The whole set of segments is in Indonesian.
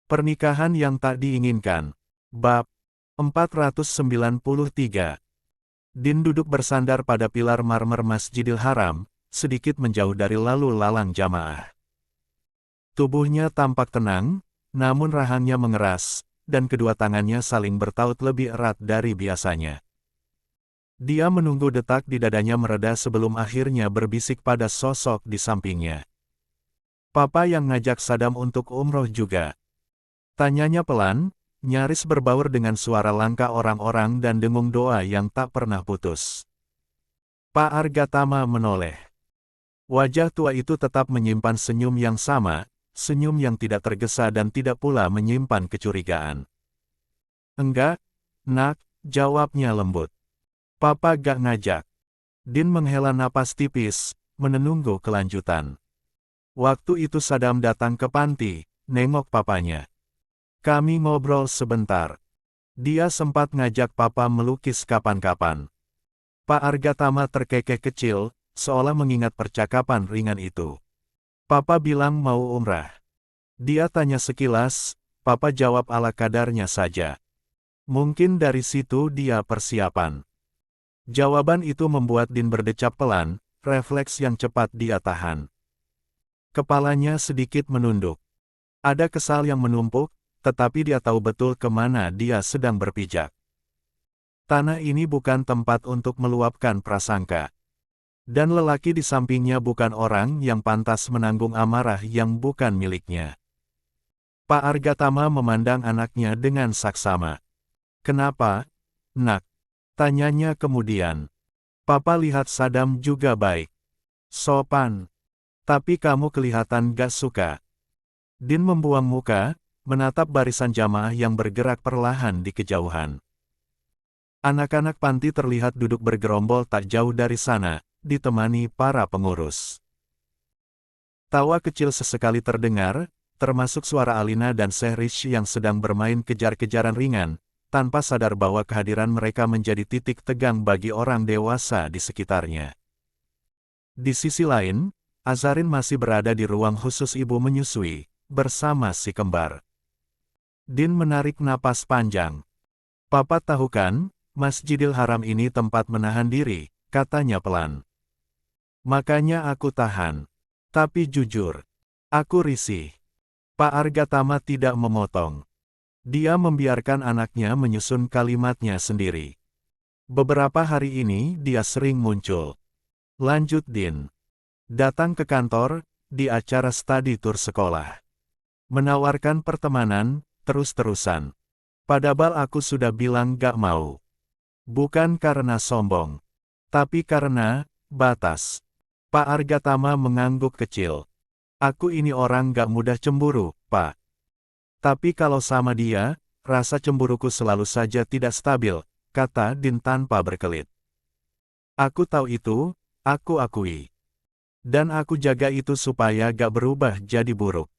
Pernikahan yang tak diinginkan. Bab 493. Din duduk bersandar pada pilar marmer Masjidil Haram, sedikit menjauh dari lalu lalang jamaah. Tubuhnya tampak tenang, namun rahangnya mengeras, dan kedua tangannya saling bertaut lebih erat dari biasanya. Dia menunggu detak di dadanya mereda sebelum akhirnya berbisik pada sosok di sampingnya. "Papa yang ngajak Saddam untuk umroh juga?" Tanyanya pelan, nyaris berbaur dengan suara langkah orang-orang dan dengung doa yang tak pernah putus. Pak Argatama menoleh. Wajah tua itu tetap menyimpan senyum yang sama, senyum yang tidak tergesa dan tidak pula menyimpan kecurigaan. "Enggak, nak," jawabnya lembut. "Papa gak ngajak." Din menghela napas tipis, menunggu kelanjutan. Waktu itu Saddam datang ke panti, nengok papanya. "Kami ngobrol sebentar. Dia sempat ngajak papa melukis kapan-kapan." Pak Argatama terkekeh kecil, seolah mengingat percakapan ringan itu. "Papa bilang mau umrah." Dia tanya sekilas, papa jawab ala kadarnya saja. Mungkin dari situ dia persiapan. Jawaban itu membuat Din berdecap pelan, refleks yang cepat dia tahan. Kepalanya sedikit menunduk. Ada kesal yang menumpuk, tetapi dia tahu betul kemana dia sedang berpijak. Tanah ini bukan tempat untuk meluapkan prasangka. Dan lelaki di sampingnya bukan orang yang pantas menanggung amarah yang bukan miliknya. Pak Argatama memandang anaknya dengan saksama. "Kenapa, nak?" tanyanya kemudian. "Papa lihat Saddam juga baik. Sopan. Tapi kamu kelihatan gak suka." Din membuang muka, menatap barisan jamaah yang bergerak perlahan di kejauhan. Anak-anak panti terlihat duduk bergerombol tak jauh dari sana, ditemani para pengurus. Tawa kecil sesekali terdengar, termasuk suara Alina dan Sehrish yang sedang bermain kejar-kejaran ringan, tanpa sadar bahwa kehadiran mereka menjadi titik tegang bagi orang dewasa di sekitarnya. Di sisi lain, Azarin masih berada di ruang khusus ibu menyusui, bersama si kembar. Din menarik napas panjang. "Papa tahu kan, Masjidil Haram ini tempat menahan diri," katanya pelan. "Makanya aku tahan. Tapi jujur, aku risih." Pak Argatama tidak memotong. Dia membiarkan anaknya menyusun kalimatnya sendiri. "Beberapa hari ini dia sering muncul." Lanjut Din. "Datang ke kantor, di acara studi tur sekolah. Menawarkan pertemanan, terus-terusan. Padahal aku sudah bilang gak mau. Bukan karena sombong. Tapi karena batas." Pak Argatama mengangguk kecil. "Aku ini orang gak mudah cemburu, Pak. Tapi kalau sama dia, rasa cemburuku selalu saja tidak stabil," kata Din tanpa berkelit. "Aku tahu itu, aku akui. Dan aku jaga itu supaya gak berubah jadi buruk.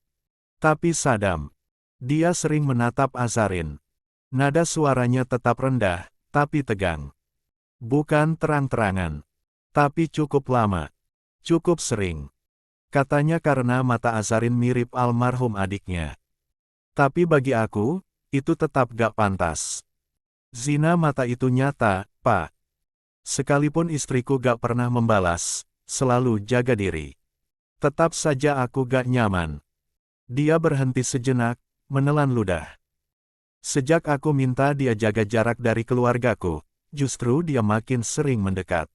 Tapi Saddam." Dia sering menatap Azarin. Nada suaranya tetap rendah, tapi tegang. "Bukan terang-terangan. Tapi cukup lama. Cukup sering." Katanya karena mata Azarin mirip almarhum adiknya. "Tapi bagi aku, itu tetap gak pantas. Zina mata itu nyata, Pak. Sekalipun istriku gak pernah membalas, selalu jaga diri. Tetap saja aku gak nyaman." Dia berhenti sejenak, menelan ludah. "Sejak aku minta dia jaga jarak dari keluargaku, justru dia makin sering mendekat.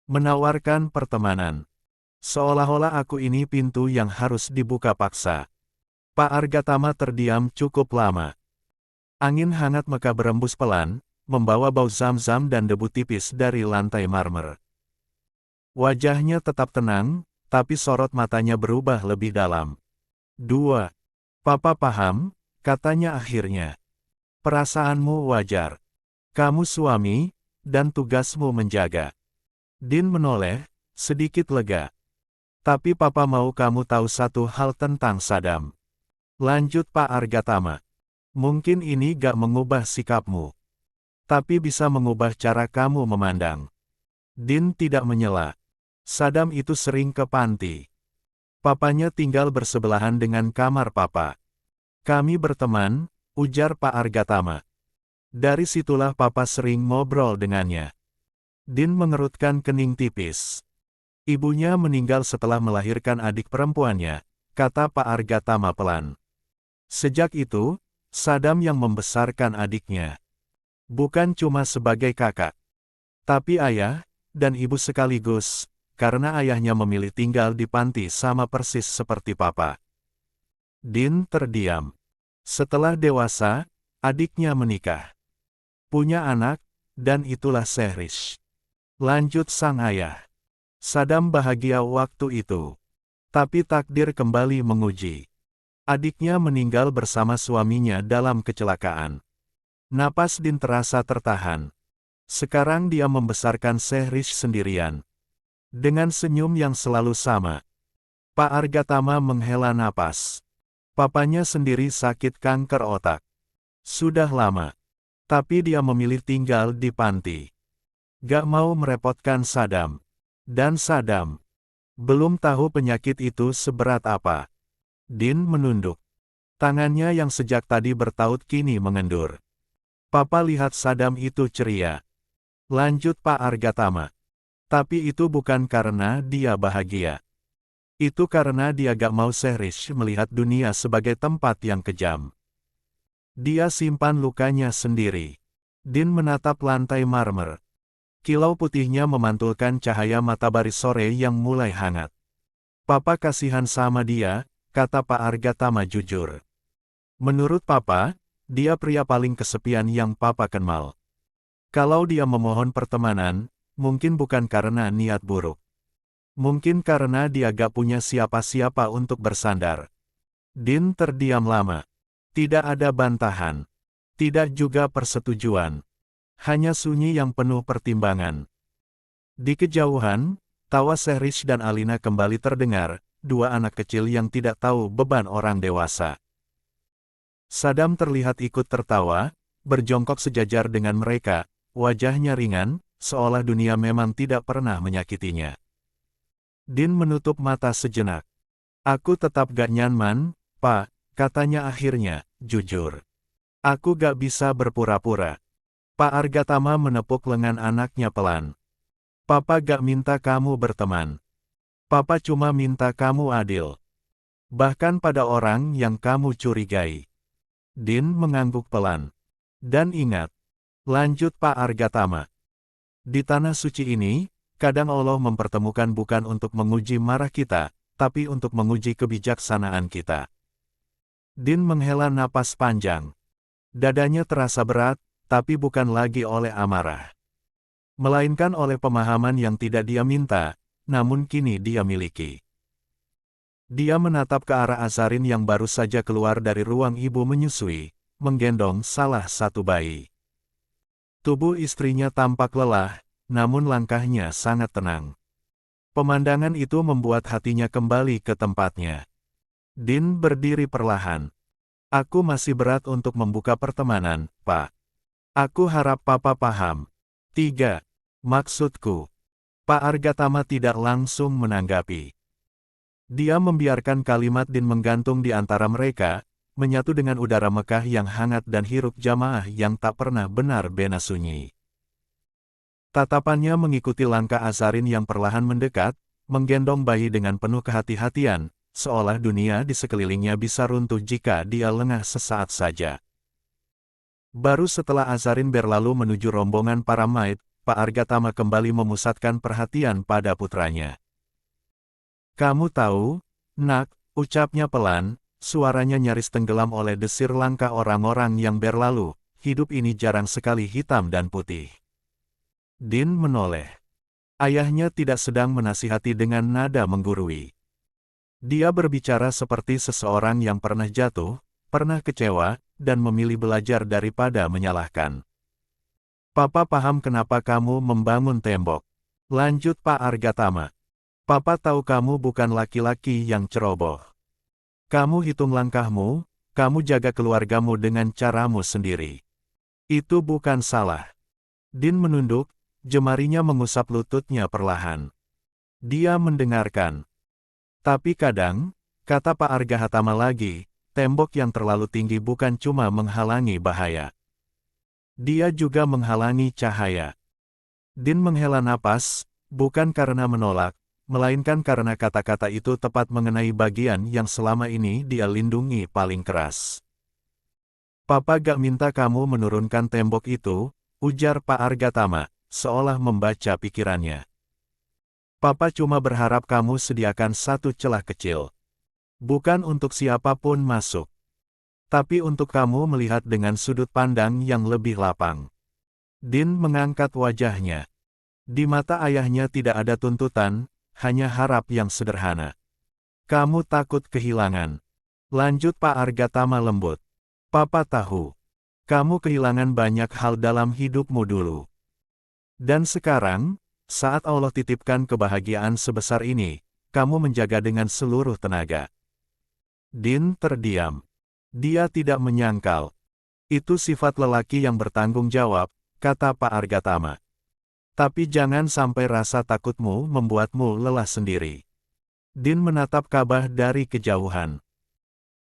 Menawarkan pertemanan. Seolah-olah aku ini pintu yang harus dibuka paksa." Pak Argatama terdiam cukup lama. Angin hangat meka berembus pelan, membawa bau zam-zam dan debu tipis dari lantai marmer. Wajahnya tetap tenang, tapi sorot matanya berubah lebih dalam. "Dua. Papa paham," katanya akhirnya. "Perasaanmu wajar. Kamu suami, dan tugasmu menjaga." Din menoleh, sedikit lega. "Tapi papa mau kamu tahu satu hal tentang Saddam." Lanjut Pak Argatama. "Mungkin ini gak mengubah sikapmu. Tapi bisa mengubah cara kamu memandang." Din tidak menyela. "Saddam itu sering ke panti. Papanya tinggal bersebelahan dengan kamar papa. Kami berteman, ujar Pak Argatama. Dari situlah Papa sering ngobrol dengannya. Din mengerutkan kening tipis. Ibunya meninggal setelah melahirkan adik perempuannya, kata Pak Argatama pelan. Sejak itu, Sadam yang membesarkan adiknya. Bukan cuma sebagai kakak, tapi ayah dan ibu sekaligus, karena ayahnya memilih tinggal di panti sama persis seperti Papa. Din terdiam. Setelah dewasa, adiknya menikah. Punya anak, dan itulah Sehrish. Lanjut sang ayah. Sadam bahagia waktu itu. Tapi takdir kembali menguji. Adiknya meninggal bersama suaminya dalam kecelakaan. Napas Din terasa tertahan. Sekarang dia membesarkan Sehrish sendirian. Dengan senyum yang selalu sama. Pak Argatama menghela napas. Papanya sendiri sakit kanker otak. Sudah lama. Tapi dia memilih tinggal di panti. Gak mau merepotkan Sadam. Dan Sadam belum tahu penyakit itu seberat apa. Din menunduk. Tangannya yang sejak tadi bertaut kini mengendur. Papa lihat Sadam itu ceria. Lanjut Pak Argatama. Tapi itu bukan karena dia bahagia. Itu karena dia gak mau Sehrish melihat dunia sebagai tempat yang kejam. Dia simpan lukanya sendiri. Din menatap lantai marmer. Kilau putihnya memantulkan cahaya matahari sore yang mulai hangat. Papa kasihan sama dia, kata Pak Argatama jujur. Menurut Papa, dia pria paling kesepian yang Papa kenal. Kalau dia memohon pertemanan, mungkin bukan karena niat buruk. Mungkin karena dia gak punya siapa-siapa untuk bersandar. Din terdiam lama. Tidak ada bantahan. Tidak juga persetujuan. Hanya sunyi yang penuh pertimbangan. Di kejauhan, tawa Sehrish dan Alina kembali terdengar, dua anak kecil yang tidak tahu beban orang dewasa. Sadam terlihat ikut tertawa, berjongkok sejajar dengan mereka, wajahnya ringan, seolah dunia memang tidak pernah menyakitinya. Din menutup mata sejenak. Aku tetap gak nyaman, Pak, katanya akhirnya, jujur. Aku gak bisa berpura-pura. Pak Argatama menepuk lengan anaknya pelan. Papa gak minta kamu berteman. Papa cuma minta kamu adil. Bahkan pada orang yang kamu curigai. Din mengangguk pelan. Dan ingat. Lanjut Pak Argatama. Di tanah suci ini, kadang Allah mempertemukan bukan untuk menguji marah kita, tapi untuk menguji kebijaksanaan kita. Din menghela napas panjang. Dadanya terasa berat, tapi bukan lagi oleh amarah. Melainkan oleh pemahaman yang tidak dia minta, namun kini dia miliki. Dia menatap ke arah Azarin yang baru saja keluar dari ruang ibu menyusui, menggendong salah satu bayi. Tubuh istrinya tampak lelah, namun langkahnya sangat tenang. Pemandangan itu membuat hatinya kembali ke tempatnya. Din berdiri perlahan. Aku masih berat untuk membuka pertemanan, Pak. Aku harap Papa paham. 3. Maksudku. Pak Argatama tidak langsung menanggapi. Dia membiarkan kalimat Din menggantung di antara mereka, menyatu dengan udara Mekah yang hangat dan hiruk jamaah yang tak pernah benar-benar sunyi. Tatapannya mengikuti langkah Azarin yang perlahan mendekat, menggendong bayi dengan penuh kehati-hatian, seolah dunia di sekelilingnya bisa runtuh jika dia lengah sesaat saja. Baru setelah Azarin berlalu menuju rombongan para maid, Pak Argatama kembali memusatkan perhatian pada putranya. Kamu tahu, nak, ucapnya pelan, suaranya nyaris tenggelam oleh desir langkah orang-orang yang berlalu, hidup ini jarang sekali hitam dan putih. Din menoleh. Ayahnya tidak sedang menasihati dengan nada menggurui. Dia berbicara seperti seseorang yang pernah jatuh, pernah kecewa, dan memilih belajar daripada menyalahkan. Papa paham kenapa kamu membangun tembok. Lanjut Pak Argatama. Papa tahu kamu bukan laki-laki yang ceroboh. Kamu hitung langkahmu, kamu jaga keluargamu dengan caramu sendiri. Itu bukan salah. Din menunduk, jemarinya mengusap lututnya perlahan. Dia mendengarkan. Tapi kadang, kata Pak Argatama lagi, tembok yang terlalu tinggi bukan cuma menghalangi bahaya. Dia juga menghalangi cahaya. Din menghela napas, bukan karena menolak, melainkan karena kata-kata itu tepat mengenai bagian yang selama ini dia lindungi paling keras. Papa gak minta kamu menurunkan tembok itu, ujar Pak Argatama, seolah membaca pikirannya. Papa cuma berharap kamu sediakan satu celah kecil. Bukan untuk siapapun masuk. Tapi untuk kamu melihat dengan sudut pandang yang lebih lapang. Din mengangkat wajahnya. Di mata ayahnya tidak ada tuntutan, hanya harap yang sederhana. Kamu takut kehilangan. Lanjut Pak Argatama lembut. Papa tahu. Kamu kehilangan banyak hal dalam hidupmu dulu. Dan sekarang, saat Allah titipkan kebahagiaan sebesar ini, kamu menjaga dengan seluruh tenaga. Din terdiam. Dia tidak menyangkal. Itu sifat lelaki yang bertanggung jawab, kata Pak Argatama. Tapi jangan sampai rasa takutmu membuatmu lelah sendiri. Din menatap Ka'bah dari kejauhan.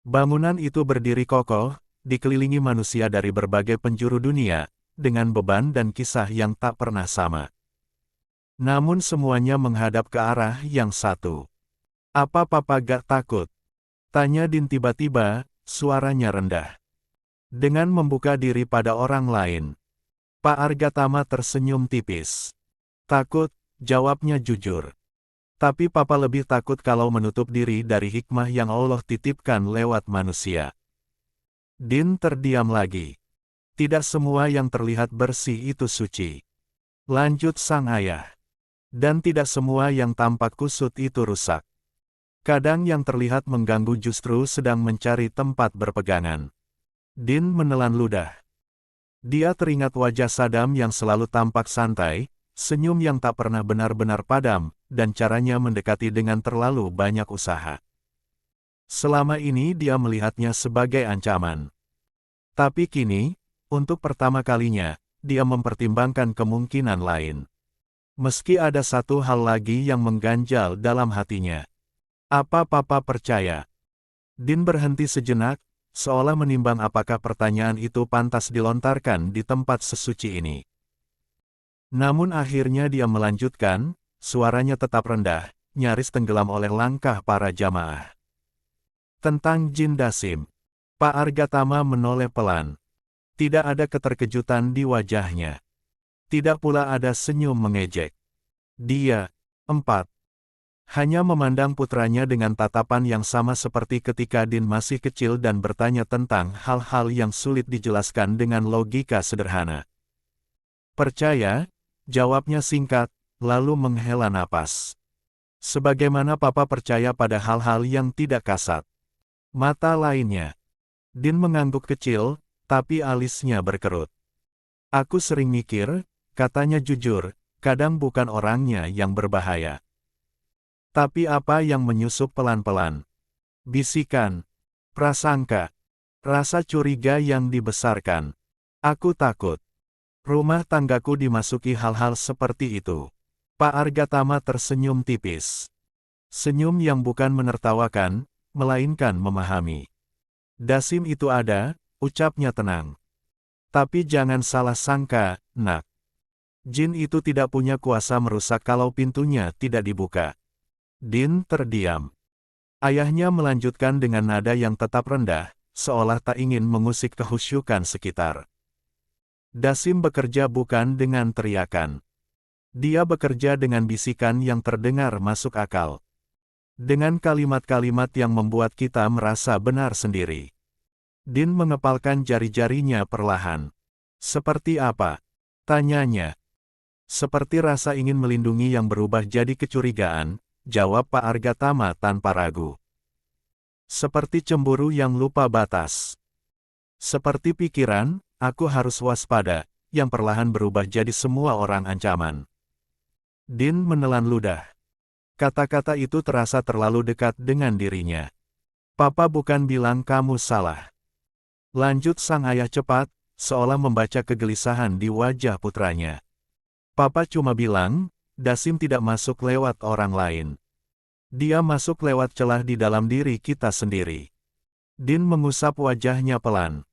Bangunan itu berdiri kokoh, dikelilingi manusia dari berbagai penjuru dunia, dengan beban dan kisah yang tak pernah sama. Namun semuanya menghadap ke arah yang satu. Apa Papa gak takut? Tanya Din tiba-tiba, suaranya rendah. Dengan membuka diri pada orang lain. Pak Argatama tersenyum tipis. Takut, jawabnya jujur. Tapi Papa lebih takut kalau menutup diri dari hikmah yang Allah titipkan lewat manusia. Din terdiam lagi. Tidak semua yang terlihat bersih itu suci. Lanjut sang ayah. Dan tidak semua yang tampak kusut itu rusak. Kadang yang terlihat mengganggu justru sedang mencari tempat berpegangan. Din menelan ludah. Dia teringat wajah Saddam yang selalu tampak santai, senyum yang tak pernah benar-benar padam, dan caranya mendekati dengan terlalu banyak usaha. Selama ini dia melihatnya sebagai ancaman. Tapi kini, untuk pertama kalinya, dia mempertimbangkan kemungkinan lain. Meski ada satu hal lagi yang mengganjal dalam hatinya. Apa Papa percaya? Din berhenti sejenak, seolah menimbang apakah pertanyaan itu pantas dilontarkan di tempat sesuci ini. Namun akhirnya dia melanjutkan, suaranya tetap rendah, nyaris tenggelam oleh langkah para jamaah. Tentang Jin Dasim. Pak Argatama menoleh pelan. Tidak ada keterkejutan di wajahnya. Tidak pula ada senyum mengejek. Dia, 4. Hanya memandang putranya dengan tatapan yang sama seperti ketika Din masih kecil dan bertanya tentang hal-hal yang sulit dijelaskan dengan logika sederhana. Percaya, jawabnya singkat, lalu menghela napas. Sebagaimana Papa percaya pada hal-hal yang tidak kasat. Mata lainnya. Din mengangguk kecil, tapi alisnya berkerut. Aku sering mikir, katanya jujur, kadang bukan orangnya yang berbahaya. Tapi apa yang menyusup pelan-pelan? Bisikan, prasangka, rasa curiga yang dibesarkan. Aku takut. Rumah tanggaku dimasuki hal-hal seperti itu. Pak Argatama tersenyum tipis. Senyum yang bukan menertawakan, melainkan memahami. Dasim itu ada, ucapnya tenang. Tapi jangan salah sangka, nak. Jin itu tidak punya kuasa merusak kalau pintunya tidak dibuka. Din terdiam. Ayahnya melanjutkan dengan nada yang tetap rendah, seolah tak ingin mengusik kehusyukan sekitar. Dasim bekerja bukan dengan teriakan. Dia bekerja dengan bisikan yang terdengar masuk akal. Dengan kalimat-kalimat yang membuat kita merasa benar sendiri. Din mengepalkan jari-jarinya perlahan. Seperti apa? Tanyanya. Seperti rasa ingin melindungi yang berubah jadi kecurigaan, jawab Pak Argatama tanpa ragu. Seperti cemburu yang lupa batas. Seperti pikiran, aku harus waspada, yang perlahan berubah jadi semua orang ancaman. Din menelan ludah. Kata-kata itu terasa terlalu dekat dengan dirinya. Papa bukan bilang kamu salah. Lanjut sang ayah cepat, seolah membaca kegelisahan di wajah putranya. Papa cuma bilang, Dasim tidak masuk lewat orang lain. Dia masuk lewat celah di dalam diri kita sendiri. Din mengusap wajahnya pelan.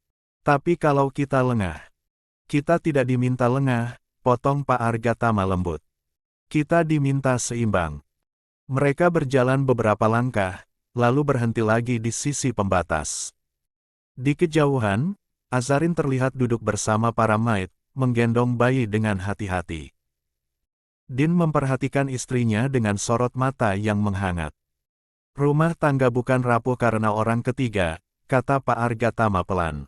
Tapi kalau kita lengah. Kita tidak diminta lengah, potong Pak Argatama lembut. Kita diminta seimbang. Mereka berjalan beberapa langkah, lalu berhenti lagi di sisi pembatas. Di kejauhan, Azarin terlihat duduk bersama para maid, menggendong bayi dengan hati-hati. Din memperhatikan istrinya dengan sorot mata yang menghangat. Rumah tangga bukan rapuh karena orang ketiga, kata Pak Argatama pelan.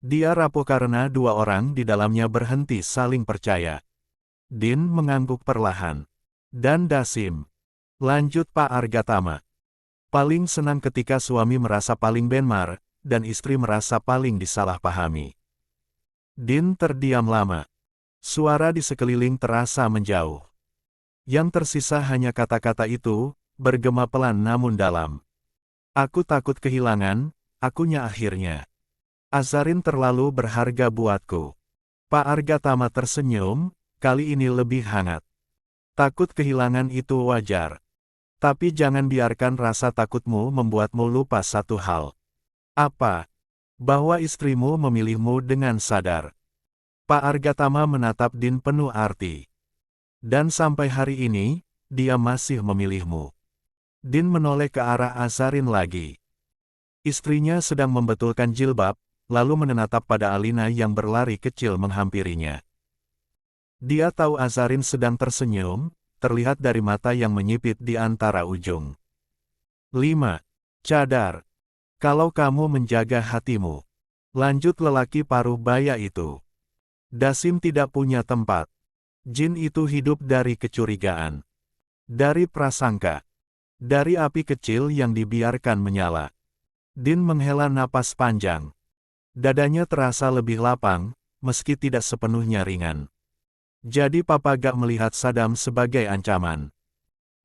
Dia rapuh karena dua orang di dalamnya berhenti saling percaya. Din mengangguk perlahan. Dan Dasim. Lanjut Pak Argatama. Paling senang ketika suami merasa paling benmar, dan istri merasa paling disalahpahami. Din terdiam lama. Suara di sekeliling terasa menjauh. Yang tersisa hanya kata-kata itu, bergema pelan namun dalam. Aku takut kehilangan, akunya akhirnya. Azarin terlalu berharga buatku. Pak Argatama tersenyum, kali ini lebih hangat. Takut kehilangan itu wajar. Tapi jangan biarkan rasa takutmu membuatmu lupa satu hal. Apa? Bahwa istrimu memilihmu dengan sadar. Pak Argatama menatap Din penuh arti. Dan sampai hari ini, dia masih memilihmu. Din menoleh ke arah Azarin lagi. Istrinya sedang membetulkan jilbab, lalu menatap pada Alina yang berlari kecil menghampirinya. Dia tahu Azarin sedang tersenyum, terlihat dari mata yang menyipit di antara ujung. 5. Cadar. Kalau kamu menjaga hatimu. Lanjut lelaki paruh baya itu. Dasim tidak punya tempat. Jin itu hidup dari kecurigaan. Dari prasangka. Dari api kecil yang dibiarkan menyala. Din menghela napas panjang. Dadanya terasa lebih lapang, meski tidak sepenuhnya ringan. Jadi Papa gak melihat Saddam sebagai ancaman.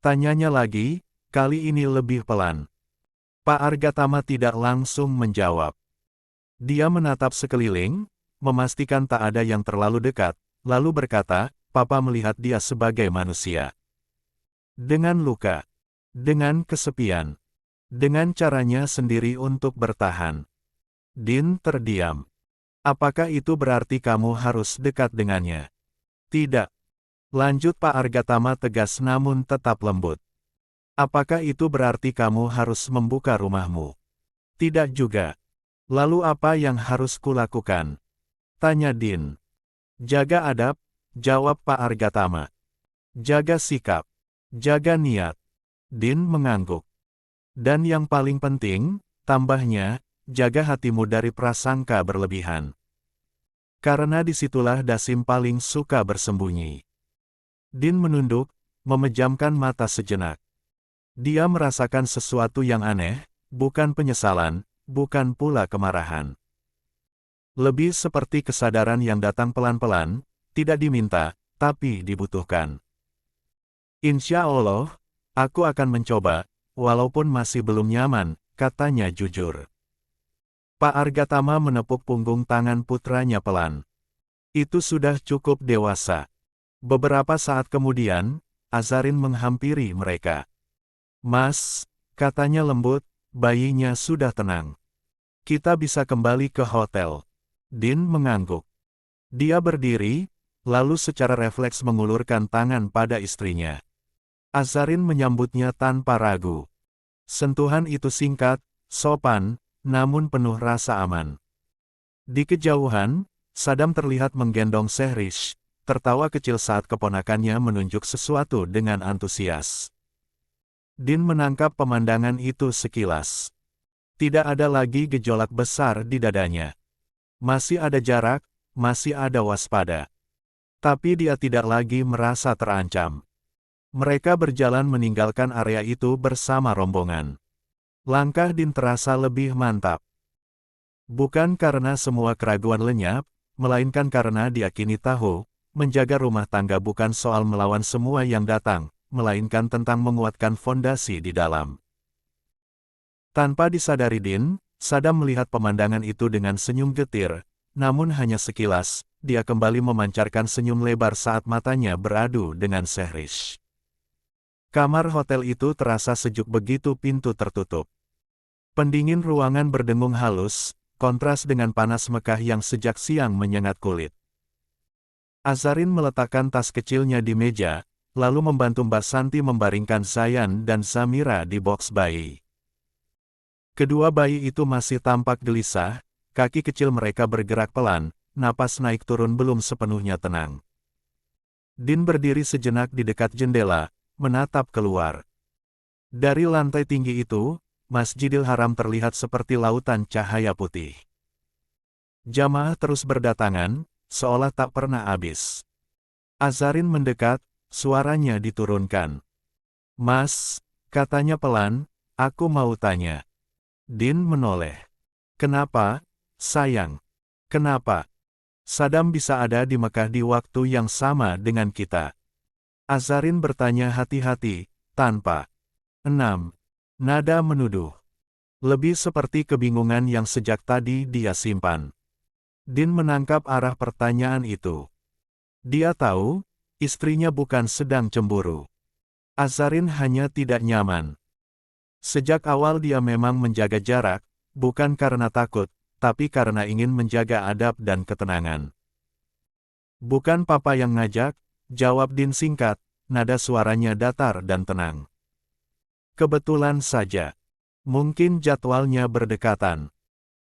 Tanyanya lagi, kali ini lebih pelan. Pak Argatama tidak langsung menjawab. Dia menatap sekeliling, memastikan tak ada yang terlalu dekat, lalu berkata, Papa melihat dia sebagai manusia. Dengan luka. Dengan kesepian. Dengan caranya sendiri untuk bertahan. Din terdiam. Apakah itu berarti kamu harus dekat dengannya? Tidak. Lanjut Pak Argatama tegas namun tetap lembut. Apakah itu berarti kamu harus membuka rumahmu? Tidak juga. Lalu apa yang harus kulakukan? Tanya Din. Jaga adab, jawab Pak Argatama. Jaga sikap. Jaga niat. Din mengangguk. Dan yang paling penting, tambahnya, jaga hatimu dari prasangka berlebihan. Karena disitulah Dasim paling suka bersembunyi. Din menunduk, memejamkan mata sejenak. Dia merasakan sesuatu yang aneh, bukan penyesalan, bukan pula kemarahan. Lebih seperti kesadaran yang datang pelan-pelan, tidak diminta, tapi dibutuhkan. Insya Allah, aku akan mencoba, walaupun masih belum nyaman, katanya jujur. Pak Argatama menepuk punggung tangan putranya pelan. Itu sudah cukup dewasa. Beberapa saat kemudian, Azarin menghampiri mereka. Mas, katanya lembut, bayinya sudah tenang. Kita bisa kembali ke hotel. Din mengangguk. Dia berdiri, lalu secara refleks mengulurkan tangan pada istrinya. Azarin menyambutnya tanpa ragu. Sentuhan itu singkat, sopan, namun penuh rasa aman. Di kejauhan, Saddam terlihat menggendong Sehrish, tertawa kecil saat keponakannya menunjuk sesuatu dengan antusias. Din menangkap pemandangan itu sekilas. Tidak ada lagi gejolak besar di dadanya. Masih ada jarak, masih ada waspada. Tapi dia tidak lagi merasa terancam. Mereka berjalan meninggalkan area itu bersama rombongan. Langkah Din terasa lebih mantap. Bukan karena semua keraguan lenyap, melainkan karena dia kini tahu, menjaga rumah tangga bukan soal melawan semua yang datang, melainkan tentang menguatkan fondasi di dalam. Tanpa disadari Din, Saddam melihat pemandangan itu dengan senyum getir, namun hanya sekilas, dia kembali memancarkan senyum lebar saat matanya beradu dengan Sehrish. Kamar hotel itu terasa sejuk begitu pintu tertutup. Pendingin ruangan berdengung halus, kontras dengan panas Mekah yang sejak siang menyengat kulit. Azarin meletakkan tas kecilnya di meja, lalu membantu Mbak Santi membaringkan Zayan dan Zamira di boks bayi. Kedua bayi itu masih tampak gelisah, kaki kecil mereka bergerak pelan, napas naik turun belum sepenuhnya tenang. Din berdiri sejenak di dekat jendela, menatap keluar. Dari lantai tinggi itu, Masjidil Haram terlihat seperti lautan cahaya putih. Jamaah terus berdatangan, seolah tak pernah habis. Azarin mendekat, suaranya diturunkan. "Mas," katanya pelan, "aku mau tanya." Din menoleh. "Kenapa, sayang? Kenapa? Saddam bisa ada di Mekah di waktu yang sama dengan kita?" Azarin bertanya hati-hati, tanpa nada menuduh. Lebih seperti kebingungan yang sejak tadi dia simpan. Din menangkap arah pertanyaan itu. Dia tahu, istrinya bukan sedang cemburu. Azarin hanya tidak nyaman. Sejak awal dia memang menjaga jarak, bukan karena takut, tapi karena ingin menjaga adab dan ketenangan. "Bukan papa yang ngajak," jawab Din singkat, nada suaranya datar dan tenang. "Kebetulan saja. Mungkin jadwalnya berdekatan."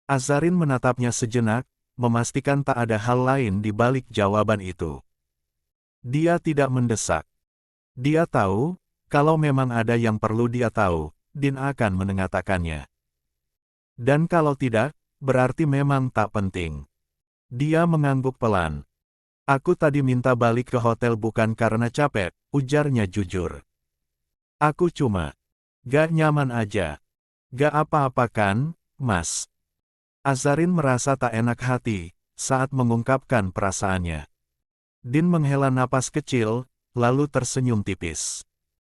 Azarin menatapnya sejenak, memastikan tak ada hal lain di balik jawaban itu. Dia tidak mendesak. Dia tahu, kalau memang ada yang perlu dia tahu, Din akan mengatakannya. Dan kalau tidak, berarti memang tak penting. Dia mengangguk pelan. "Aku tadi minta balik ke hotel bukan karena capek," ujarnya jujur. "Aku cuma gak nyaman aja." "Gak apa-apa kan, Mas?" Azarin merasa tak enak hati saat mengungkapkan perasaannya. Din menghela napas kecil, lalu tersenyum tipis.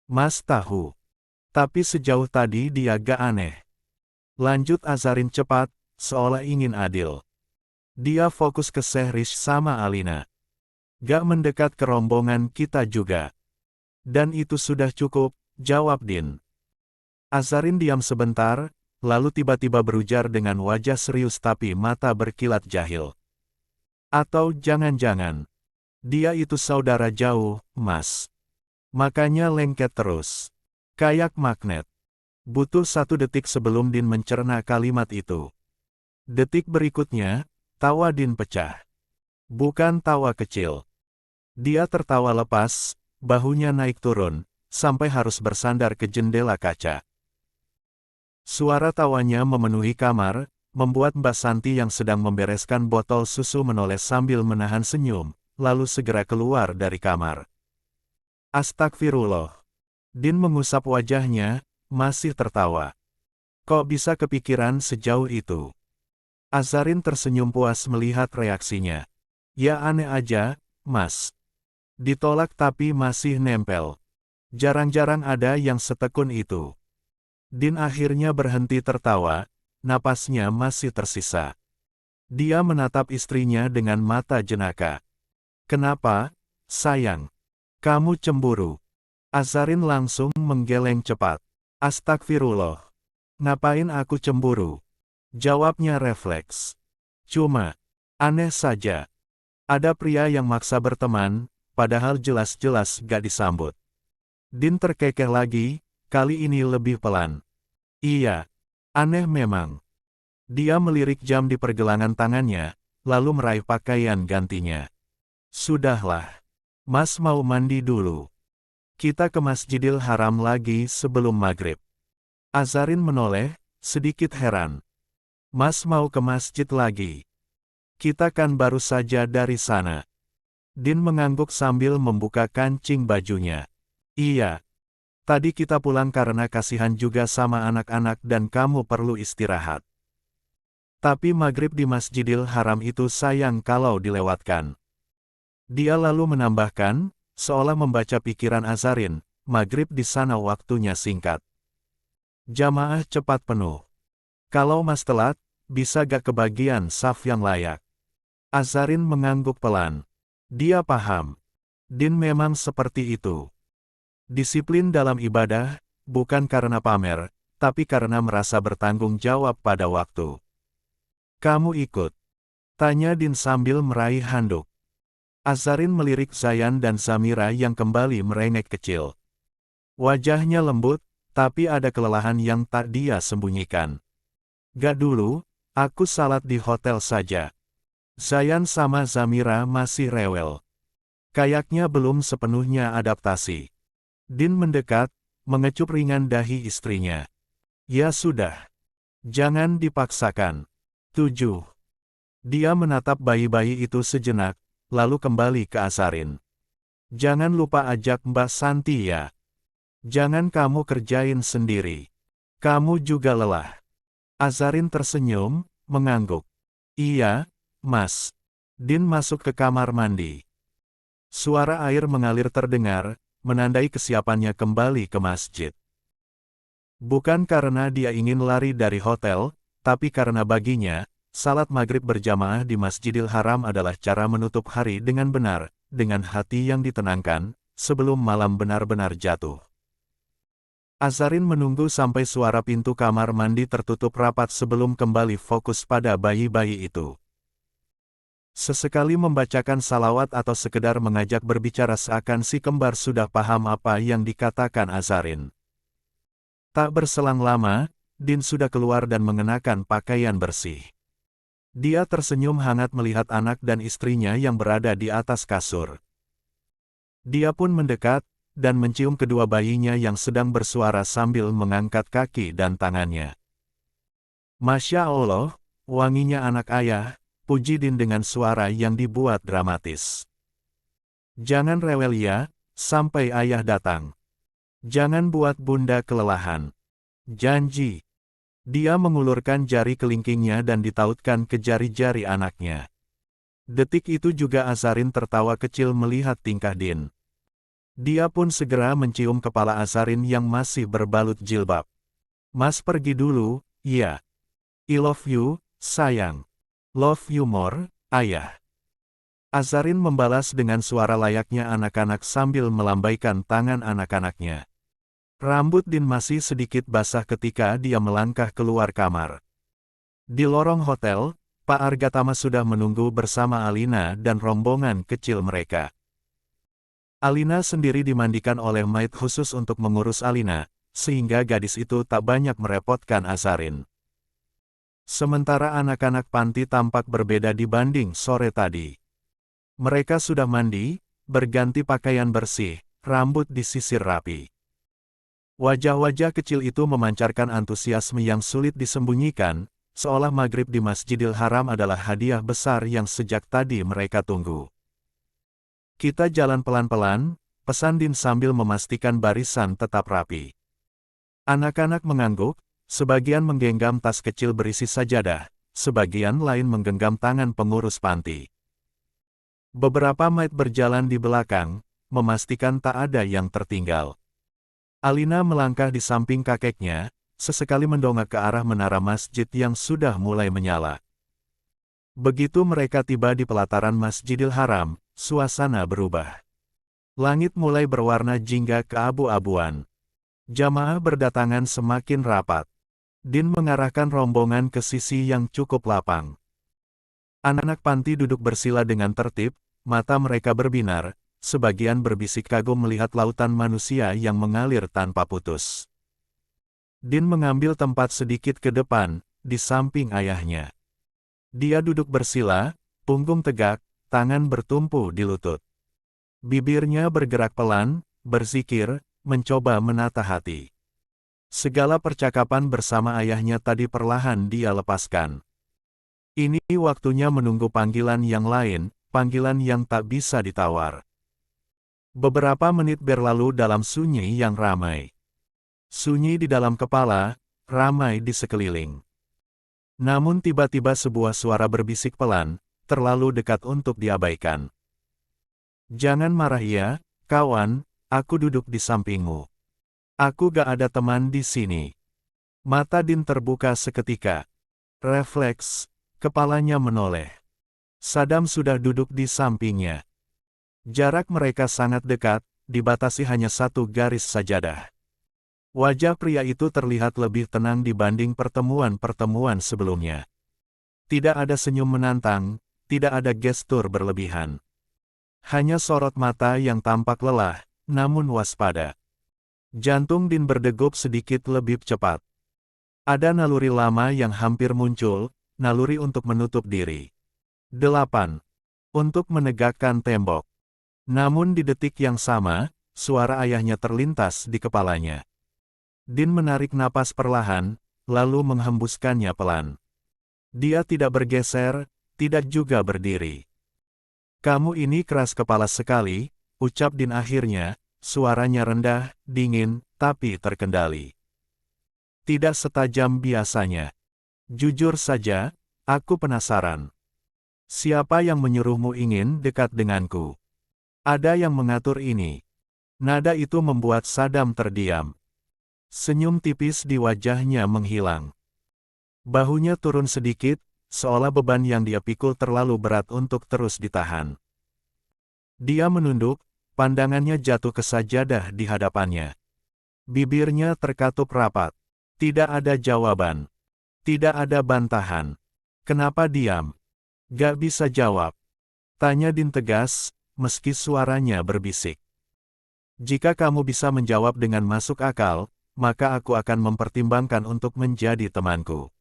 "Mas tahu. Tapi sejauh tadi dia gak aneh." Lanjut Azarin cepat, seolah ingin adil. "Dia fokus ke Sehrish sama Alina. Gak mendekat ke rombongan kita juga." "Dan itu sudah cukup," jawab Din. Azarin diam sebentar, lalu tiba-tiba berujar dengan wajah serius tapi mata berkilat jahil. "Atau jangan-jangan, dia itu saudara jauh, Mas. Makanya lengket terus. Kayak magnet." Butuh 1 detik sebelum Din mencerna kalimat itu. Detik berikutnya, tawa Din pecah. Bukan tawa kecil. Dia tertawa lepas, bahunya naik turun, sampai harus bersandar ke jendela kaca. Suara tawanya memenuhi kamar, membuat Mbak Santi yang sedang membereskan botol susu menoleh sambil menahan senyum, lalu segera keluar dari kamar. "Astagfirullah." Din mengusap wajahnya, masih tertawa. "Kok bisa kepikiran sejauh itu?" Azarin tersenyum puas melihat reaksinya. "Ya aneh aja, Mas. Ditolak tapi masih nempel. Jarang-jarang ada yang setekun itu." Din akhirnya berhenti tertawa, napasnya masih tersisa. Dia menatap istrinya dengan mata jenaka. "Kenapa, sayang? Kamu cemburu?" Azarin langsung menggeleng cepat. "Astagfirullah. Ngapain aku cemburu?" Jawabnya refleks. "Cuma, aneh saja. Ada pria yang maksa berteman, padahal jelas-jelas gak disambut." Din terkekeh lagi, kali ini lebih pelan. "Iya, aneh memang." Dia melirik jam di pergelangan tangannya, lalu meraih pakaian gantinya. "Sudahlah. Mas mau mandi dulu. Kita ke Masjidil Haram lagi sebelum maghrib." Azarin menoleh, sedikit heran. "Mas mau ke masjid lagi? Kita kan baru saja dari sana." Din mengangguk sambil membuka kancing bajunya. "Iya. Tadi kita pulang karena kasihan juga sama anak-anak dan kamu perlu istirahat. Tapi maghrib di Masjidil Haram itu sayang kalau dilewatkan." Dia lalu menambahkan, seolah membaca pikiran Azarin, "Maghrib di sana waktunya singkat. Jamaah cepat penuh. Kalau Mas telat, bisa gak kebagian saf yang layak." Azarin mengangguk pelan. Dia paham. Din memang seperti itu. Disiplin dalam ibadah, bukan karena pamer, tapi karena merasa bertanggung jawab pada waktu. Kamu ikut? Tanya Din sambil meraih handuk. Azarin melirik Zayan dan Zamira yang kembali merengek kecil. Wajahnya lembut, tapi ada kelelahan yang tak dia sembunyikan. Gak dulu, aku salat di hotel saja. Zayan sama Zamira masih rewel. Kayaknya belum sepenuhnya adaptasi. Din mendekat, mengecup ringan dahi istrinya. Ya sudah. Jangan dipaksakan. 7. Dia menatap bayi-bayi itu sejenak, lalu kembali ke Azarin. Jangan lupa ajak Mbak Santi ya. Jangan kamu kerjain sendiri. Kamu juga lelah. Azarin tersenyum, mengangguk. Iya, Mas. Din masuk ke kamar mandi. Suara air mengalir terdengar, menandai kesiapannya kembali ke masjid. Bukan karena dia ingin lari dari hotel, tapi karena baginya, salat maghrib berjamaah di Masjidil Haram adalah cara menutup hari dengan benar, dengan hati yang ditenangkan, sebelum malam benar-benar jatuh. Azarin menunggu sampai suara pintu kamar mandi tertutup rapat sebelum kembali fokus pada bayi-bayi itu. Sesekali membacakan salawat atau sekedar mengajak berbicara seakan si kembar sudah paham apa yang dikatakan Azarin. Tak berselang lama, Din sudah keluar dan mengenakan pakaian bersih. Dia tersenyum hangat melihat anak dan istrinya yang berada di atas kasur. Dia pun mendekat, dan mencium kedua bayinya yang sedang bersuara sambil mengangkat kaki dan tangannya. Masya Allah, wanginya anak ayah, puji Din dengan suara yang dibuat dramatis. Jangan rewel ya, sampai ayah datang. Jangan buat bunda kelelahan. Janji. Dia mengulurkan jari kelingkingnya dan ditautkan ke jari-jari anaknya. Detik itu juga Azarin tertawa kecil melihat tingkah Din. Dia pun segera mencium kepala Azarin yang masih berbalut jilbab. Mas pergi dulu, ya. I love you, sayang. Love you more, ayah. Azarin membalas dengan suara layaknya anak-anak sambil melambaikan tangan anak-anaknya. Rambut Din masih sedikit basah ketika dia melangkah keluar kamar. Di lorong hotel, Pak Argatama sudah menunggu bersama Alina dan rombongan kecil mereka. Alina sendiri dimandikan oleh maid khusus untuk mengurus Alina, sehingga gadis itu tak banyak merepotkan Azarin. Sementara anak-anak panti tampak berbeda dibanding sore tadi. Mereka sudah mandi, berganti pakaian bersih, rambut disisir rapi. Wajah-wajah kecil itu memancarkan antusiasme yang sulit disembunyikan, seolah maghrib di Masjidil Haram adalah hadiah besar yang sejak tadi mereka tunggu. Kita jalan pelan-pelan, pesan Din sambil memastikan barisan tetap rapi. Anak-anak mengangguk, sebagian menggenggam tas kecil berisi sajadah, sebagian lain menggenggam tangan pengurus panti. Beberapa maid berjalan di belakang, memastikan tak ada yang tertinggal. Alina melangkah di samping kakeknya, sesekali mendongak ke arah menara masjid yang sudah mulai menyala. Begitu mereka tiba di pelataran Masjidil Haram, suasana berubah. Langit mulai berwarna jingga keabu-abuan. Jamaah berdatangan semakin rapat. Din mengarahkan rombongan ke sisi yang cukup lapang. Anak-anak panti duduk bersila dengan tertib, mata mereka berbinar, sebagian berbisik kagum melihat lautan manusia yang mengalir tanpa putus. Din mengambil tempat sedikit ke depan, di samping ayahnya. Dia duduk bersila, punggung tegak, tangan bertumpu di lutut. Bibirnya bergerak pelan, berzikir, mencoba menata hati. Segala percakapan bersama ayahnya tadi perlahan dia lepaskan. Ini waktunya menunggu panggilan yang lain, panggilan yang tak bisa ditawar. Beberapa menit berlalu dalam sunyi yang ramai. Sunyi di dalam kepala, ramai di sekeliling. Namun tiba-tiba sebuah suara berbisik pelan, terlalu dekat untuk diabaikan. Jangan marah ya, kawan, aku duduk di sampingmu. Aku gak ada teman di sini. Mata Din terbuka seketika. Refleks, kepalanya menoleh. Sadam sudah duduk di sampingnya. Jarak mereka sangat dekat, dibatasi hanya satu garis sajadah. Wajah pria itu terlihat lebih tenang dibanding pertemuan-pertemuan sebelumnya. Tidak ada senyum menantang, tidak ada gestur berlebihan. Hanya sorot mata yang tampak lelah, namun waspada. Jantung Din berdegup sedikit lebih cepat. Ada naluri lama yang hampir muncul, naluri untuk menutup diri. 8. Untuk menegakkan tembok. Namun di detik yang sama, suara ayahnya terlintas di kepalanya. Din menarik napas perlahan, lalu menghembuskannya pelan. Dia tidak bergeser, tidak juga berdiri. Kamu ini keras kepala sekali, ucap Din akhirnya, suaranya rendah, dingin, tapi terkendali. Tidak setajam biasanya. Jujur saja, aku penasaran. Siapa yang menyuruhmu ingin dekat denganku? Ada yang mengatur ini. Nada itu membuat Saddam terdiam. Senyum tipis di wajahnya menghilang. Bahunya turun sedikit, seolah beban yang dia pikul terlalu berat untuk terus ditahan. Dia menunduk, pandangannya jatuh ke sajadah di hadapannya. Bibirnya terkatup rapat. Tidak ada jawaban. Tidak ada bantahan. Kenapa diam? Gak bisa jawab. Tanya Din tegas, meski suaranya berbisik. Jika kamu bisa menjawab dengan masuk akal, maka aku akan mempertimbangkan untuk menjadi temanku.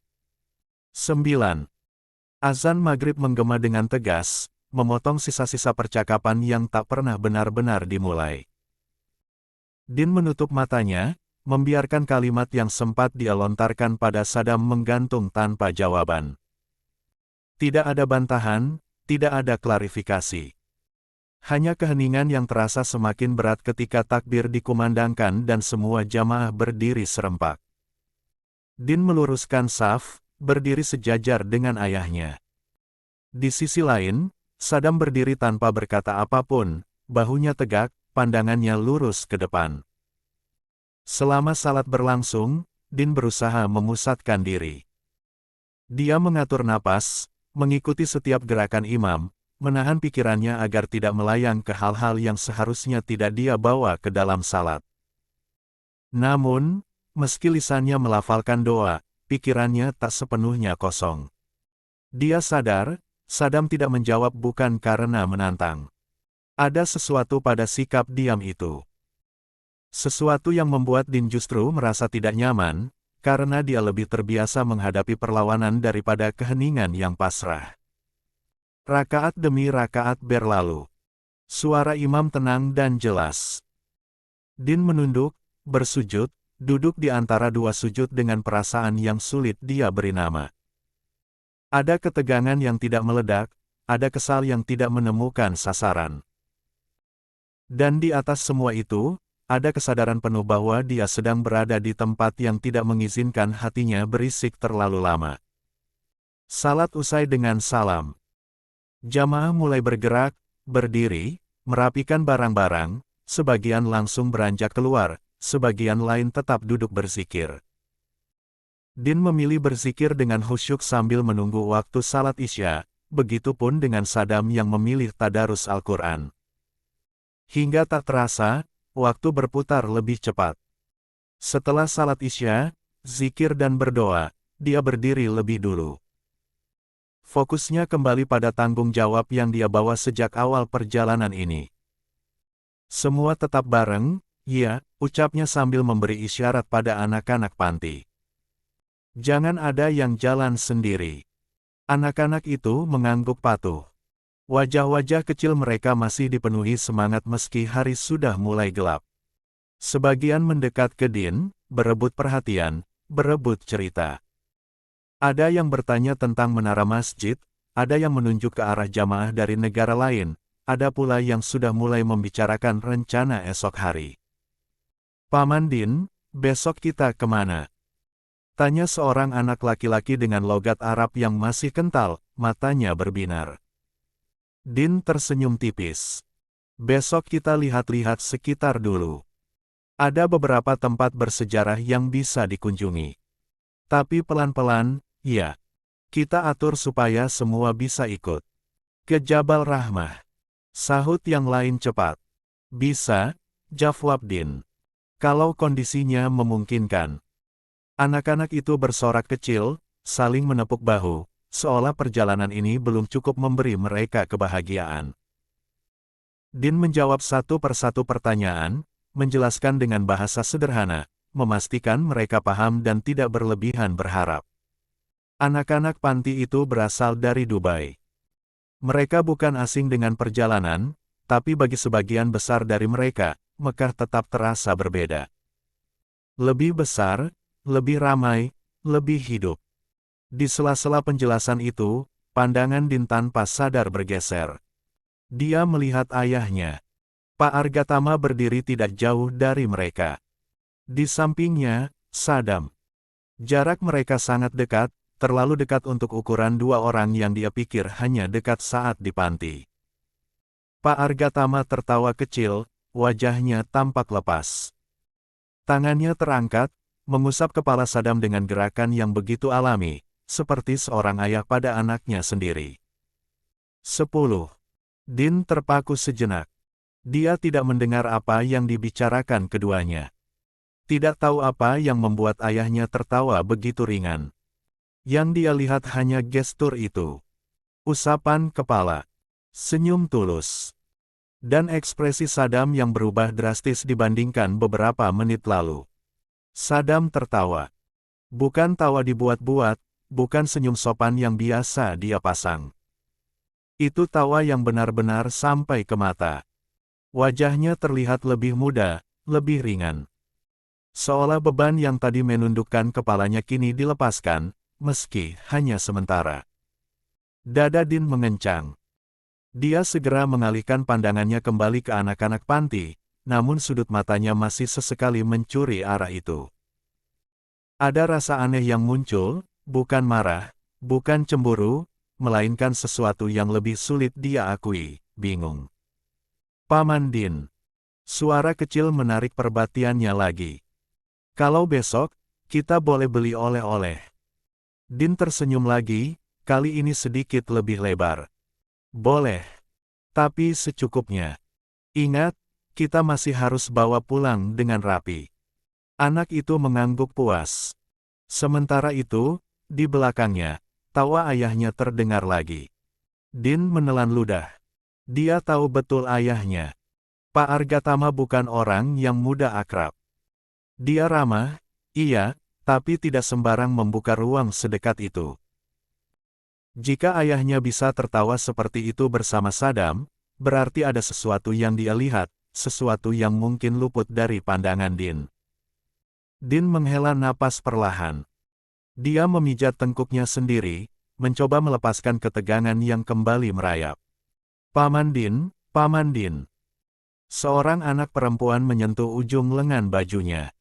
9. Azan maghrib menggema dengan tegas, memotong sisa-sisa percakapan yang tak pernah benar-benar dimulai. Din menutup matanya, membiarkan kalimat yang sempat dia lontarkan pada Saddam menggantung tanpa jawaban. Tidak ada bantahan, tidak ada klarifikasi. Hanya keheningan yang terasa semakin berat ketika takbir dikumandangkan dan semua jamaah berdiri serempak. Din meluruskan saf, berdiri sejajar dengan ayahnya. Di sisi lain, Saddam berdiri tanpa berkata apapun, bahunya tegak, pandangannya lurus ke depan. Selama salat berlangsung, Din berusaha memusatkan diri. Dia mengatur napas, mengikuti setiap gerakan imam, menahan pikirannya agar tidak melayang ke hal-hal yang seharusnya tidak dia bawa ke dalam salat. Namun, meski lisannya melafalkan doa, pikirannya tak sepenuhnya kosong. Dia sadar, Saddam tidak menjawab bukan karena menantang. Ada sesuatu pada sikap diam itu. Sesuatu yang membuat Din justru merasa tidak nyaman, karena dia lebih terbiasa menghadapi perlawanan daripada keheningan yang pasrah. Rakaat demi rakaat berlalu. Suara imam tenang dan jelas. Din menunduk, bersujud, duduk di antara dua sujud dengan perasaan yang sulit dia beri nama. Ada ketegangan yang tidak meledak, ada kesal yang tidak menemukan sasaran. Dan di atas semua itu, ada kesadaran penuh bahwa dia sedang berada di tempat yang tidak mengizinkan hatinya berisik terlalu lama. Salat usai dengan salam. Jamaah mulai bergerak, berdiri, merapikan barang-barang, sebagian langsung beranjak keluar, sebagian lain tetap duduk berzikir. Din memilih berzikir dengan khusyuk sambil menunggu waktu salat Isya, begitupun dengan Saddam yang memilih tadarus Al-Quran. Hingga tak terasa, waktu berputar lebih cepat. Setelah salat Isya, zikir dan berdoa, dia berdiri lebih dulu. Fokusnya kembali pada tanggung jawab yang dia bawa sejak awal perjalanan ini. Semua tetap bareng, ya, ucapnya sambil memberi isyarat pada anak-anak panti. Jangan ada yang jalan sendiri. Anak-anak itu mengangguk patuh. Wajah-wajah kecil mereka masih dipenuhi semangat meski hari sudah mulai gelap. Sebagian mendekat ke Din, berebut perhatian, berebut cerita. Ada yang bertanya tentang menara masjid, ada yang menunjuk ke arah jamaah dari negara lain, ada pula yang sudah mulai membicarakan rencana esok hari. Paman Din, besok kita kemana? Tanya seorang anak laki-laki dengan logat Arab yang masih kental, matanya berbinar. Din tersenyum tipis. Besok kita lihat-lihat sekitar dulu. Ada beberapa tempat bersejarah yang bisa dikunjungi. Tapi pelan-pelan, ya. Kita atur supaya semua bisa ikut. Ke Jabal Rahmah. Sahut yang lain cepat. Bisa, jawab Din. Kalau kondisinya memungkinkan. Anak-anak itu bersorak kecil, saling menepuk bahu, seolah perjalanan ini belum cukup memberi mereka kebahagiaan. Din menjawab satu persatu pertanyaan, menjelaskan dengan bahasa sederhana, memastikan mereka paham dan tidak berlebihan berharap. Anak-anak panti itu berasal dari Dubai. Mereka bukan asing dengan perjalanan, tapi bagi sebagian besar dari mereka, Mekah tetap terasa berbeda. Lebih besar, lebih ramai, lebih hidup. Di sela-sela penjelasan itu, pandangan Din tanpa sadar bergeser. Dia melihat ayahnya. Pak Argatama berdiri tidak jauh dari mereka. Di sampingnya, Sadam. Jarak mereka sangat dekat, terlalu dekat untuk ukuran dua orang yang dia pikir hanya dekat saat di panti. Pak Argatama tertawa kecil, wajahnya tampak lepas. Tangannya terangkat, mengusap kepala Sadam dengan gerakan yang begitu alami, seperti seorang ayah pada anaknya sendiri. 10. Din terpaku sejenak. Dia tidak mendengar apa yang dibicarakan keduanya. Tidak tahu apa yang membuat ayahnya tertawa begitu ringan. Yang dia lihat hanya gestur itu. Usapan kepala. Senyum tulus. Dan ekspresi Sadam yang berubah drastis dibandingkan beberapa menit lalu. Sadam tertawa. Bukan tawa dibuat-buat, bukan senyum sopan yang biasa dia pasang. Itu tawa yang benar-benar sampai ke mata. Wajahnya terlihat lebih muda, lebih ringan. Seolah beban yang tadi menundukkan kepalanya kini dilepaskan, meski hanya sementara. Dada Din mengencang. Dia segera mengalihkan pandangannya kembali ke anak-anak panti, namun sudut matanya masih sesekali mencuri arah itu. Ada rasa aneh yang muncul, bukan marah, bukan cemburu, melainkan sesuatu yang lebih sulit dia akui, bingung. Paman Din. Suara kecil menarik perhatiannya lagi. Kalau besok, kita boleh beli oleh-oleh. Din tersenyum lagi, kali ini sedikit lebih lebar. Boleh. Tapi secukupnya. Ingat, kita masih harus bawa pulang dengan rapi. Anak itu mengangguk puas. Sementara itu, di belakangnya, tawa ayahnya terdengar lagi. Din menelan ludah. Dia tahu betul ayahnya. Pak Argatama bukan orang yang mudah akrab. Dia ramah, iya, tapi tidak sembarang membuka ruang sedekat itu. Jika ayahnya bisa tertawa seperti itu bersama Sadam, berarti ada sesuatu yang dia lihat, sesuatu yang mungkin luput dari pandangan Din. Din menghela napas perlahan. Dia memijat tengkuknya sendiri, mencoba melepaskan ketegangan yang kembali merayap. Paman Din, Paman Din. Seorang anak perempuan menyentuh ujung lengan bajunya.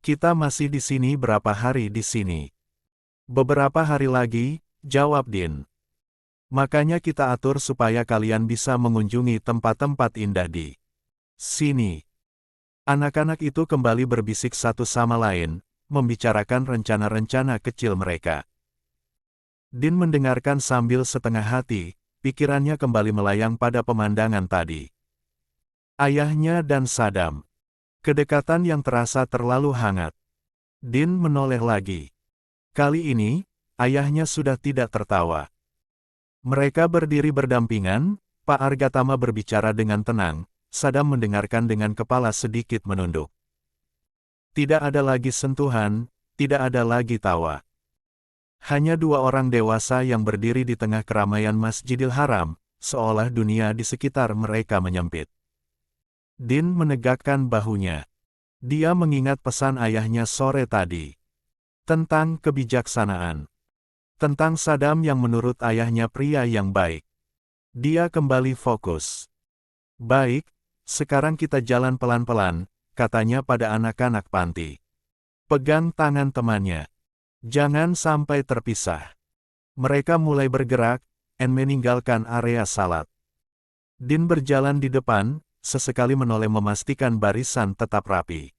Kita masih di sini berapa hari di sini? Beberapa hari lagi, jawab Din. Makanya kita atur supaya kalian bisa mengunjungi tempat-tempat indah di sini. Anak-anak itu kembali berbisik satu sama lain, membicarakan rencana-rencana kecil mereka. Din mendengarkan sambil setengah hati, pikirannya kembali melayang pada pemandangan tadi. Ayahnya dan Sadam. Kedekatan yang terasa terlalu hangat. Din menoleh lagi. Kali ini, ayahnya sudah tidak tertawa. Mereka berdiri berdampingan, Pak Argatama berbicara dengan tenang, Sadam mendengarkan dengan kepala sedikit menunduk. Tidak ada lagi sentuhan, tidak ada lagi tawa. Hanya dua orang dewasa yang berdiri di tengah keramaian Masjidil Haram, seolah dunia di sekitar mereka menyempit. Din menegakkan bahunya. Dia mengingat pesan ayahnya sore tadi. Tentang kebijaksanaan. Tentang Sadam yang menurut ayahnya pria yang baik. Dia kembali fokus. Baik, sekarang kita jalan pelan-pelan, katanya pada anak-anak panti. Pegang tangan temannya. Jangan sampai terpisah. Mereka mulai bergerak, dan meninggalkan area salat. Din berjalan di depan, sesekali menoleh memastikan barisan tetap rapi.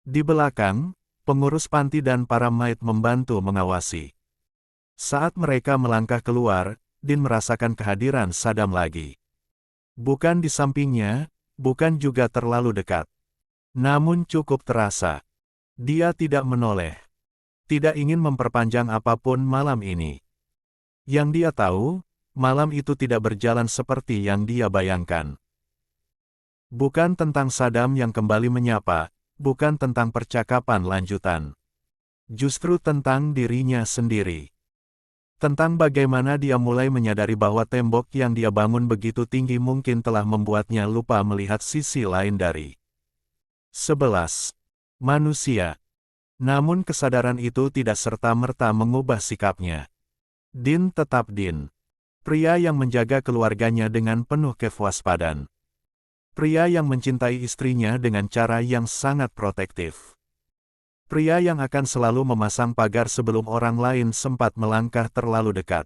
Di belakang, pengurus panti dan para maid membantu mengawasi. Saat mereka melangkah keluar, Din merasakan kehadiran Sadam lagi. Bukan di sampingnya, bukan juga terlalu dekat. Namun cukup terasa. Dia tidak menoleh. Tidak ingin memperpanjang apapun malam ini. Yang dia tahu, malam itu tidak berjalan seperti yang dia bayangkan. Bukan tentang Saddam yang kembali menyapa, bukan tentang percakapan lanjutan. Justru tentang dirinya sendiri. Tentang bagaimana dia mulai menyadari bahwa tembok yang dia bangun begitu tinggi mungkin telah membuatnya lupa melihat sisi lain dari 11. Manusia. Namun kesadaran itu tidak serta-merta mengubah sikapnya. Din tetap Din. Pria yang menjaga keluarganya dengan penuh kewaspadaan. Pria yang mencintai istrinya dengan cara yang sangat protektif. Pria yang akan selalu memasang pagar sebelum orang lain sempat melangkah terlalu dekat.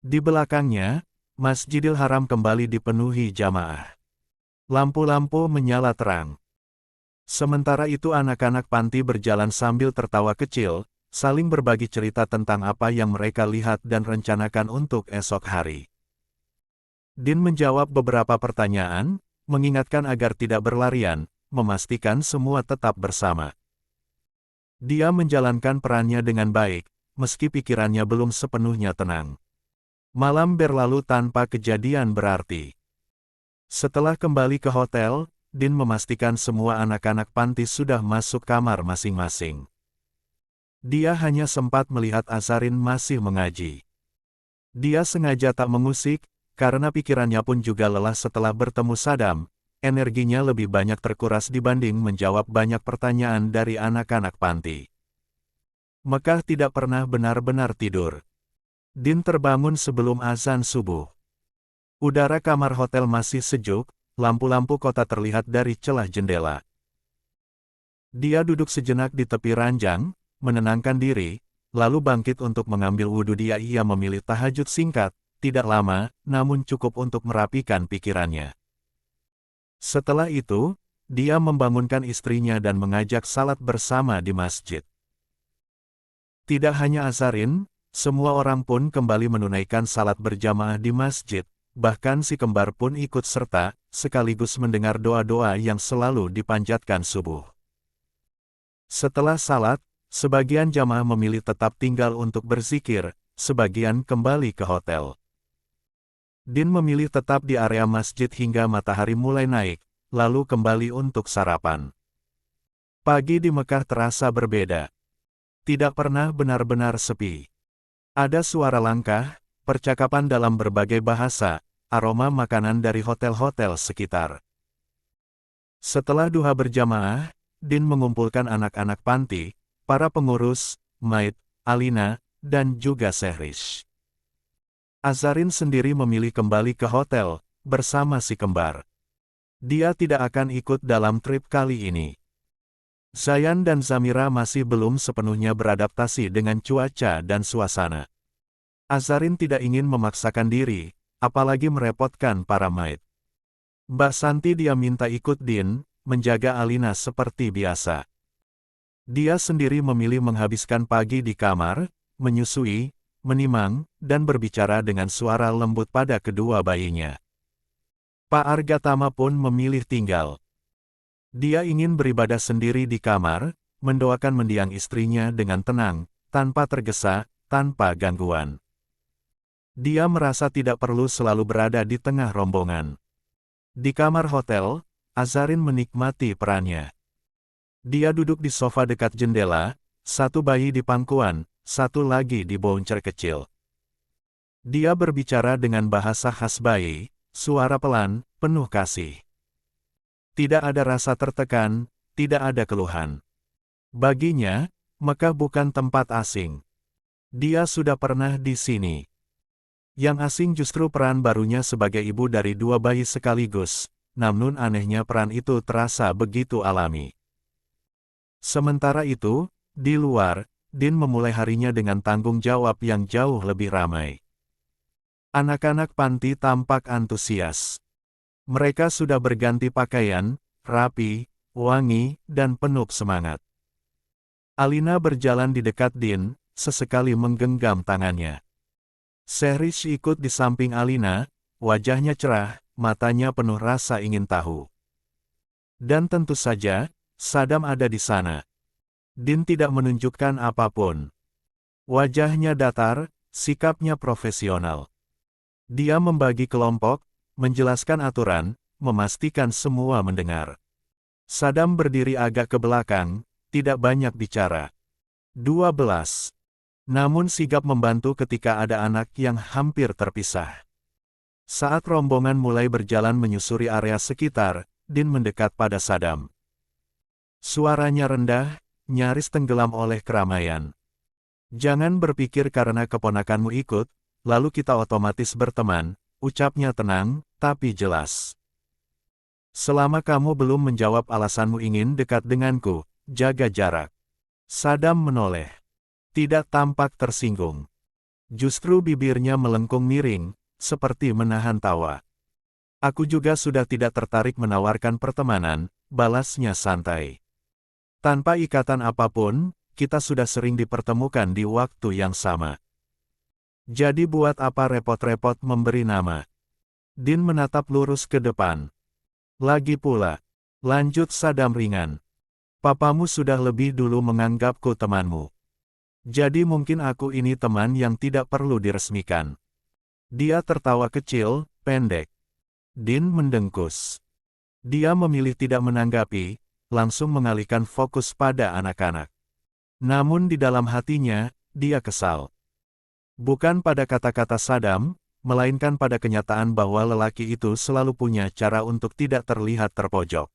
Di belakangnya, Masjidil Haram kembali dipenuhi jamaah. Lampu-lampu menyala terang. Sementara itu anak-anak panti berjalan sambil tertawa kecil, saling berbagi cerita tentang apa yang mereka lihat dan rencanakan untuk esok hari. Din menjawab beberapa pertanyaan, mengingatkan agar tidak berlarian, memastikan semua tetap bersama. Dia menjalankan perannya dengan baik, meski pikirannya belum sepenuhnya tenang. Malam berlalu tanpa kejadian berarti. Setelah kembali ke hotel, Din memastikan semua anak-anak panti sudah masuk kamar masing-masing. Dia hanya sempat melihat Azarin masih mengaji. Dia sengaja tak mengusik, karena pikirannya pun juga lelah setelah bertemu Saddam. Energinya lebih banyak terkuras dibanding menjawab banyak pertanyaan dari anak-anak panti. Mekah tidak pernah benar-benar tidur. Din terbangun sebelum azan subuh. Udara kamar hotel masih sejuk, lampu-lampu kota terlihat dari celah jendela. Dia duduk sejenak di tepi ranjang, menenangkan diri, lalu bangkit untuk mengambil wudhu. Ia memilih tahajud singkat, tidak lama, namun cukup untuk merapikan pikirannya. Setelah itu, dia membangunkan istrinya dan mengajak salat bersama di masjid. Tidak hanya Azarin, semua orang pun kembali menunaikan salat berjamaah di masjid, bahkan si kembar pun ikut serta, sekaligus mendengar doa-doa yang selalu dipanjatkan subuh. Setelah salat, sebagian jamaah memilih tetap tinggal untuk berzikir, sebagian kembali ke hotel. Din memilih tetap di area masjid hingga matahari mulai naik, lalu kembali untuk sarapan. Pagi di Mekah terasa berbeda. Tidak pernah benar-benar sepi. Ada suara langkah, percakapan dalam berbagai bahasa, aroma makanan dari hotel-hotel sekitar. Setelah duha berjamaah, Din mengumpulkan anak-anak panti, para pengurus, Maid, Alina, dan juga Sehrish. Azarin sendiri memilih kembali ke hotel, bersama si kembar. Dia tidak akan ikut dalam trip kali ini. Zayan dan Zamira masih belum sepenuhnya beradaptasi dengan cuaca dan suasana. Azarin tidak ingin memaksakan diri, apalagi merepotkan para maid. Mbak Santi dia minta ikut Din, menjaga Alina seperti biasa. Dia sendiri memilih menghabiskan pagi di kamar, menyusui, menimang, dan berbicara dengan suara lembut pada kedua bayinya. Pak Argatama pun memilih tinggal. Dia ingin beribadah sendiri di kamar, mendoakan mendiang istrinya dengan tenang, tanpa tergesa, tanpa gangguan. Dia merasa tidak perlu selalu berada di tengah rombongan. Di kamar hotel, Azarin menikmati perannya. Dia duduk di sofa dekat jendela, satu bayi di pangkuan, satu lagi di bouncer kecil. Dia berbicara dengan bahasa khas bayi, suara pelan, penuh kasih. Tidak ada rasa tertekan, tidak ada keluhan. Baginya, Mekah bukan tempat asing. Dia sudah pernah di sini. Yang asing justru peran barunya sebagai ibu dari dua bayi sekaligus, namun anehnya peran itu terasa begitu alami. Sementara itu, di luar, Din memulai harinya dengan tanggung jawab yang jauh lebih ramai. Anak-anak panti tampak antusias. Mereka sudah berganti pakaian, rapi, wangi, dan penuh semangat. Alina berjalan di dekat Din, sesekali menggenggam tangannya. Sehrish ikut di samping Alina, wajahnya cerah, matanya penuh rasa ingin tahu. Dan tentu saja, Sadam ada di sana. Din tidak menunjukkan apapun. Wajahnya datar, sikapnya profesional. Dia membagi kelompok, menjelaskan aturan, memastikan semua mendengar. Sadam berdiri agak ke belakang, tidak banyak bicara. 12. Namun sigap membantu ketika ada anak yang hampir terpisah. Saat rombongan mulai berjalan menyusuri area sekitar, Din mendekat pada Sadam. Suaranya rendah, nyaris tenggelam oleh keramaian. Jangan berpikir karena keponakanmu ikut, lalu kita otomatis berteman, ucapnya tenang, tapi jelas. Selama kamu belum menjawab alasanmu ingin dekat denganku, jaga jarak. Sadam menoleh. Tidak tampak tersinggung. Justru bibirnya melengkung miring, seperti menahan tawa. Aku juga sudah tidak tertarik menawarkan pertemanan, balasnya santai. Tanpa ikatan apapun, kita sudah sering dipertemukan di waktu yang sama. Jadi buat apa repot-repot memberi nama? Din menatap lurus ke depan. Lagi pula, lanjut Sadam ringan. Papamu sudah lebih dulu menganggapku temanmu. Jadi mungkin aku ini teman yang tidak perlu diresmikan. Dia tertawa kecil, pendek. Din mendengkus. Dia memilih tidak menanggapi, langsung mengalihkan fokus pada anak-anak. Namun di dalam hatinya, dia kesal. Bukan pada kata-kata Sadam, melainkan pada kenyataan bahwa lelaki itu selalu punya cara untuk tidak terlihat terpojok.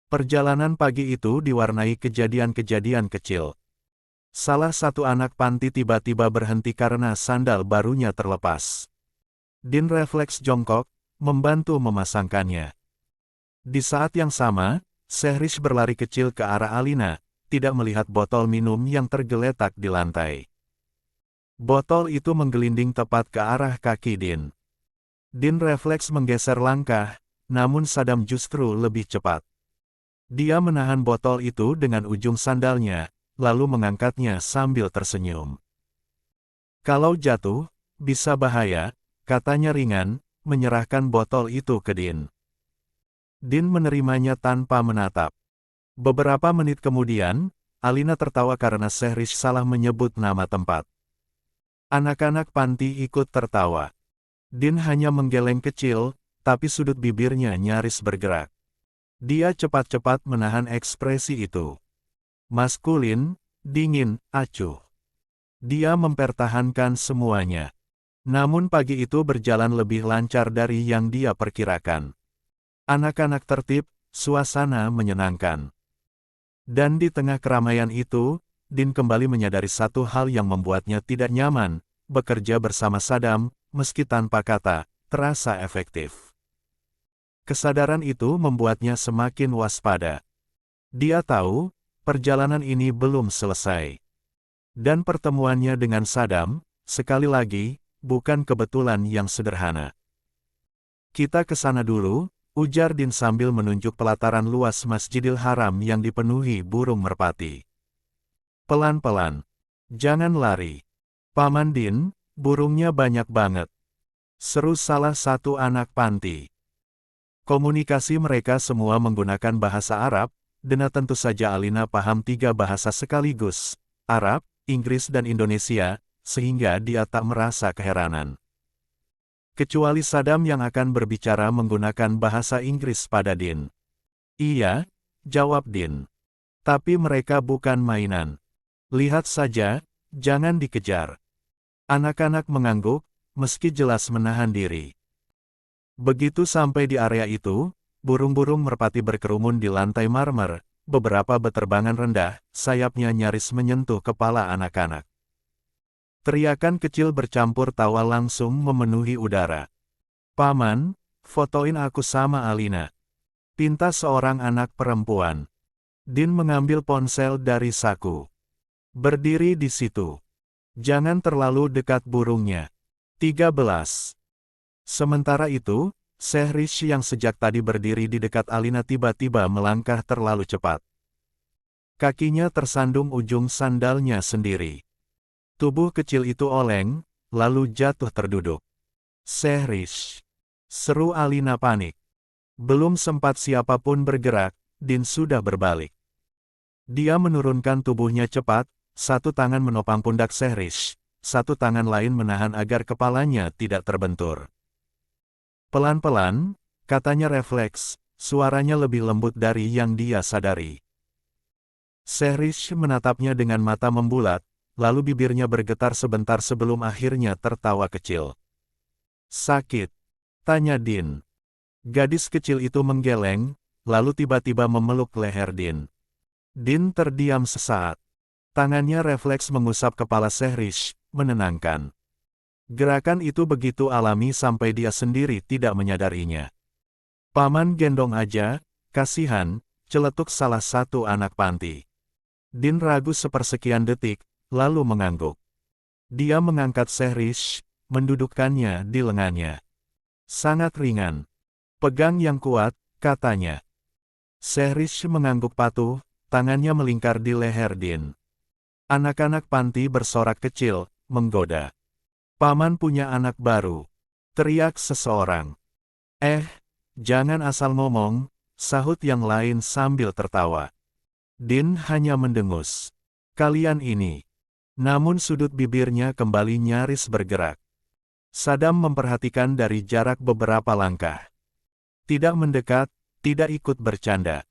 Perjalanan pagi itu diwarnai kejadian-kejadian kecil. Salah satu anak panti tiba-tiba berhenti karena sandal barunya terlepas. Din refleks jongkok, membantu memasangkannya. Di saat yang sama, Sehrish berlari kecil ke arah Alina, tidak melihat botol minum yang tergeletak di lantai. Botol itu menggelinding tepat ke arah kaki Din. Din refleks menggeser langkah, namun Sadam justru lebih cepat. Dia menahan botol itu dengan ujung sandalnya, lalu mengangkatnya sambil tersenyum. Kalau jatuh, bisa bahaya, katanya ringan, menyerahkan botol itu ke Din. Din menerimanya tanpa menatap. Beberapa menit kemudian, Alina tertawa karena Sehrish salah menyebut nama tempat. Anak-anak panti ikut tertawa. Din hanya menggeleng kecil, tapi sudut bibirnya nyaris bergerak. Dia cepat-cepat menahan ekspresi itu. Maskulin, dingin, acuh. Dia mempertahankan semuanya. Namun pagi itu berjalan lebih lancar dari yang dia perkirakan. Anak-anak tertib, suasana menyenangkan. Dan di tengah keramaian itu, Din kembali menyadari satu hal yang membuatnya tidak nyaman, bekerja bersama Sadam, meski tanpa kata, terasa efektif. Kesadaran itu membuatnya semakin waspada. Dia tahu, perjalanan ini belum selesai. Dan pertemuannya dengan Sadam, sekali lagi, bukan kebetulan yang sederhana. Kita ke sana dulu, ujar Din sambil menunjuk pelataran luas Masjidil Haram yang dipenuhi burung merpati. Pelan-pelan. Jangan lari. Paman Din, burungnya banyak banget. Seru salah satu anak panti. Komunikasi mereka semua menggunakan bahasa Arab, dan tentu saja Alina paham 3 bahasa sekaligus, Arab, Inggris dan Indonesia, sehingga dia tak merasa keheranan. Kecuali Sadam yang akan berbicara menggunakan bahasa Inggris pada Din. Iya, jawab Din. Tapi mereka bukan mainan. Lihat saja, jangan dikejar. Anak-anak mengangguk, meski jelas menahan diri. Begitu sampai di area itu, burung-burung merpati berkerumun di lantai marmer, beberapa beterbangan rendah, sayapnya nyaris menyentuh kepala anak-anak. Teriakan kecil bercampur tawa langsung memenuhi udara. Paman, fotoin aku sama Alina. Pinta seorang anak perempuan. Din mengambil ponsel dari saku. Berdiri di situ. Jangan terlalu dekat burungnya. 13. Sementara itu, Sehrish yang sejak tadi berdiri di dekat Alina tiba-tiba melangkah terlalu cepat. Kakinya tersandung ujung sandalnya sendiri. Tubuh kecil itu oleng, lalu jatuh terduduk. Sehrish. Seru Alina panik. Belum sempat siapapun bergerak, Din sudah berbalik. Dia menurunkan tubuhnya cepat, satu tangan menopang pundak Sehrish, satu tangan lain menahan agar kepalanya tidak terbentur. Pelan-pelan, katanya refleks, suaranya lebih lembut dari yang dia sadari. Sehrish menatapnya dengan mata membulat, lalu bibirnya bergetar sebentar sebelum akhirnya tertawa kecil. Sakit? Tanya Din. Gadis kecil itu menggeleng, lalu tiba-tiba memeluk leher Din. Din terdiam sesaat. Tangannya refleks mengusap kepala Sehrish, menenangkan. Gerakan itu begitu alami sampai dia sendiri tidak menyadarinya. Paman gendong aja, kasihan, celetuk salah satu anak panti. Din ragu sepersekian detik, lalu mengangguk. Dia mengangkat Sehrish, mendudukkannya di lengannya. Sangat ringan. Pegang yang kuat, katanya. Sehrish mengangguk patuh, tangannya melingkar di leher Din. Anak-anak panti bersorak kecil, menggoda. Paman punya anak baru. Teriak seseorang. Jangan asal ngomong, sahut yang lain sambil tertawa. Din hanya mendengus. Kalian ini. Namun sudut bibirnya kembali nyaris bergerak. Sadam memperhatikan dari jarak beberapa langkah. Tidak mendekat, tidak ikut bercanda.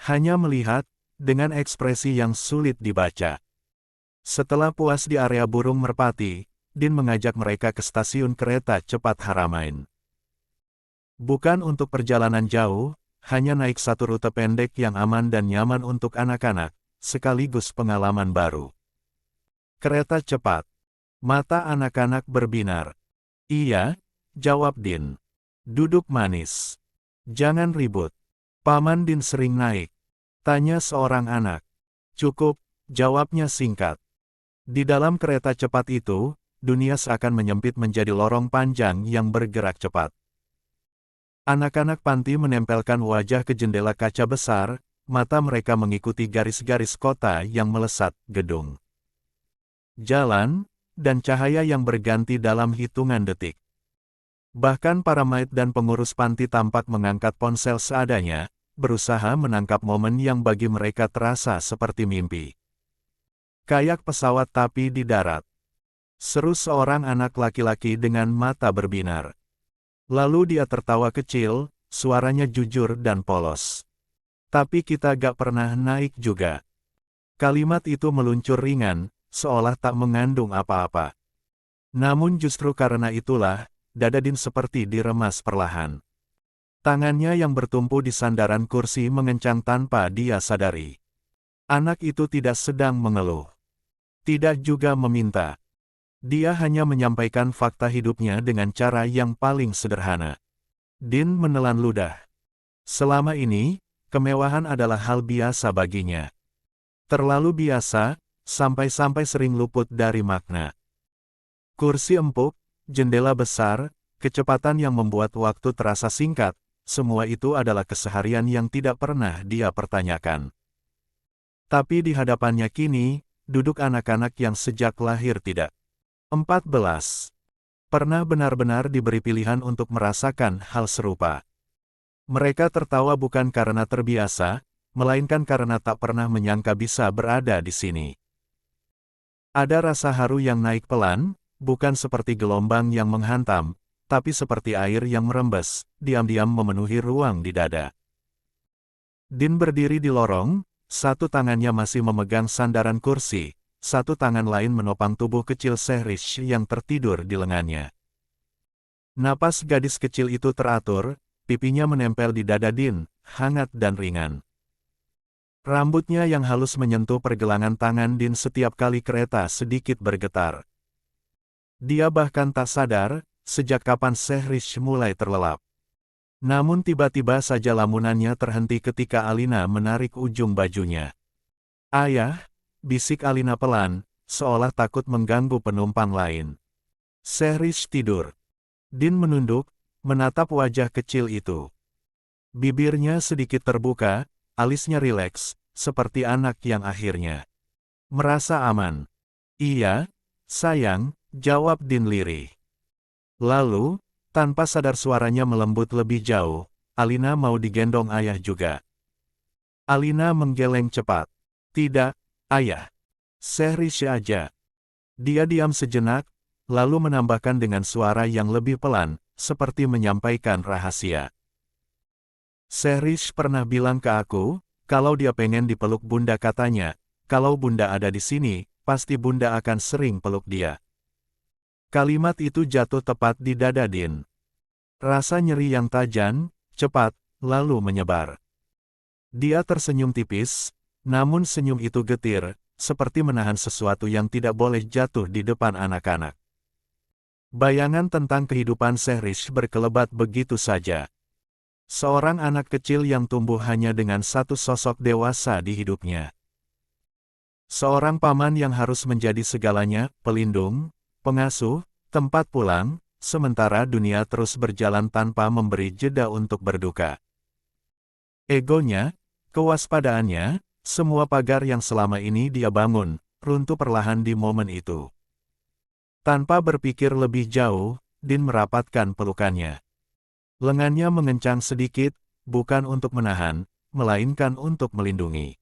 Hanya melihat, dengan ekspresi yang sulit dibaca. Setelah puas di area burung merpati, Din mengajak mereka ke stasiun kereta cepat Haramain. Bukan untuk perjalanan jauh, hanya naik satu rute pendek yang aman dan nyaman untuk anak-anak, sekaligus pengalaman baru. Kereta cepat. Mata anak-anak berbinar. Iya, jawab Din. Duduk manis. Jangan ribut. Paman Din sering naik. Tanya seorang anak. Cukup, jawabnya singkat. Di dalam kereta cepat itu, dunia seakan menyempit menjadi lorong panjang yang bergerak cepat. Anak-anak panti menempelkan wajah ke jendela kaca besar, mata mereka mengikuti garis-garis kota yang melesat, gedung, jalan, dan cahaya yang berganti dalam hitungan detik. Bahkan para maid dan pengurus panti tampak mengangkat ponsel seadanya, berusaha menangkap momen yang bagi mereka terasa seperti mimpi. Kayak pesawat tapi di darat. Seru seorang anak laki-laki dengan mata berbinar. Lalu dia tertawa kecil, suaranya jujur dan polos. Tapi kita gak pernah naik juga. Kalimat itu meluncur ringan, seolah tak mengandung apa-apa. Namun justru karena itulah, dada Din seperti diremas perlahan. Tangannya yang bertumpu di sandaran kursi mengencang tanpa dia sadari. Anak itu tidak sedang mengeluh. Tidak juga meminta. Dia hanya menyampaikan fakta hidupnya dengan cara yang paling sederhana. Din menelan ludah. Selama ini, kemewahan adalah hal biasa baginya. Terlalu biasa, sampai-sampai sering luput dari makna. Kursi empuk, jendela besar, kecepatan yang membuat waktu terasa singkat, semua itu adalah keseharian yang tidak pernah dia pertanyakan. Tapi di hadapannya kini, duduk anak-anak yang sejak lahir tidak 14. Pernah benar-benar diberi pilihan untuk merasakan hal serupa. Mereka tertawa bukan karena terbiasa, melainkan karena tak pernah menyangka bisa berada di sini. Ada rasa haru yang naik pelan, bukan seperti gelombang yang menghantam, tapi seperti air yang merembes, diam-diam memenuhi ruang di dada. Din berdiri di lorong, satu tangannya masih memegang sandaran kursi, satu tangan lain menopang tubuh kecil Sehrish yang tertidur di lengannya. Napas gadis kecil itu teratur, pipinya menempel di dada Din, hangat dan ringan. Rambutnya yang halus menyentuh pergelangan tangan Din setiap kali kereta sedikit bergetar. Dia bahkan tak sadar, sejak kapan Sehrish mulai terlelap. Namun tiba-tiba saja lamunannya terhenti ketika Alina menarik ujung bajunya. Ayah, bisik Alina pelan, seolah takut mengganggu penumpang lain. Sehrish tidur. Din menunduk, menatap wajah kecil itu. Bibirnya sedikit terbuka, alisnya rileks, seperti anak yang akhirnya merasa aman. Iya, sayang, jawab Din lirih. Lalu, tanpa sadar suaranya melembut lebih jauh, Alina mau digendong ayah juga. Alina menggeleng cepat. Tidak, ayah. Sehrish aja. Dia diam sejenak, lalu menambahkan dengan suara yang lebih pelan, seperti menyampaikan rahasia. Sehrish pernah bilang ke aku, kalau dia pengen dipeluk bunda katanya, kalau bunda ada di sini, pasti bunda akan sering peluk dia. Kalimat itu jatuh tepat di dada Din. Rasa nyeri yang tajam, cepat, lalu menyebar. Dia tersenyum tipis, namun senyum itu getir, seperti menahan sesuatu yang tidak boleh jatuh di depan anak-anak. Bayangan tentang kehidupan Sehrish berkelebat begitu saja. Seorang anak kecil yang tumbuh hanya dengan satu sosok dewasa di hidupnya. Seorang paman yang harus menjadi segalanya, pelindung, pengasuh, tempat pulang, sementara dunia terus berjalan tanpa memberi jeda untuk berduka. Egonya, kewaspadaannya, semua pagar yang selama ini dia bangun, runtuh perlahan di momen itu. Tanpa berpikir lebih jauh, Din merapatkan pelukannya. Lengannya mengencang sedikit, bukan untuk menahan, melainkan untuk melindungi.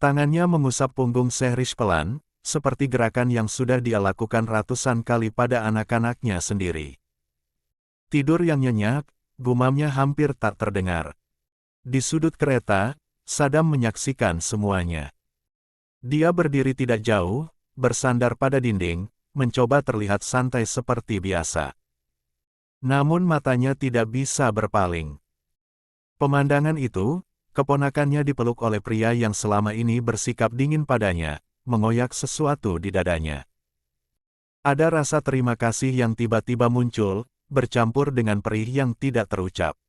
Tangannya mengusap punggung Sehrish pelan, seperti gerakan yang sudah dia lakukan ratusan kali pada anak-anaknya sendiri. Tidur yang nyenyak, gumamnya hampir tak terdengar. Di sudut kereta, Saddam menyaksikan semuanya. Dia berdiri tidak jauh, bersandar pada dinding, mencoba terlihat santai seperti biasa. Namun matanya tidak bisa berpaling. Pemandangan itu, keponakannya dipeluk oleh pria yang selama ini bersikap dingin padanya, mengoyak sesuatu di dadanya. Ada rasa terima kasih yang tiba-tiba muncul, bercampur dengan perih yang tidak terucap.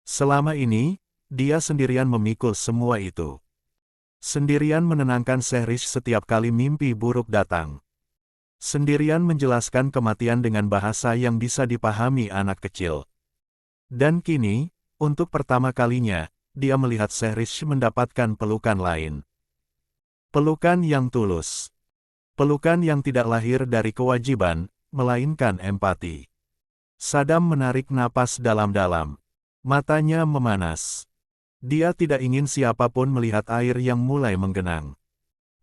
Selama ini, dia sendirian memikul semua itu. Sendirian menenangkan Sehrish setiap kali mimpi buruk datang. Sendirian menjelaskan kematian dengan bahasa yang bisa dipahami anak kecil. Dan kini, untuk pertama kalinya, dia melihat Sehrish mendapatkan pelukan lain. Pelukan yang tulus. Pelukan yang tidak lahir dari kewajiban, melainkan empati. Saddam menarik napas dalam-dalam. Matanya memanas. Dia tidak ingin siapapun melihat air yang mulai menggenang.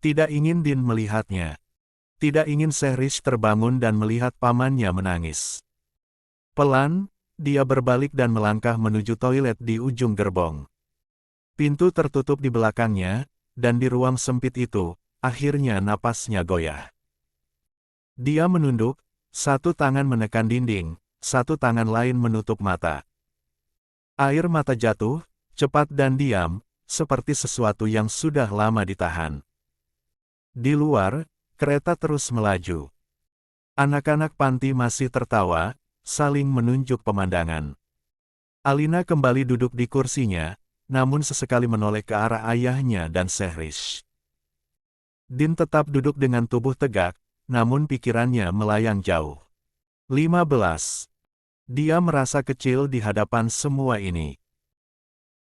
Tidak ingin Din melihatnya. Tidak ingin Sehrish terbangun dan melihat pamannya menangis. Pelan, dia berbalik dan melangkah menuju toilet di ujung gerbong. Pintu tertutup di belakangnya, dan di ruang sempit itu, akhirnya napasnya goyah. Dia menunduk, satu tangan menekan dinding, satu tangan lain menutup mata. Air mata jatuh, cepat dan diam, seperti sesuatu yang sudah lama ditahan. Di luar, kereta terus melaju. Anak-anak panti masih tertawa, saling menunjuk pemandangan. Alina kembali duduk di kursinya, namun sesekali menoleh ke arah ayahnya dan Sehrish. Din tetap duduk dengan tubuh tegak, namun pikirannya melayang jauh. 15. Dia merasa kecil di hadapan semua ini.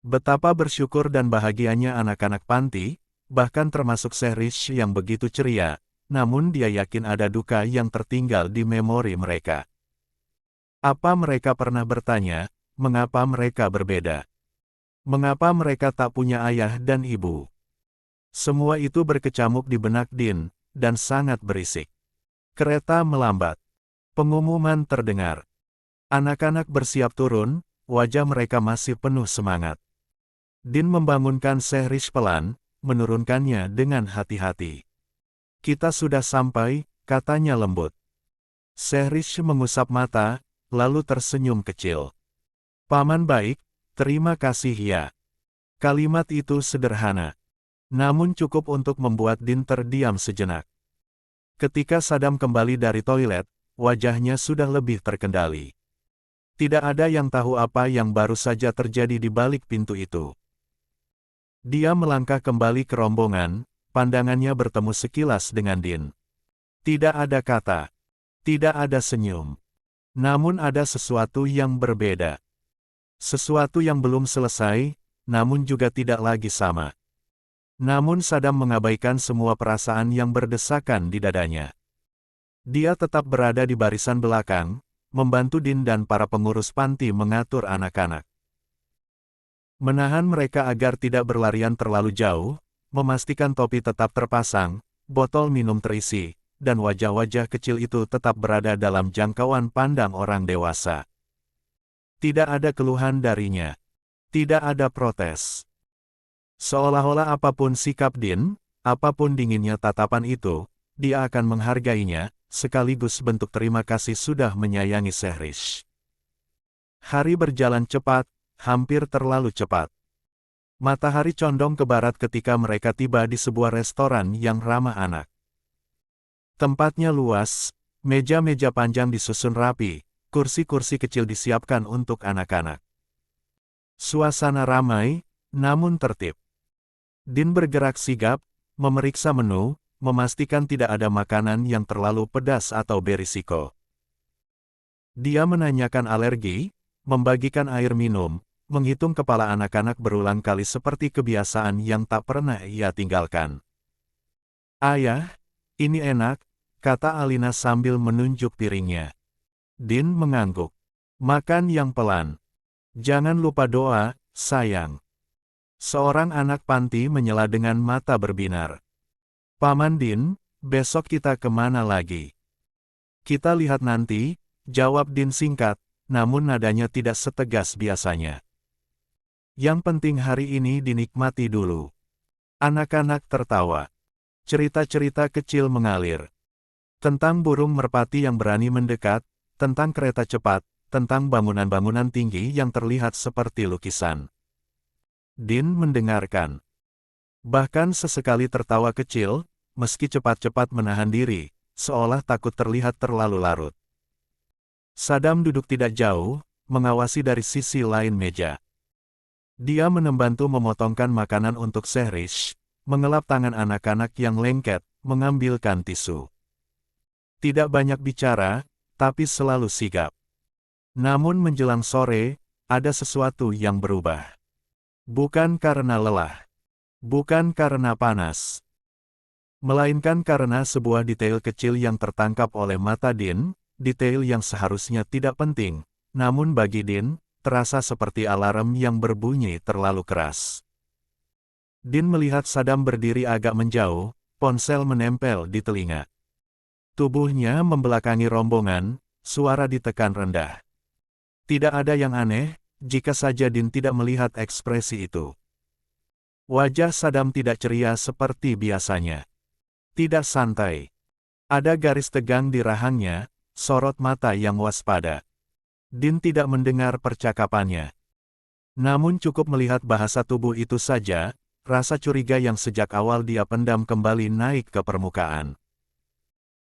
Betapa bersyukur dan bahagianya anak-anak panti, bahkan termasuk Sehrish yang begitu ceria, namun dia yakin ada duka yang tertinggal di memori mereka. Apa mereka pernah bertanya, mengapa mereka berbeda? Mengapa mereka tak punya ayah dan ibu? Semua itu berkecamuk di benak Din, dan sangat berisik. Kereta melambat. Pengumuman terdengar. Anak-anak bersiap turun, wajah mereka masih penuh semangat. Din membangunkan Sehrish pelan, menurunkannya dengan hati-hati. Kita sudah sampai, katanya lembut. Sehrish mengusap mata, lalu tersenyum kecil. Paman baik, terima kasih ya. Kalimat itu sederhana. Namun cukup untuk membuat Din terdiam sejenak. Ketika Saddam kembali dari toilet, wajahnya sudah lebih terkendali. Tidak ada yang tahu apa yang baru saja terjadi di balik pintu itu. Dia melangkah kembali ke rombongan, pandangannya bertemu sekilas dengan Din. Tidak ada kata. Tidak ada senyum. Namun ada sesuatu yang berbeda. Sesuatu yang belum selesai, namun juga tidak lagi sama. Namun Saddam mengabaikan semua perasaan yang berdesakan di dadanya. Dia tetap berada di barisan belakang, membantu Din dan para pengurus panti mengatur anak-anak. Menahan mereka agar tidak berlarian terlalu jauh, memastikan topi tetap terpasang, botol minum terisi, dan wajah-wajah kecil itu tetap berada dalam jangkauan pandang orang dewasa. Tidak ada keluhan darinya. Tidak ada protes. Seolah-olah apapun sikap Din, apapun dinginnya tatapan itu, dia akan menghargainya, sekaligus bentuk terima kasih sudah menyayangi Sehrish. Hari berjalan cepat, hampir terlalu cepat. Matahari condong ke barat ketika mereka tiba di sebuah restoran yang ramah anak. Tempatnya luas, meja-meja panjang disusun rapi, kursi-kursi kecil disiapkan untuk anak-anak. Suasana ramai, namun tertib. Din bergerak sigap, memeriksa menu, memastikan tidak ada makanan yang terlalu pedas atau berisiko. Dia menanyakan alergi, membagikan air minum, menghitung kepala anak-anak berulang kali seperti kebiasaan yang tak pernah ia tinggalkan. "Ayah, ini enak," kata Alina sambil menunjuk piringnya. Din mengangguk. "Makan yang pelan. Jangan lupa doa, sayang." Seorang anak panti menyela dengan mata berbinar. "Paman Din, besok kita kemana lagi?" "Kita lihat nanti," jawab Din singkat, namun nadanya tidak setegas biasanya. "Yang penting hari ini dinikmati dulu." Anak-anak tertawa. Cerita-cerita kecil mengalir. Tentang burung merpati yang berani mendekat, tentang kereta cepat, tentang bangunan-bangunan tinggi yang terlihat seperti lukisan. Din mendengarkan. Bahkan sesekali tertawa kecil, meski cepat-cepat menahan diri, seolah takut terlihat terlalu larut. Sadam duduk tidak jauh, mengawasi dari sisi lain meja. Dia membantu memotongkan makanan untuk Sehrish, mengelap tangan anak-anak yang lengket, mengambilkan tisu. Tidak banyak bicara, tapi selalu sigap. Namun menjelang sore, ada sesuatu yang berubah. Bukan karena lelah. Bukan karena panas. Melainkan karena sebuah detail kecil yang tertangkap oleh mata Din, detail yang seharusnya tidak penting, namun bagi Din, terasa seperti alarm yang berbunyi terlalu keras. Din melihat Sadam berdiri agak menjauh, ponsel menempel di telinga. Tubuhnya membelakangi rombongan, suara ditekan rendah. Tidak ada yang aneh, jika saja Din tidak melihat ekspresi itu. Wajah Sadam tidak ceria seperti biasanya. Tidak santai. Ada garis tegang di rahangnya, sorot mata yang waspada. Din tidak mendengar percakapannya. Namun cukup melihat bahasa tubuh itu saja, rasa curiga yang sejak awal dia pendam kembali naik ke permukaan.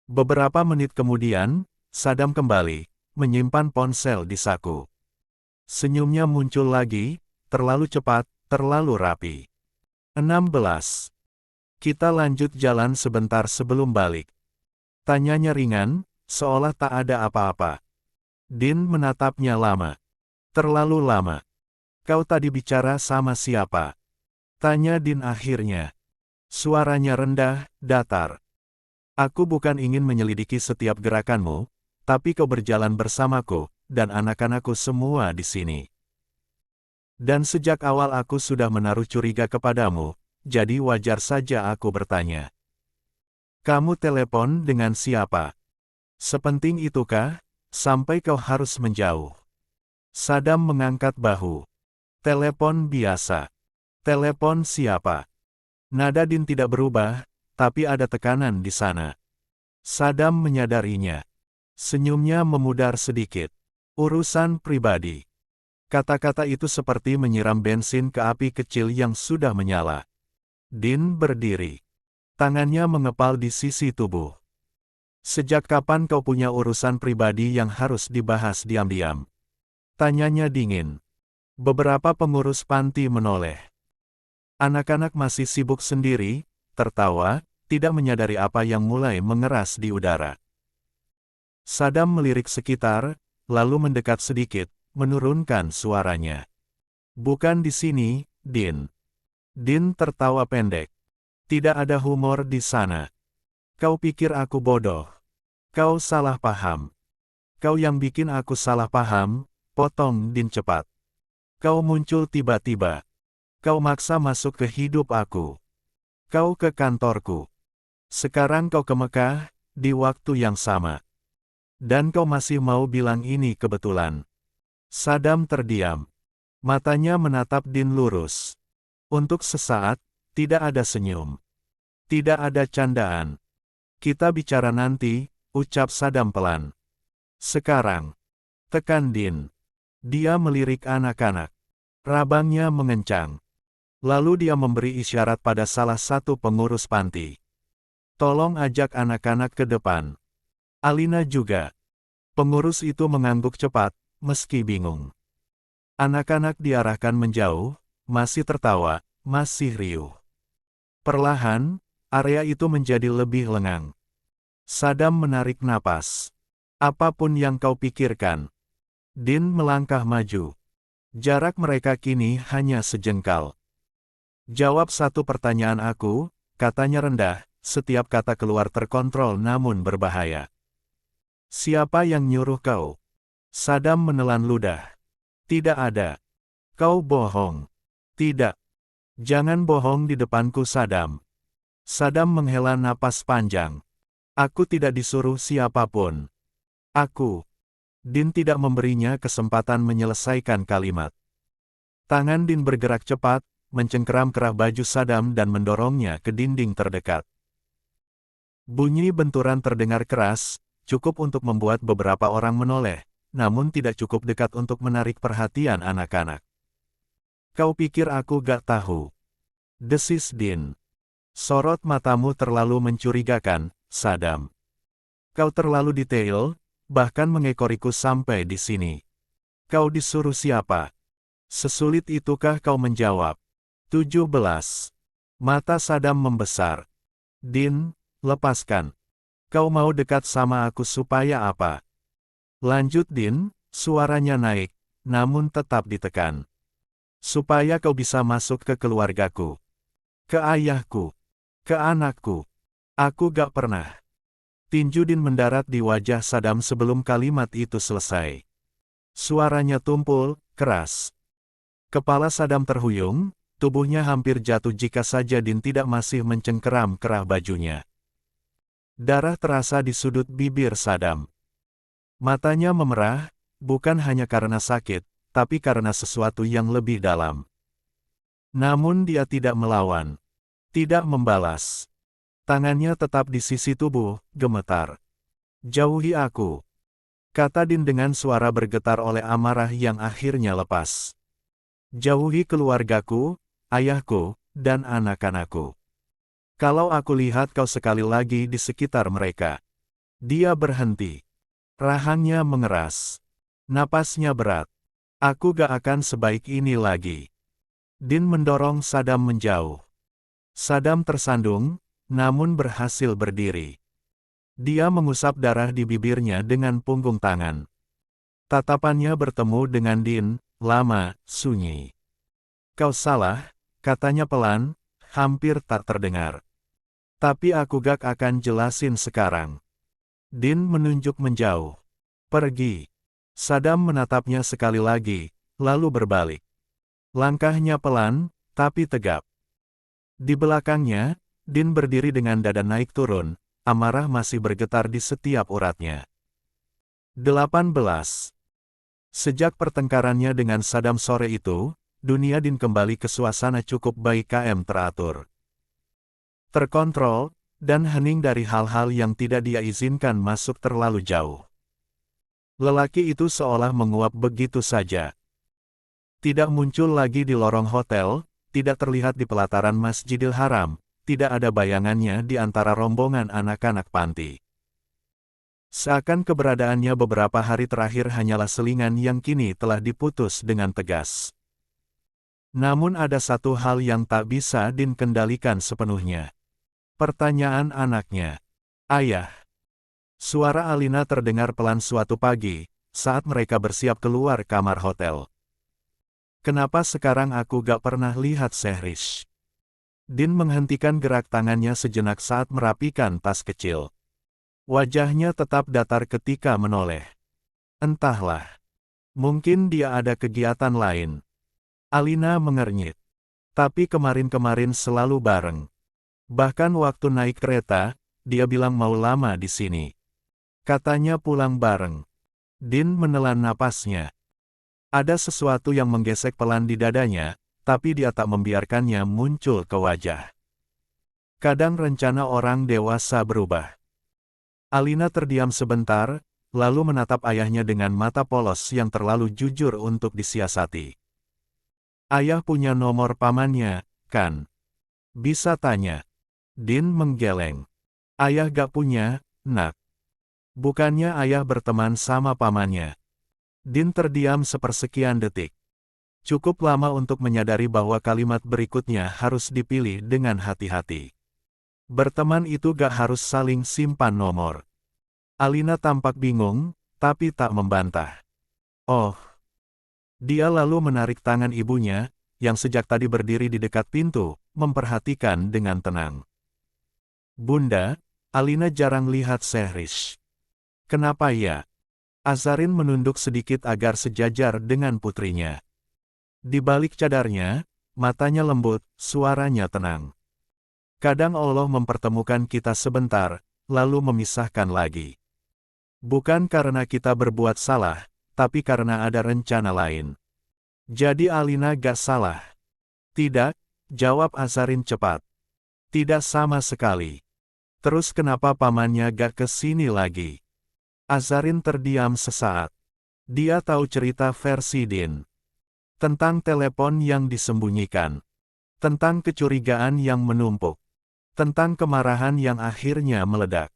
Beberapa menit kemudian, Sadam kembali, menyimpan ponsel di saku. Senyumnya muncul lagi, terlalu cepat, terlalu rapi. 16. Kita lanjut jalan sebentar sebelum balik. Tanyanya ringan, seolah tak ada apa-apa. Din menatapnya lama. Terlalu lama. Kau tadi bicara sama siapa? Tanya Din akhirnya. Suaranya rendah, datar. Aku bukan ingin menyelidiki setiap gerakanmu, tapi kau berjalan bersamaku, dan anak-anakku semua di sini. Dan sejak awal aku sudah menaruh curiga kepadamu, jadi wajar saja aku bertanya. Kamu telepon dengan siapa? Sepenting itukah, sampai kau harus menjauh? Sadam mengangkat bahu. Telepon biasa. Telepon siapa? Nada Din tidak berubah, tapi ada tekanan di sana. Sadam menyadarinya. Senyumnya memudar sedikit. Urusan pribadi. Kata-kata itu seperti menyiram bensin ke api kecil yang sudah menyala. Din berdiri. Tangannya mengepal di sisi tubuh. Sejak kapan kau punya urusan pribadi yang harus dibahas diam-diam? Tanyanya dingin. Beberapa pengurus panti menoleh. Anak-anak masih sibuk sendiri, tertawa, tidak menyadari apa yang mulai mengeras di udara. Sadam melirik sekitar, lalu mendekat sedikit, menurunkan suaranya. Bukan di sini, Din. Din tertawa pendek. Tidak ada humor di sana. Kau pikir aku bodoh. Kau salah paham. Kau yang bikin aku salah paham, potong Din cepat. Kau muncul tiba-tiba. Kau maksa masuk ke hidup aku. Kau ke kantorku. Sekarang kau ke Mekah, di waktu yang sama. Dan kau masih mau bilang ini kebetulan. Saddam terdiam. Matanya menatap Din lurus. Untuk sesaat, tidak ada senyum. Tidak ada candaan. Kita bicara nanti, ucap Saddam pelan. Sekarang. Tekan Din. Dia melirik anak-anak. Rabangnya mengencang. Lalu dia memberi isyarat pada salah satu pengurus panti. Tolong ajak anak-anak ke depan. Alina juga. Pengurus itu mengangguk cepat, meski bingung. Anak-anak diarahkan menjauh, masih tertawa, masih riuh. Perlahan, area itu menjadi lebih lengang. Saddam menarik napas. Apapun yang kau pikirkan. Din melangkah maju. Jarak mereka kini hanya sejengkal. Jawab satu pertanyaan aku, katanya rendah, setiap kata keluar terkontrol namun berbahaya. Siapa yang nyuruh kau? Saddam menelan ludah. Tidak ada. Kau bohong. Tidak. Jangan bohong di depanku Saddam. Saddam menghela napas panjang. Aku tidak disuruh siapapun. Aku. Din tidak memberinya kesempatan menyelesaikan kalimat. Tangan Din bergerak cepat, mencengkeram kerah baju Saddam dan mendorongnya ke dinding terdekat. Bunyi benturan terdengar keras, cukup untuk membuat beberapa orang menoleh, namun tidak cukup dekat untuk menarik perhatian anak-anak. Kau pikir aku gak tahu? Desis Din. Sorot matamu terlalu mencurigakan, Saddam. Kau terlalu detail, bahkan mengekoriku sampai di sini. Kau disuruh siapa? Sesulit itukah kau menjawab? 17. Mata Saddam membesar. Din, lepaskan. Kau mau dekat sama aku supaya apa? Lanjut Din, suaranya naik, namun tetap ditekan. Supaya kau bisa masuk ke keluargaku. Ke ayahku. Ke anakku. Aku gak pernah. Tinju Din mendarat di wajah Saddam sebelum kalimat itu selesai. Suaranya tumpul, keras. Kepala Saddam terhuyung, tubuhnya hampir jatuh jika saja Din tidak masih mencengkeram kerah bajunya. Darah terasa di sudut bibir Saddam. Matanya memerah, bukan hanya karena sakit, tapi karena sesuatu yang lebih dalam. Namun dia tidak melawan. Tidak membalas. Tangannya tetap di sisi tubuh, gemetar. Jauhi aku. Kata Din dengan suara bergetar oleh amarah yang akhirnya lepas. Jauhi keluargaku, ayahku, dan anak-anakku. Kalau aku lihat kau sekali lagi di sekitar mereka. Dia berhenti. Rahangnya mengeras. Napasnya berat. Aku gak akan sebaik ini lagi. Din mendorong Saddam menjauh. Saddam tersandung, namun berhasil berdiri. Dia mengusap darah di bibirnya dengan punggung tangan. Tatapannya bertemu dengan Din, lama, sunyi. Kau salah, katanya pelan, hampir tak terdengar. Tapi aku gak akan jelasin sekarang. Din menunjuk menjauh. Pergi. Saddam menatapnya sekali lagi, lalu berbalik. Langkahnya pelan, tapi tegap. Di belakangnya, Din berdiri dengan dada naik turun, amarah masih bergetar di setiap uratnya. 18. Sejak pertengkarannya dengan Saddam sore itu, dunia Din kembali ke suasana cukup baik KM teratur. Terkontrol, dan hening dari hal-hal yang tidak dia izinkan masuk terlalu jauh. Lelaki itu seolah menguap begitu saja. Tidak muncul lagi di lorong hotel, tidak terlihat di pelataran Masjidil Haram, tidak ada bayangannya di antara rombongan anak-anak panti. Seakan keberadaannya beberapa hari terakhir hanyalah selingan yang kini telah diputus dengan tegas. Namun ada satu hal yang tak bisa Din kendalikan sepenuhnya. Pertanyaan anaknya. Ayah. Suara Alina terdengar pelan suatu pagi, saat mereka bersiap keluar kamar hotel. Kenapa sekarang aku gak pernah lihat Sehrish? Din menghentikan gerak tangannya sejenak saat merapikan tas kecil. Wajahnya tetap datar ketika menoleh. Entahlah. Mungkin dia ada kegiatan lain. Alina mengernyit. Tapi kemarin-kemarin selalu bareng. Bahkan waktu naik kereta, dia bilang mau lama di sini. Katanya pulang bareng. Din menelan napasnya. Ada sesuatu yang menggesek pelan di dadanya, tapi dia tak membiarkannya muncul ke wajah. Kadang rencana orang dewasa berubah. Alina terdiam sebentar, lalu menatap ayahnya dengan mata polos yang terlalu jujur untuk disiasati. Ayah punya nomor pamannya, kan? Bisa tanya. Din menggeleng. Ayah gak punya, nak. Bukannya ayah berteman sama pamannya. Din terdiam sepersekian detik. Cukup lama untuk menyadari bahwa kalimat berikutnya harus dipilih dengan hati-hati. Berteman itu gak harus saling simpan nomor. Alina tampak bingung, tapi tak membantah. Oh. Dia lalu menarik tangan ibunya, yang sejak tadi berdiri di dekat pintu, memperhatikan dengan tenang. Bunda, Alina jarang lihat Sehrish. Kenapa ya? Azarin menunduk sedikit agar sejajar dengan putrinya. Di balik cadarnya, matanya lembut, suaranya tenang. Kadang Allah mempertemukan kita sebentar, lalu memisahkan lagi. Bukan karena kita berbuat salah, tapi karena ada rencana lain. Jadi Alina gak salah. Tidak, jawab Azarin cepat. Tidak sama sekali. Terus kenapa pamannya gak kesini lagi? Azarin terdiam sesaat. Dia tahu cerita versi Din. Tentang telepon yang disembunyikan. Tentang kecurigaan yang menumpuk. Tentang kemarahan yang akhirnya meledak.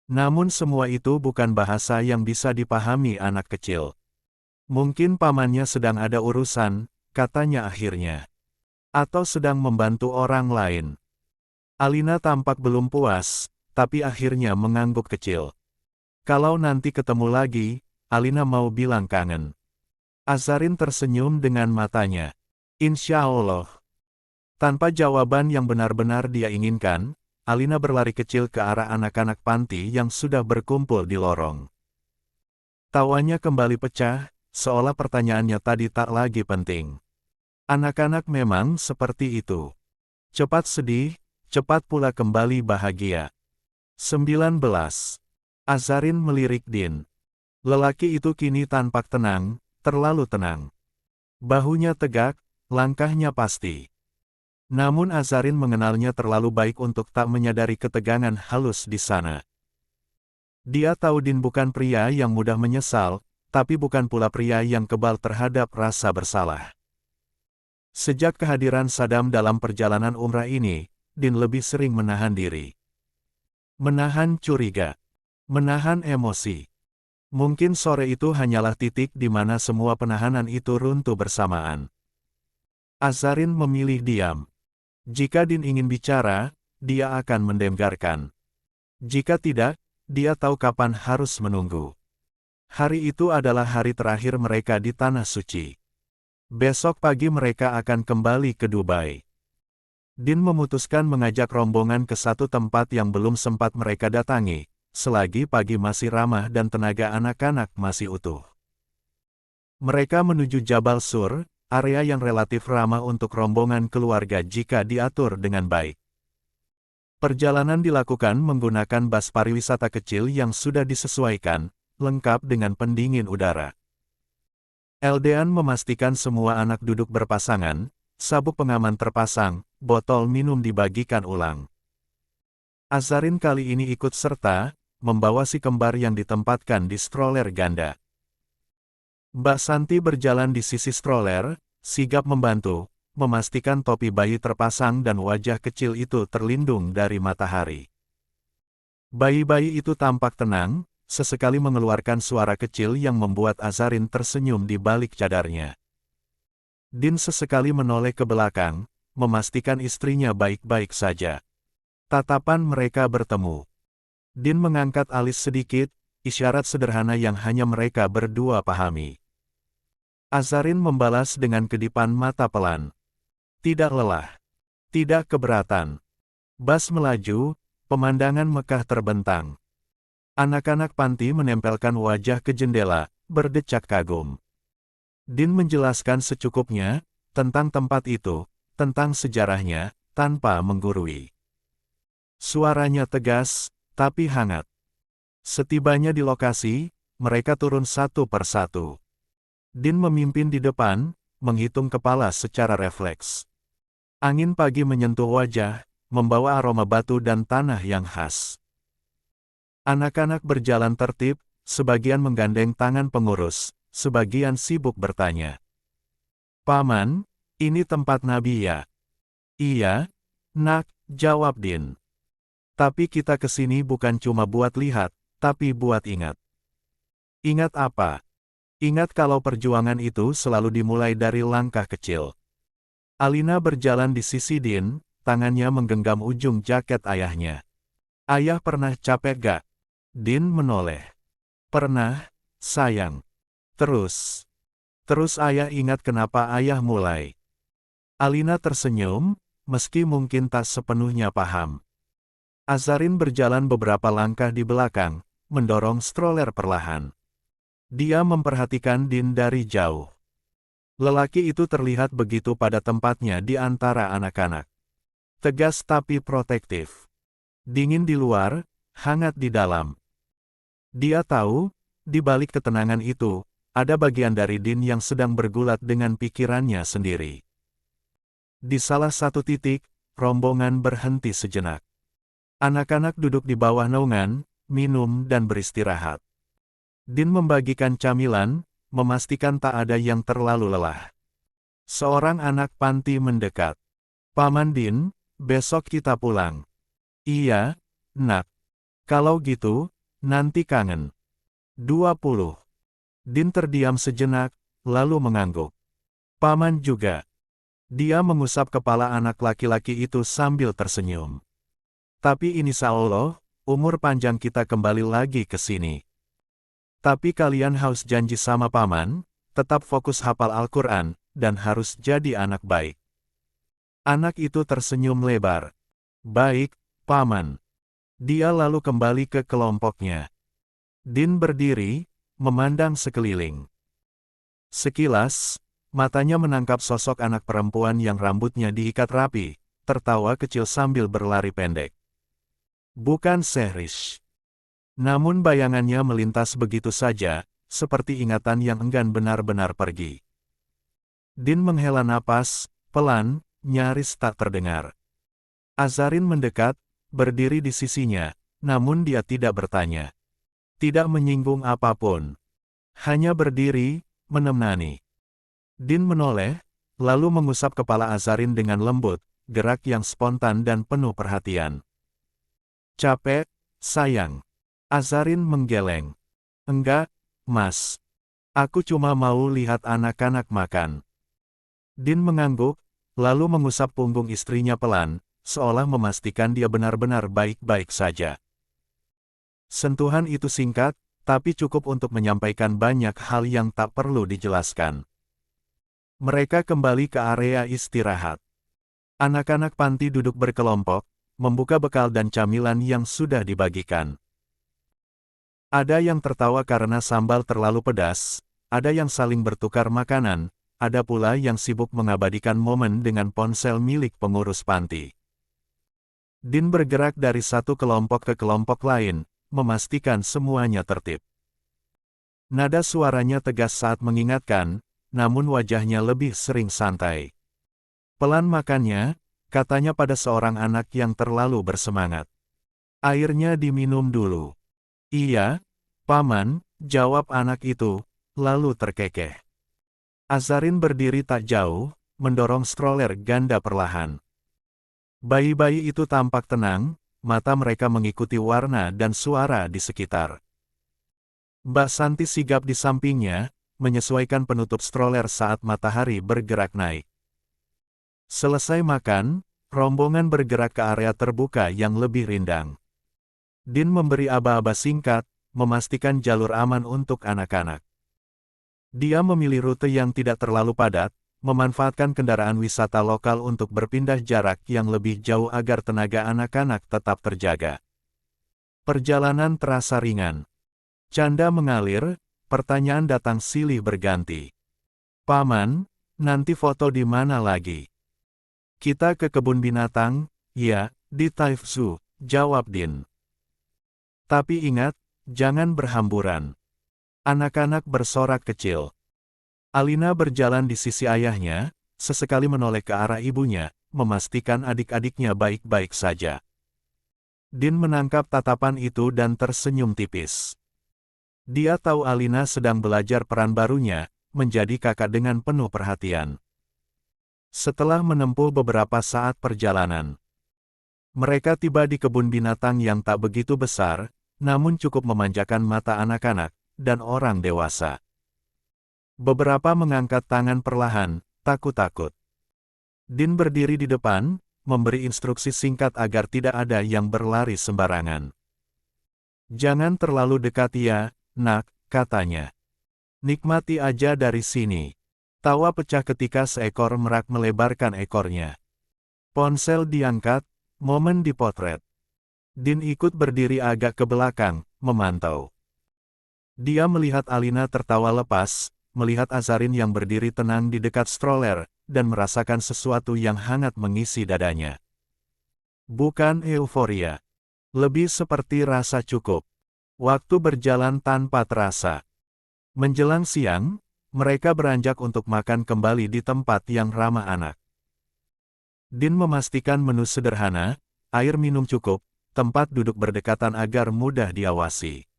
Namun semua itu bukan bahasa yang bisa dipahami anak kecil. Mungkin pamannya sedang ada urusan, katanya akhirnya. Atau sedang membantu orang lain. Alina tampak belum puas, tapi akhirnya mengangguk kecil. Kalau nanti ketemu lagi, Alina mau bilang kangen. Azarin tersenyum dengan matanya. Insya Allah. Tanpa jawaban yang benar-benar dia inginkan, Alina berlari kecil ke arah anak-anak panti yang sudah berkumpul di lorong. Tawanya kembali pecah, seolah pertanyaannya tadi tak lagi penting. Anak-anak memang seperti itu. Cepat sedih, cepat pula kembali bahagia. 19. Azarin melirik Din. Lelaki itu kini tampak tenang, terlalu tenang. Bahunya tegak, langkahnya pasti. Namun Azarin mengenalnya terlalu baik untuk tak menyadari ketegangan halus di sana. Dia tahu Din bukan pria yang mudah menyesal, tapi bukan pula pria yang kebal terhadap rasa bersalah. Sejak kehadiran Saddam dalam perjalanan umrah ini, Din lebih sering menahan diri. Menahan curiga. Menahan emosi. Mungkin sore itu hanyalah titik di mana semua penahanan itu runtuh bersamaan. Azarin memilih diam. Jika Din ingin bicara, dia akan mendenggarkan. Jika tidak, dia tahu kapan harus menunggu. Hari itu adalah hari terakhir mereka di Tanah Suci. Besok pagi mereka akan kembali ke Dubai. Din memutuskan mengajak rombongan ke satu tempat yang belum sempat mereka datangi, selagi pagi masih ramah dan tenaga anak-anak masih utuh. Mereka menuju Jabal Sur, area yang relatif ramah untuk rombongan keluarga jika diatur dengan baik. Perjalanan dilakukan menggunakan bus pariwisata kecil yang sudah disesuaikan, lengkap dengan pendingin udara. Eldean memastikan semua anak duduk berpasangan, sabuk pengaman terpasang, botol minum dibagikan ulang. Azarin kali ini ikut serta, membawa si kembar yang ditempatkan di stroller ganda. Mbak Santi berjalan di sisi stroller, sigap membantu, memastikan topi bayi terpasang dan wajah kecil itu terlindung dari matahari. Bayi-bayi itu tampak tenang, sesekali mengeluarkan suara kecil yang membuat Azarin tersenyum di balik cadarnya. Din sesekali menoleh ke belakang, memastikan istrinya baik-baik saja. Tatapan mereka bertemu. Din mengangkat alis sedikit, isyarat sederhana yang hanya mereka berdua pahami. Azarin membalas dengan kedipan mata pelan. Tidak lelah. Tidak keberatan. Bas melaju, pemandangan Mekah terbentang. Anak-anak panti menempelkan wajah ke jendela, berdecak kagum. Din menjelaskan secukupnya, tentang tempat itu, tentang sejarahnya, tanpa menggurui. Suaranya tegas, tapi hangat. Setibanya di lokasi, mereka turun satu persatu. Din memimpin di depan, menghitung kepala secara refleks. Angin pagi menyentuh wajah, membawa aroma batu dan tanah yang khas. Anak-anak berjalan tertib, sebagian menggandeng tangan pengurus, sebagian sibuk bertanya. "Paman, ini tempat Nabi ya?" "Iya, Nak," jawab Din. "Tapi kita kesini bukan cuma buat lihat, tapi buat ingat." "Ingat apa?" "Ingat kalau perjuangan itu selalu dimulai dari langkah kecil." Alina berjalan di sisi Din, tangannya menggenggam ujung jaket ayahnya. "Ayah pernah capek gak?" Din menoleh. "Pernah, sayang." Terus ayah ingat kenapa ayah mulai." Alina tersenyum, meski mungkin tak sepenuhnya paham. Azarin berjalan beberapa langkah di belakang, mendorong stroller perlahan. Dia memperhatikan Din dari jauh. Lelaki itu terlihat begitu pada tempatnya di antara anak-anak. Tegas tapi protektif. Dingin di luar, hangat di dalam. Dia tahu, di balik ketenangan itu, ada bagian dari Din yang sedang bergulat dengan pikirannya sendiri. Di salah satu titik, rombongan berhenti sejenak. Anak-anak duduk di bawah naungan, minum dan beristirahat. Din membagikan camilan, memastikan tak ada yang terlalu lelah. Seorang anak panti mendekat. "Paman Din, besok kita pulang." "Iya, Nak. Kalau gitu, nanti kangen." 20. Din terdiam sejenak, lalu mengangguk. "Paman juga." Dia mengusap kepala anak laki-laki itu sambil tersenyum. "Tapi insya Allah, umur panjang kita kembali lagi ke sini. Tapi kalian harus janji sama paman, tetap fokus hafal Al-Quran, dan harus jadi anak baik." Anak itu tersenyum lebar. "Baik, paman." Dia lalu kembali ke kelompoknya. Din berdiri, memandang sekeliling. Sekilas, matanya menangkap sosok anak perempuan yang rambutnya diikat rapi, tertawa kecil sambil berlari pendek. Bukan Sehrish. Namun bayangannya melintas begitu saja, seperti ingatan yang enggan benar-benar pergi. Din menghela napas, pelan, nyaris tak terdengar. Azarin mendekat, berdiri di sisinya, namun dia tidak bertanya. Tidak menyinggung apapun. Hanya berdiri, menemani. Din menoleh, lalu mengusap kepala Azarin dengan lembut, gerak yang spontan dan penuh perhatian. "Capek, sayang?" Azarin menggeleng. "Enggak, Mas. Aku cuma mau lihat anak-anak makan." Din mengangguk, lalu mengusap punggung istrinya pelan, seolah memastikan dia benar-benar baik-baik saja. Sentuhan itu singkat, tapi cukup untuk menyampaikan banyak hal yang tak perlu dijelaskan. Mereka kembali ke area istirahat. Anak-anak panti duduk berkelompok, membuka bekal dan camilan yang sudah dibagikan. Ada yang tertawa karena sambal terlalu pedas, ada yang saling bertukar makanan, ada pula yang sibuk mengabadikan momen dengan ponsel milik pengurus panti. Din bergerak dari satu kelompok ke kelompok lain, memastikan semuanya tertib. Nada suaranya tegas saat mengingatkan, namun wajahnya lebih sering santai. "Pelan makannya," katanya pada seorang anak yang terlalu bersemangat. "Airnya diminum dulu." "Iya, paman," jawab anak itu, lalu terkekeh. Azarin berdiri tak jauh, mendorong stroller ganda perlahan. Bayi-bayi itu tampak tenang, mata mereka mengikuti warna dan suara di sekitar. Mbak Santi sigap di sampingnya, menyesuaikan penutup stroller saat matahari bergerak naik. Selesai makan, rombongan bergerak ke area terbuka yang lebih rindang. Din memberi aba-aba singkat, memastikan jalur aman untuk anak-anak. Dia memilih rute yang tidak terlalu padat, memanfaatkan kendaraan wisata lokal untuk berpindah jarak yang lebih jauh agar tenaga anak-anak tetap terjaga. Perjalanan terasa ringan. Canda mengalir, pertanyaan datang silih berganti. "Paman, nanti foto di mana lagi? Kita ke kebun binatang, ya, di Taif Zoo, jawab Din. Tapi ingat, jangan berhamburan. Anak-anak bersorak kecil. Alina berjalan di sisi ayahnya, sesekali menoleh ke arah ibunya, memastikan adik-adiknya baik-baik saja. Din menangkap tatapan itu dan tersenyum tipis. Dia tahu Alina sedang belajar peran barunya, menjadi kakak dengan penuh perhatian. Setelah menempuh beberapa saat perjalanan, mereka tiba di kebun binatang yang tak begitu besar, namun cukup memanjakan mata anak-anak dan orang dewasa. Beberapa mengangkat tangan perlahan, takut-takut. Din berdiri di depan, memberi instruksi singkat agar tidak ada yang berlari sembarangan. Jangan terlalu dekat ya, nak, katanya. Nikmati aja dari sini. Tawa pecah ketika seekor merak melebarkan ekornya. Ponsel diangkat, momen dipotret. Din ikut berdiri agak ke belakang, memantau. Dia melihat Alina tertawa lepas, melihat Azarin yang berdiri tenang di dekat stroller, dan merasakan sesuatu yang hangat mengisi dadanya. Bukan euforia. Lebih seperti rasa cukup. Waktu berjalan tanpa terasa. Menjelang siang, mereka beranjak untuk makan kembali di tempat yang ramah anak. Din memastikan menu sederhana, air minum cukup, tempat duduk berdekatan agar mudah diawasi.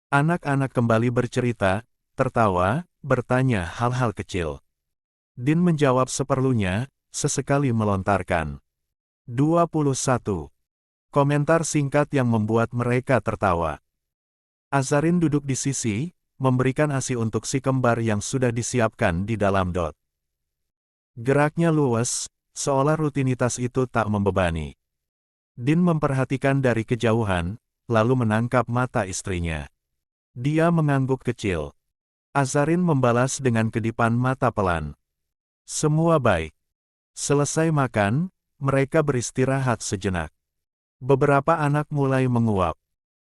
Anak-anak kembali bercerita, tertawa, bertanya hal-hal kecil. Din menjawab seperlunya, sesekali melontarkan 21 komentar singkat yang membuat mereka tertawa. Azarin duduk di sisi, memberikan ASI untuk si kembar yang sudah disiapkan di dalam dot. Geraknya luwes, seolah rutinitas itu tak membebani. Din memperhatikan dari kejauhan, lalu menangkap mata istrinya. Dia mengangguk kecil. Azarin membalas dengan kedipan mata pelan. Semua baik. Selesai makan, mereka beristirahat sejenak. Beberapa anak mulai menguap.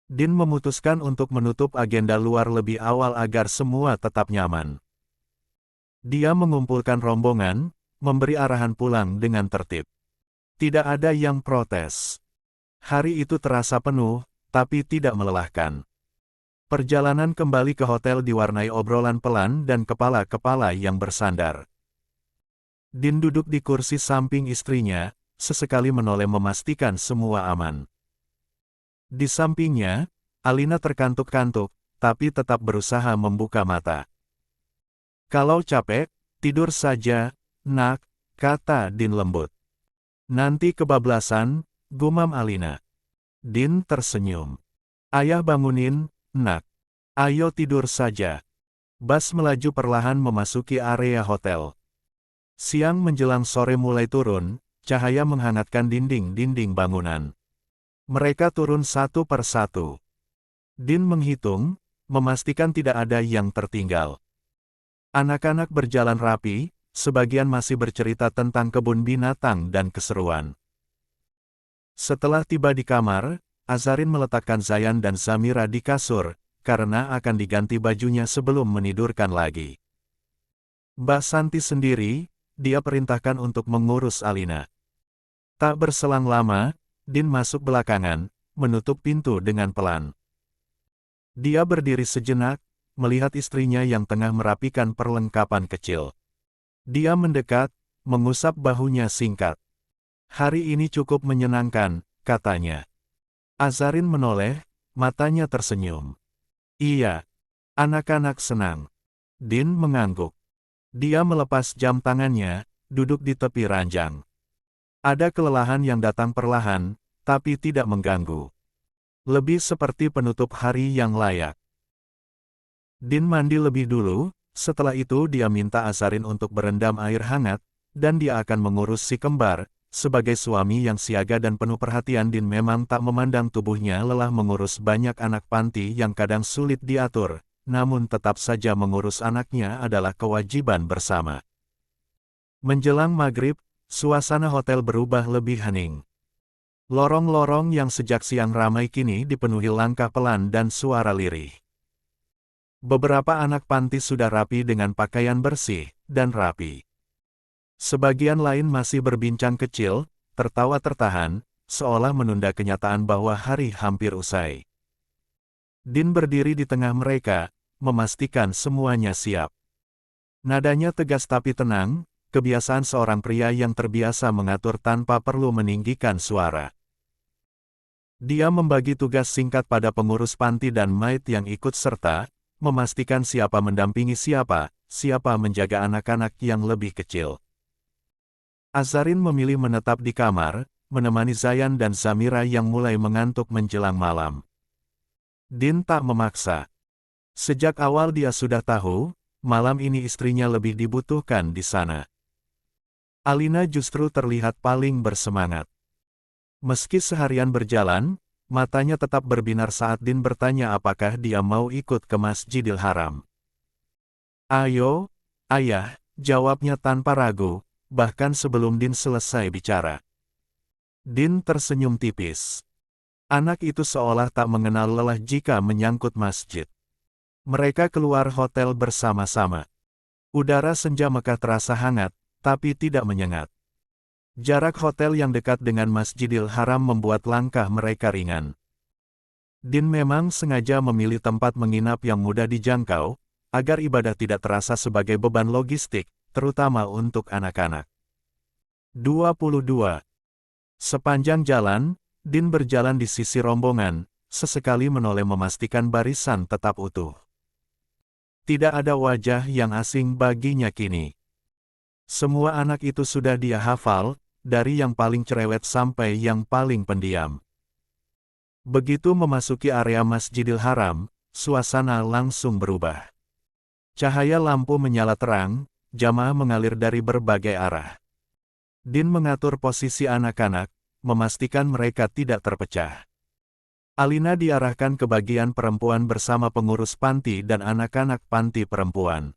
Din memutuskan untuk menutup agenda luar lebih awal agar semua tetap nyaman. Dia mengumpulkan rombongan, memberi arahan pulang dengan tertib. Tidak ada yang protes. Hari itu terasa penuh, tapi tidak melelahkan. Perjalanan kembali ke hotel diwarnai obrolan pelan dan kepala-kepala yang bersandar. Din duduk di kursi samping istrinya, sesekali menoleh memastikan semua aman. Di sampingnya, Alina terkantuk-kantuk, tapi tetap berusaha membuka mata. Kalau capek, tidur saja, nak, kata Din lembut. Nanti kebablasan, gumam Alina. Din tersenyum. Ayah bangunin, nak. Ayo tidur saja. Bas melaju perlahan memasuki area hotel. Siang menjelang sore mulai turun, cahaya menghangatkan dinding-dinding bangunan. Mereka turun satu per satu. Din menghitung, memastikan tidak ada yang tertinggal. Anak-anak berjalan rapi, sebagian masih bercerita tentang kebun binatang dan keseruan. Setelah tiba di kamar, Azarin meletakkan Zayan dan Zamira di kasur, karena akan diganti bajunya sebelum menidurkan lagi. Mbak Santi sendiri, dia perintahkan untuk mengurus Alina. Tak berselang lama, Din masuk belakangan, menutup pintu dengan pelan. Dia berdiri sejenak, melihat istrinya yang tengah merapikan perlengkapan kecil. Dia mendekat, mengusap bahunya singkat. Hari ini cukup menyenangkan, katanya. Azarin menoleh, matanya tersenyum. Iya. Anak-anak senang. Din mengangguk. Dia melepas jam tangannya, duduk di tepi ranjang. Ada kelelahan yang datang perlahan, tapi tidak mengganggu. Lebih seperti penutup hari yang layak. Din mandi lebih dulu, setelah itu dia minta Azarin untuk berendam air hangat, dan dia akan mengurus si kembar. Sebagai suami yang siaga dan penuh perhatian, Din memang tak memandang tubuhnya lelah mengurus banyak anak panti yang kadang sulit diatur, namun tetap saja mengurus anaknya adalah kewajiban bersama. Menjelang maghrib, suasana hotel berubah lebih hening. Lorong-lorong yang sejak siang ramai kini dipenuhi langkah pelan dan suara lirih. Beberapa anak panti sudah rapi dengan pakaian bersih dan rapi. Sebagian lain masih berbincang kecil, tertawa tertahan, seolah menunda kenyataan bahwa hari hampir usai. Din berdiri di tengah mereka, memastikan semuanya siap. Nadanya tegas tapi tenang, kebiasaan seorang pria yang terbiasa mengatur tanpa perlu meninggikan suara. Dia membagi tugas singkat pada pengurus panti dan maid yang ikut serta, memastikan siapa mendampingi siapa, siapa menjaga anak-anak yang lebih kecil. Azarin memilih menetap di kamar, menemani Zayan dan Zamira yang mulai mengantuk menjelang malam. Din tak memaksa. Sejak awal dia sudah tahu, malam ini istrinya lebih dibutuhkan di sana. Alina justru terlihat paling bersemangat. Meski seharian berjalan, matanya tetap berbinar saat Din bertanya apakah dia mau ikut ke Masjidil Haram. "Ayo, ayah," jawabnya tanpa ragu, bahkan sebelum Din selesai bicara. Din tersenyum tipis. Anak itu seolah tak mengenal lelah jika menyangkut masjid. Mereka keluar hotel bersama-sama. Udara senja Mekah terasa hangat, tapi tidak menyengat. Jarak hotel yang dekat dengan Masjidil Haram membuat langkah mereka ringan. Din memang sengaja memilih tempat menginap yang mudah dijangkau, agar ibadah tidak terasa sebagai beban logistik, terutama untuk anak-anak. 22. Sepanjang jalan, Din berjalan di sisi rombongan, sesekali menoleh memastikan barisan tetap utuh. Tidak ada wajah yang asing baginya kini. Semua anak itu sudah dia hafal, dari yang paling cerewet sampai yang paling pendiam. Begitu memasuki area Masjidil Haram, suasana langsung berubah. Cahaya lampu menyala terang, jamaah mengalir dari berbagai arah. Din mengatur posisi anak-anak, memastikan mereka tidak terpecah. Alina diarahkan ke bagian perempuan bersama pengurus panti dan anak-anak panti perempuan.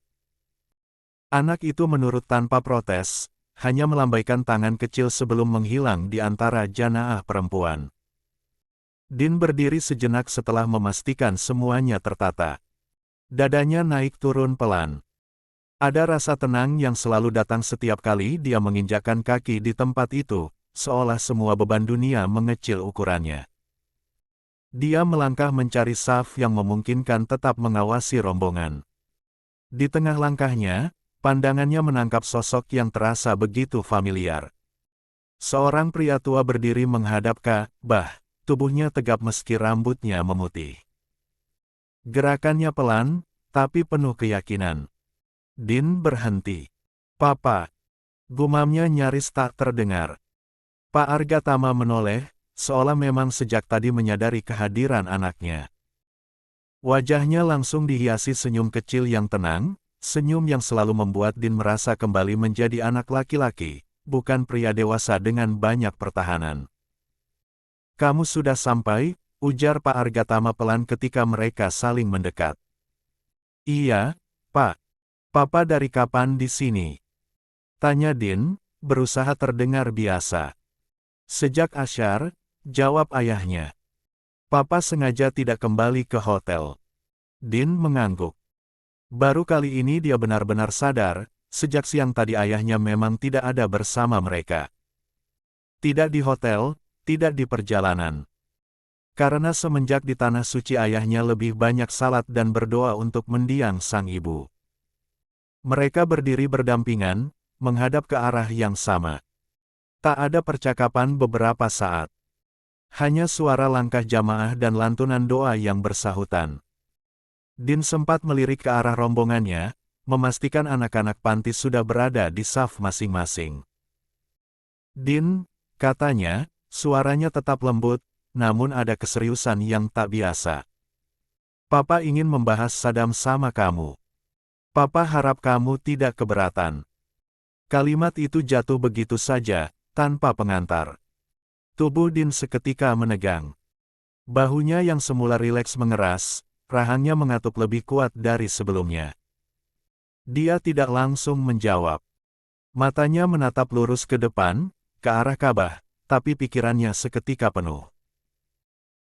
Anak itu menurut tanpa protes, hanya melambaikan tangan kecil sebelum menghilang di antara jamaah perempuan. Din berdiri sejenak setelah memastikan semuanya tertata. Dadanya naik turun pelan. Ada rasa tenang yang selalu datang setiap kali dia menginjakkan kaki di tempat itu, seolah semua beban dunia mengecil ukurannya. Dia melangkah mencari saf yang memungkinkan tetap mengawasi rombongan. Di tengah langkahnya, pandangannya menangkap sosok yang terasa begitu familiar. Seorang pria tua berdiri menghadap Ka'bah, tubuhnya tegap meski rambutnya memutih. Gerakannya pelan, tapi penuh keyakinan. Din berhenti. "Papa," gumamnya nyaris tak terdengar. Pak Argatama menoleh, seolah memang sejak tadi menyadari kehadiran anaknya. Wajahnya langsung dihiasi senyum kecil yang tenang, senyum yang selalu membuat Din merasa kembali menjadi anak laki-laki, bukan pria dewasa dengan banyak pertahanan. "Kamu sudah sampai?" ujar Pak Argatama pelan ketika mereka saling mendekat. "Iya, Pak. Papa dari kapan di sini?" tanya Din, berusaha terdengar biasa. "Sejak Asyar," jawab ayahnya. "Papa sengaja tidak kembali ke hotel." Din mengangguk. Baru kali ini dia benar-benar sadar, sejak siang tadi ayahnya memang tidak ada bersama mereka. Tidak di hotel, tidak di perjalanan. Karena semenjak di tanah suci ayahnya lebih banyak salat dan berdoa untuk mendiang sang ibu. Mereka berdiri berdampingan, menghadap ke arah yang sama. Tak ada percakapan beberapa saat. Hanya suara langkah jamaah dan lantunan doa yang bersahutan. Din sempat melirik ke arah rombongannya, memastikan anak-anak panti sudah berada di saf masing-masing. "Din," katanya, suaranya tetap lembut, namun ada keseriusan yang tak biasa. "Papa ingin membahas Saddam sama kamu. Papa harap kamu tidak keberatan." Kalimat itu jatuh begitu saja, tanpa pengantar. Tubuh Din seketika menegang. Bahunya yang semula rileks mengeras, rahangnya mengatuk lebih kuat dari sebelumnya. Dia tidak langsung menjawab. Matanya menatap lurus ke depan, ke arah Ka'bah, tapi pikirannya seketika penuh.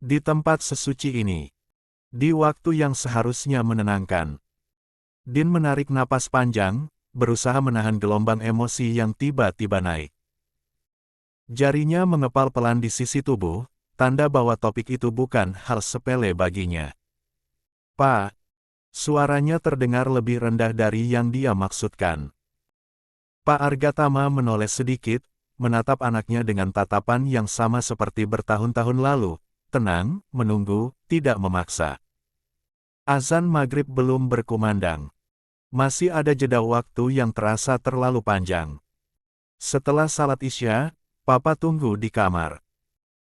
Di tempat sesuci ini, Di waktu yang seharusnya menenangkan, Din menarik napas panjang, berusaha menahan gelombang emosi yang tiba-tiba naik. Jarinya mengepal pelan di sisi tubuh, tanda bahwa topik itu bukan hal sepele baginya. "Pak," suaranya terdengar lebih rendah dari yang dia maksudkan. Pak Argatama menoleh sedikit, menatap anaknya dengan tatapan yang sama seperti bertahun-tahun lalu, tenang, menunggu, tidak memaksa. Azan maghrib belum berkumandang. Masih ada jeda waktu yang terasa terlalu panjang. Setelah salat Isya, Papa tunggu di kamar.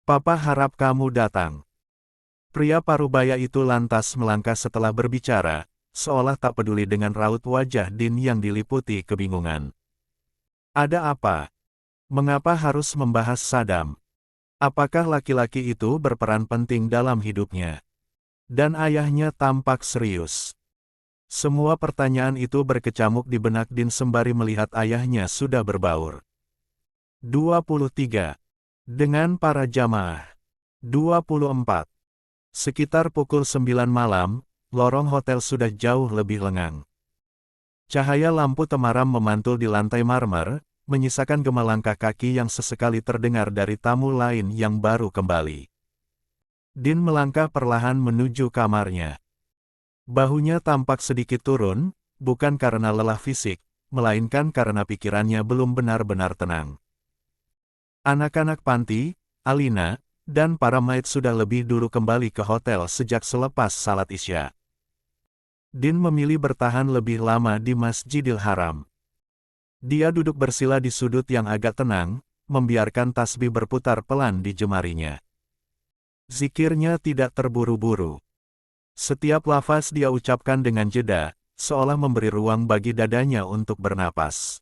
Papa harap kamu datang. Pria parubaya itu lantas melangkah setelah berbicara, seolah tak peduli dengan raut wajah Din yang diliputi kebingungan. Ada apa? Mengapa harus membahas Saddam? Apakah laki-laki itu berperan penting dalam hidupnya? Dan ayahnya tampak serius. Semua pertanyaan itu berkecamuk di benak Din sembari melihat ayahnya sudah berbaur. 23. Dengan para jamaah. 24. Sekitar pukul 9 malam, lorong hotel sudah jauh lebih lengang. Cahaya lampu temaram memantul di lantai marmer, menyisakan gema langkah kaki yang sesekali terdengar dari tamu lain yang baru kembali. Din melangkah perlahan menuju kamarnya. Bahunya tampak sedikit turun, bukan karena lelah fisik, melainkan karena pikirannya belum benar-benar tenang. Anak-anak panti, Alina, dan para maid sudah lebih dulu kembali ke hotel sejak selepas salat Isya. Din memilih bertahan lebih lama di Masjidil Haram. Dia duduk bersila di sudut yang agak tenang, membiarkan tasbih berputar pelan di jemarinya. Zikirnya tidak terburu-buru. Setiap lafaz dia ucapkan dengan jeda, seolah memberi ruang bagi dadanya untuk bernapas.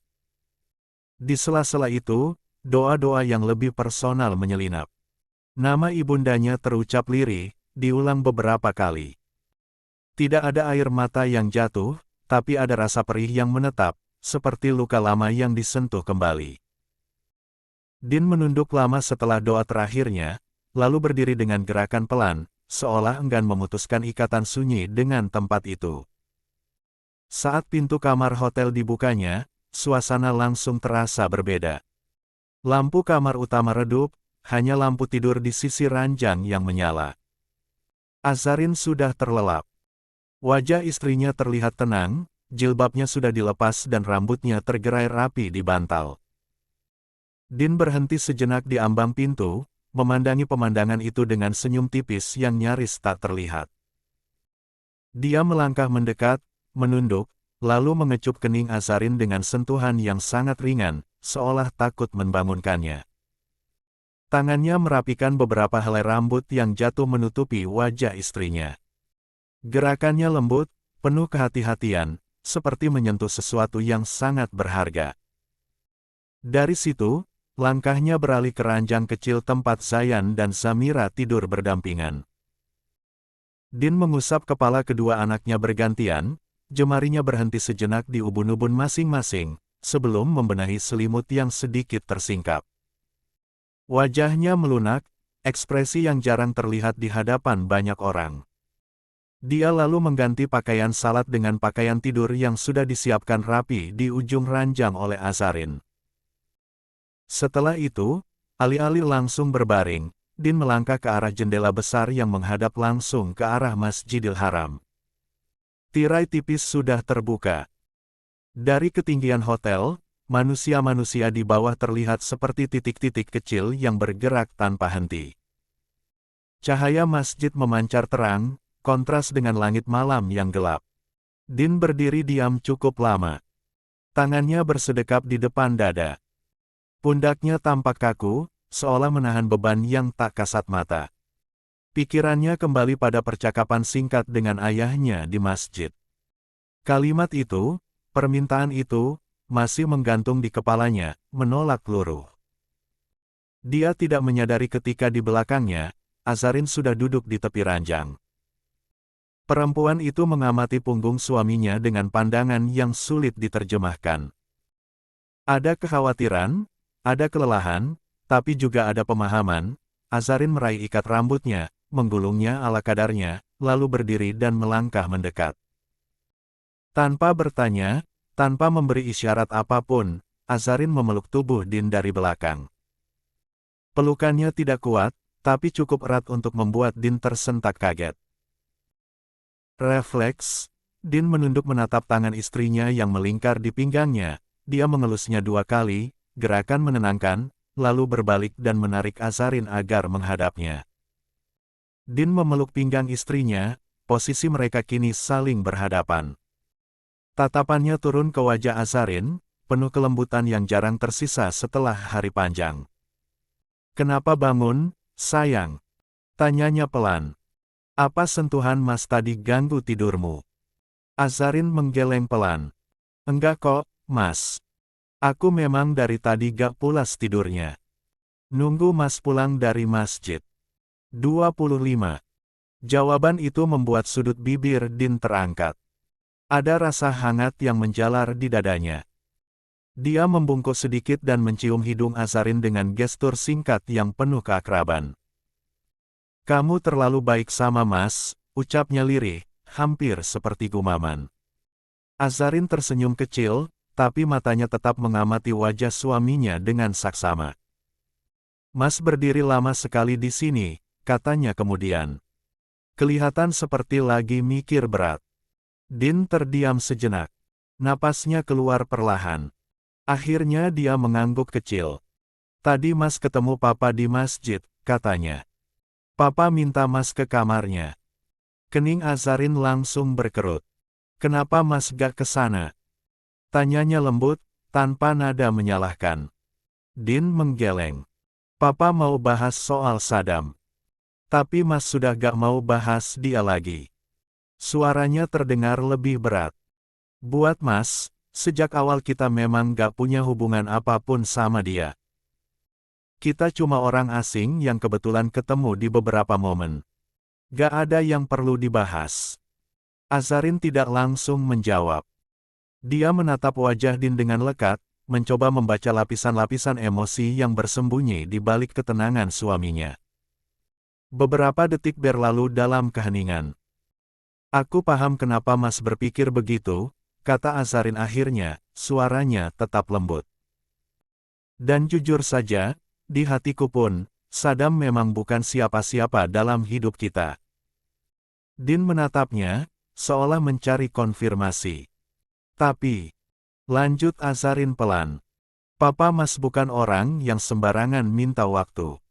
Di sela-sela itu, doa-doa yang lebih personal menyelinap. Nama ibundanya terucap lirih, diulang beberapa kali. Tidak ada air mata yang jatuh, tapi ada rasa perih yang menetap, seperti luka lama yang disentuh kembali. Din menunduk lama setelah doa terakhirnya, lalu berdiri dengan gerakan pelan, seolah enggan memutuskan ikatan sunyi dengan tempat itu. Saat pintu kamar hotel dibukanya, suasana langsung terasa berbeda. Lampu kamar utama redup, hanya lampu tidur di sisi ranjang yang menyala. Azarin sudah terlelap. Wajah istrinya terlihat tenang, jilbabnya sudah dilepas dan rambutnya tergerai rapi di bantal. Din berhenti sejenak di ambang pintu, memandangi pemandangan itu dengan senyum tipis yang nyaris tak terlihat. Dia melangkah mendekat, menunduk, lalu mengecup kening Azarin dengan sentuhan yang sangat ringan, seolah takut membangunkannya. Tangannya merapikan beberapa helai rambut yang jatuh menutupi wajah istrinya. Gerakannya lembut, penuh kehati-hatian, seperti menyentuh sesuatu yang sangat berharga. Dari situ, langkahnya beralih ke ranjang kecil tempat Zayan dan Zamira tidur berdampingan. Din mengusap kepala kedua anaknya bergantian, jemarinya berhenti sejenak di ubun-ubun masing-masing, sebelum membenahi selimut yang sedikit tersingkap. Wajahnya melunak, ekspresi yang jarang terlihat di hadapan banyak orang. Dia lalu mengganti pakaian salat dengan pakaian tidur yang sudah disiapkan rapi di ujung ranjang oleh Azarin. Setelah itu, alih-alih langsung berbaring, Din melangkah ke arah jendela besar yang menghadap langsung ke arah Masjidil Haram. Tirai tipis sudah terbuka. Dari ketinggian hotel, manusia-manusia di bawah terlihat seperti titik-titik kecil yang bergerak tanpa henti. Cahaya masjid memancar terang, kontras dengan langit malam yang gelap. Din berdiri diam cukup lama. Tangannya bersedekap di depan dada. Pundaknya tampak kaku, seolah menahan beban yang tak kasat mata. Pikirannya kembali pada percakapan singkat dengan ayahnya di masjid. Kalimat itu, permintaan itu, masih menggantung di kepalanya, menolak luruh. Dia tidak menyadari ketika di belakangnya, Azarin sudah duduk di tepi ranjang. Perempuan itu mengamati punggung suaminya dengan pandangan yang sulit diterjemahkan. Ada kekhawatiran, ada kelelahan, tapi juga ada pemahaman. Azarin meraih ikat rambutnya, menggulungnya ala kadarnya, lalu berdiri dan melangkah mendekat. Tanpa bertanya, tanpa memberi isyarat apapun, Azarin memeluk tubuh Din dari belakang. Pelukannya tidak kuat, tapi cukup erat untuk membuat Din tersentak kaget. Refleks, Din menunduk menatap tangan istrinya yang melingkar di pinggangnya. Dia mengelusnya 2 kali, gerakan menenangkan, lalu berbalik dan menarik Azarin agar menghadapnya. Din memeluk pinggang istrinya, posisi mereka kini saling berhadapan. Tatapannya turun ke wajah Azarin, penuh kelembutan yang jarang tersisa setelah hari panjang. "Kenapa bangun, sayang?" tanyanya pelan. "Apa sentuhan Mas tadi ganggu tidurmu?" Azarin menggeleng pelan. "Enggak kok, Mas. Aku memang dari tadi gak pulas tidurnya. Nunggu Mas pulang dari masjid." 25. Jawaban itu membuat sudut bibir Din terangkat. Ada rasa hangat yang menjalar di dadanya. Dia membungkuk sedikit dan mencium hidung Azarin dengan gestur singkat yang penuh keakraban. "Kamu terlalu baik sama Mas," ucapnya lirih, hampir seperti gumaman. Azarin tersenyum kecil, tapi matanya tetap mengamati wajah suaminya dengan saksama. "Mas berdiri lama sekali di sini," katanya kemudian. Kelihatan seperti lagi mikir berat. Din terdiam sejenak. Napasnya keluar perlahan. Akhirnya dia mengangguk kecil. "Tadi Mas ketemu Papa di masjid," katanya. "Papa minta Mas ke kamarnya." Kening Azarin langsung berkerut. "Kenapa Mas gak ke sana?" tanyanya lembut, tanpa nada menyalahkan. Din menggeleng. "Papa mau bahas soal Sadam. Tapi Mas sudah gak mau bahas dia lagi." Suaranya terdengar lebih berat. "Buat Mas, sejak awal kita memang gak punya hubungan apapun sama dia. Kita cuma orang asing yang kebetulan ketemu di beberapa momen. Gak ada yang perlu dibahas." Azarin tidak langsung menjawab. Dia menatap wajah Din dengan lekat, mencoba membaca lapisan-lapisan emosi yang bersembunyi di balik ketenangan suaminya. Beberapa detik berlalu dalam keheningan. "Aku paham kenapa Mas berpikir begitu," kata Azarin akhirnya, suaranya tetap lembut. "Dan jujur saja, di hatiku pun, Sadam memang bukan siapa-siapa dalam hidup kita." Din menatapnya, seolah mencari konfirmasi. "Tapi," lanjut Azarin pelan, "Papa Mas bukan orang yang sembarangan minta waktu.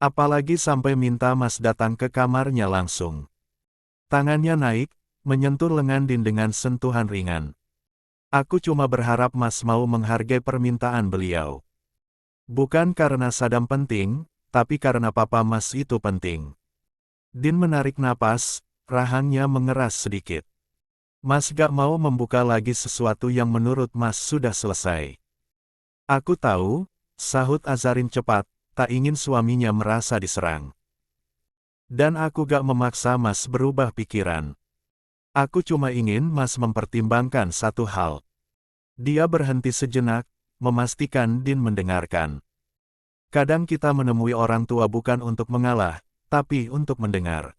Apalagi sampai minta Mas datang ke kamarnya langsung." Tangannya naik, menyentuh lengan Din dengan sentuhan ringan. "Aku cuma berharap Mas mau menghargai permintaan beliau. Bukan karena Sadam penting, tapi karena Papa Mas itu penting." Din menarik napas, rahangnya mengeras sedikit. "Mas gak mau membuka lagi sesuatu yang menurut Mas sudah selesai." "Aku tahu," sahut Azarin cepat, tak ingin suaminya merasa diserang. "Dan aku gak memaksa Mas berubah pikiran. Aku cuma ingin Mas mempertimbangkan satu hal." Dia berhenti sejenak, memastikan Din mendengarkan. "Kadang kita menemui orang tua bukan untuk mengalah, tapi untuk mendengar.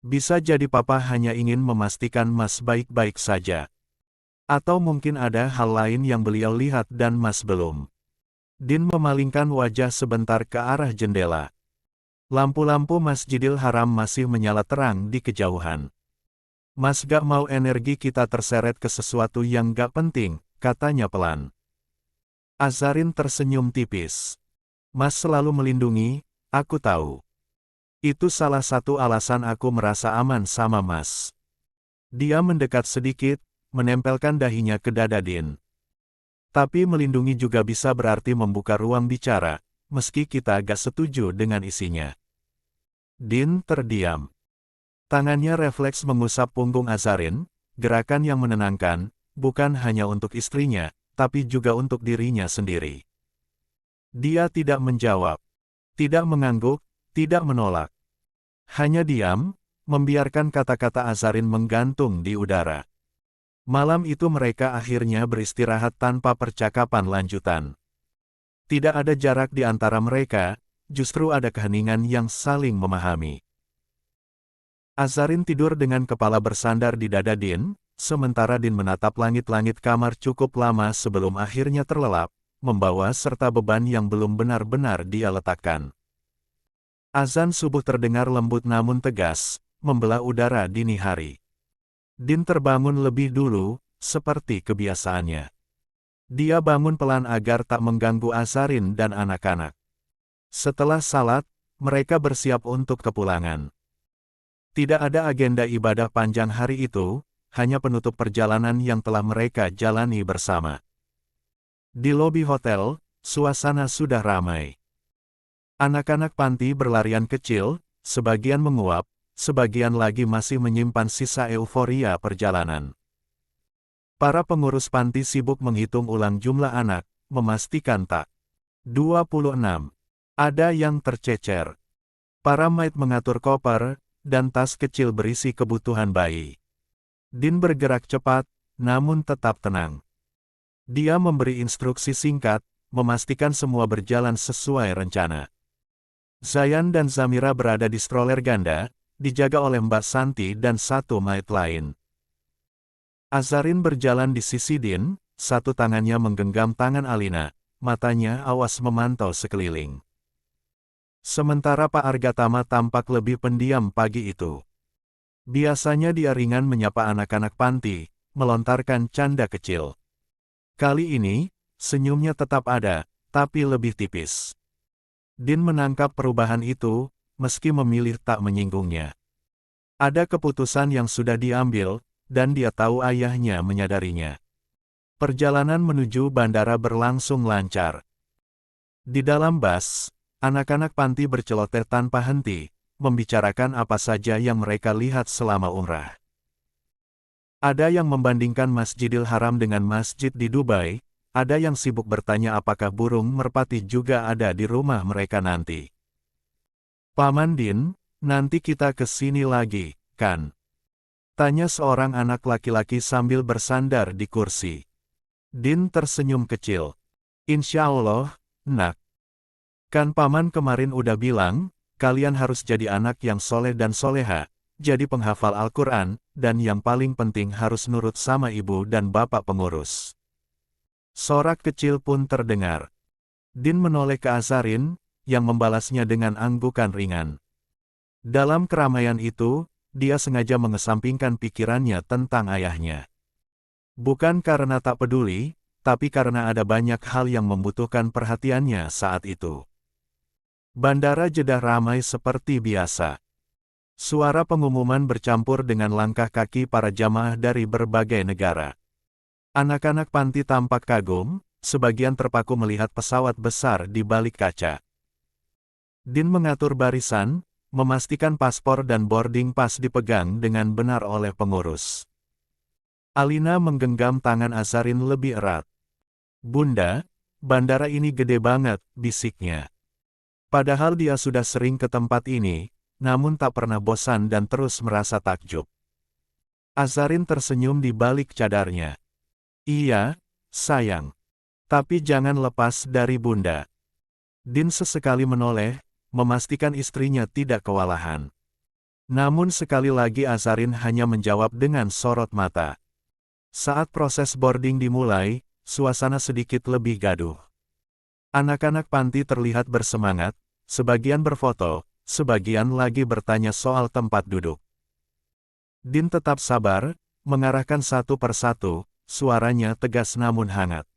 Bisa jadi Papa hanya ingin memastikan Mas baik-baik saja. Atau mungkin ada hal lain yang beliau lihat dan Mas belum." Din memalingkan wajah sebentar ke arah jendela. Lampu-lampu Masjidil Haram masih menyala terang di kejauhan. "Mas gak mau energi kita terseret ke sesuatu yang gak penting," katanya pelan. Azarin tersenyum tipis. "Mas selalu melindungi, aku tahu. Itu salah satu alasan aku merasa aman sama Mas." Dia mendekat sedikit, menempelkan dahinya ke dada Din. "Tapi melindungi juga bisa berarti membuka ruang bicara, meski kita gak setuju dengan isinya." Din terdiam. Tangannya refleks mengusap punggung Azarin, gerakan yang menenangkan, bukan hanya untuk istrinya, tapi juga untuk dirinya sendiri. Dia tidak menjawab, tidak mengangguk, tidak menolak. Hanya diam, membiarkan kata-kata Azarin menggantung di udara. Malam itu mereka akhirnya beristirahat tanpa percakapan lanjutan. Tidak ada jarak di antara mereka, justru ada keheningan yang saling memahami. Azarin tidur dengan kepala bersandar di dada Din, sementara Din menatap langit-langit kamar cukup lama sebelum akhirnya terlelap, membawa serta beban yang belum benar-benar dia letakkan. Azan subuh terdengar lembut namun tegas, membelah udara dini hari. Din terbangun lebih dulu, seperti kebiasaannya. Dia bangun pelan agar tak mengganggu Azarin dan anak-anak. Setelah salat, mereka bersiap untuk kepulangan. Tidak ada agenda ibadah panjang hari itu, hanya penutup perjalanan yang telah mereka jalani bersama. Di lobi hotel, suasana sudah ramai. Anak-anak panti berlarian kecil, sebagian menguap, sebagian lagi masih menyimpan sisa euforia perjalanan. Para pengurus panti sibuk menghitung ulang jumlah anak, memastikan tak 26. Ada yang tercecer. Para maid mengatur koper, dan tas kecil berisi kebutuhan bayi. Din bergerak cepat, namun tetap tenang. Dia memberi instruksi singkat, memastikan semua berjalan sesuai rencana. Zayan dan Zamira berada di stroller ganda, dijaga oleh Mbak Santi dan satu maid lain. Azarin berjalan di sisi Din, satu tangannya menggenggam tangan Alina, matanya awas memantau sekeliling. Sementara Pak Argatama tampak lebih pendiam pagi itu. Biasanya dia ringan menyapa anak-anak panti, melontarkan canda kecil. Kali ini, senyumnya tetap ada, tapi lebih tipis. Din menangkap perubahan itu, meski memilih tak menyinggungnya. Ada keputusan yang sudah diambil, dan dia tahu ayahnya menyadarinya. Perjalanan menuju bandara berlangsung lancar. Di dalam bus, anak-anak panti berceloteh tanpa henti, membicarakan apa saja yang mereka lihat selama umrah. Ada yang membandingkan Masjidil Haram dengan masjid di Dubai, ada yang sibuk bertanya apakah burung merpati juga ada di rumah mereka nanti. Paman Din, nanti kita ke sini lagi, kan? Tanya seorang anak laki-laki sambil bersandar di kursi. Din tersenyum kecil. Insya Allah, nak. Kan paman kemarin udah bilang, kalian harus jadi anak yang soleh dan soleha, jadi penghafal Al-Quran, dan yang paling penting harus nurut sama ibu dan bapak pengurus. Sorak kecil pun terdengar. Din menoleh ke Azarin, yang membalasnya dengan anggukan ringan. Dalam keramaian itu, dia sengaja mengesampingkan pikirannya tentang ayahnya. Bukan karena tak peduli, tapi karena ada banyak hal yang membutuhkan perhatiannya saat itu. Bandara Jeddah ramai seperti biasa. Suara pengumuman bercampur dengan langkah kaki para jamaah dari berbagai negara. Anak-anak panti tampak kagum, sebagian terpaku melihat pesawat besar di balik kaca. Din mengatur barisan, memastikan paspor dan boarding pass dipegang dengan benar oleh pengurus. Alina menggenggam tangan Azarin lebih erat. Bunda, bandara ini gede banget, bisiknya. Padahal dia sudah sering ke tempat ini, namun tak pernah bosan dan terus merasa takjub. Azarin tersenyum di balik cadarnya. Iya, sayang. Tapi jangan lepas dari bunda. Din sesekali menoleh, memastikan istrinya tidak kewalahan. Namun sekali lagi Azarin hanya menjawab dengan sorot mata. Saat proses boarding dimulai, suasana sedikit lebih gaduh. Anak-anak panti terlihat bersemangat, sebagian berfoto, sebagian lagi bertanya soal tempat duduk. Din tetap sabar, mengarahkan satu persatu, suaranya tegas namun hangat.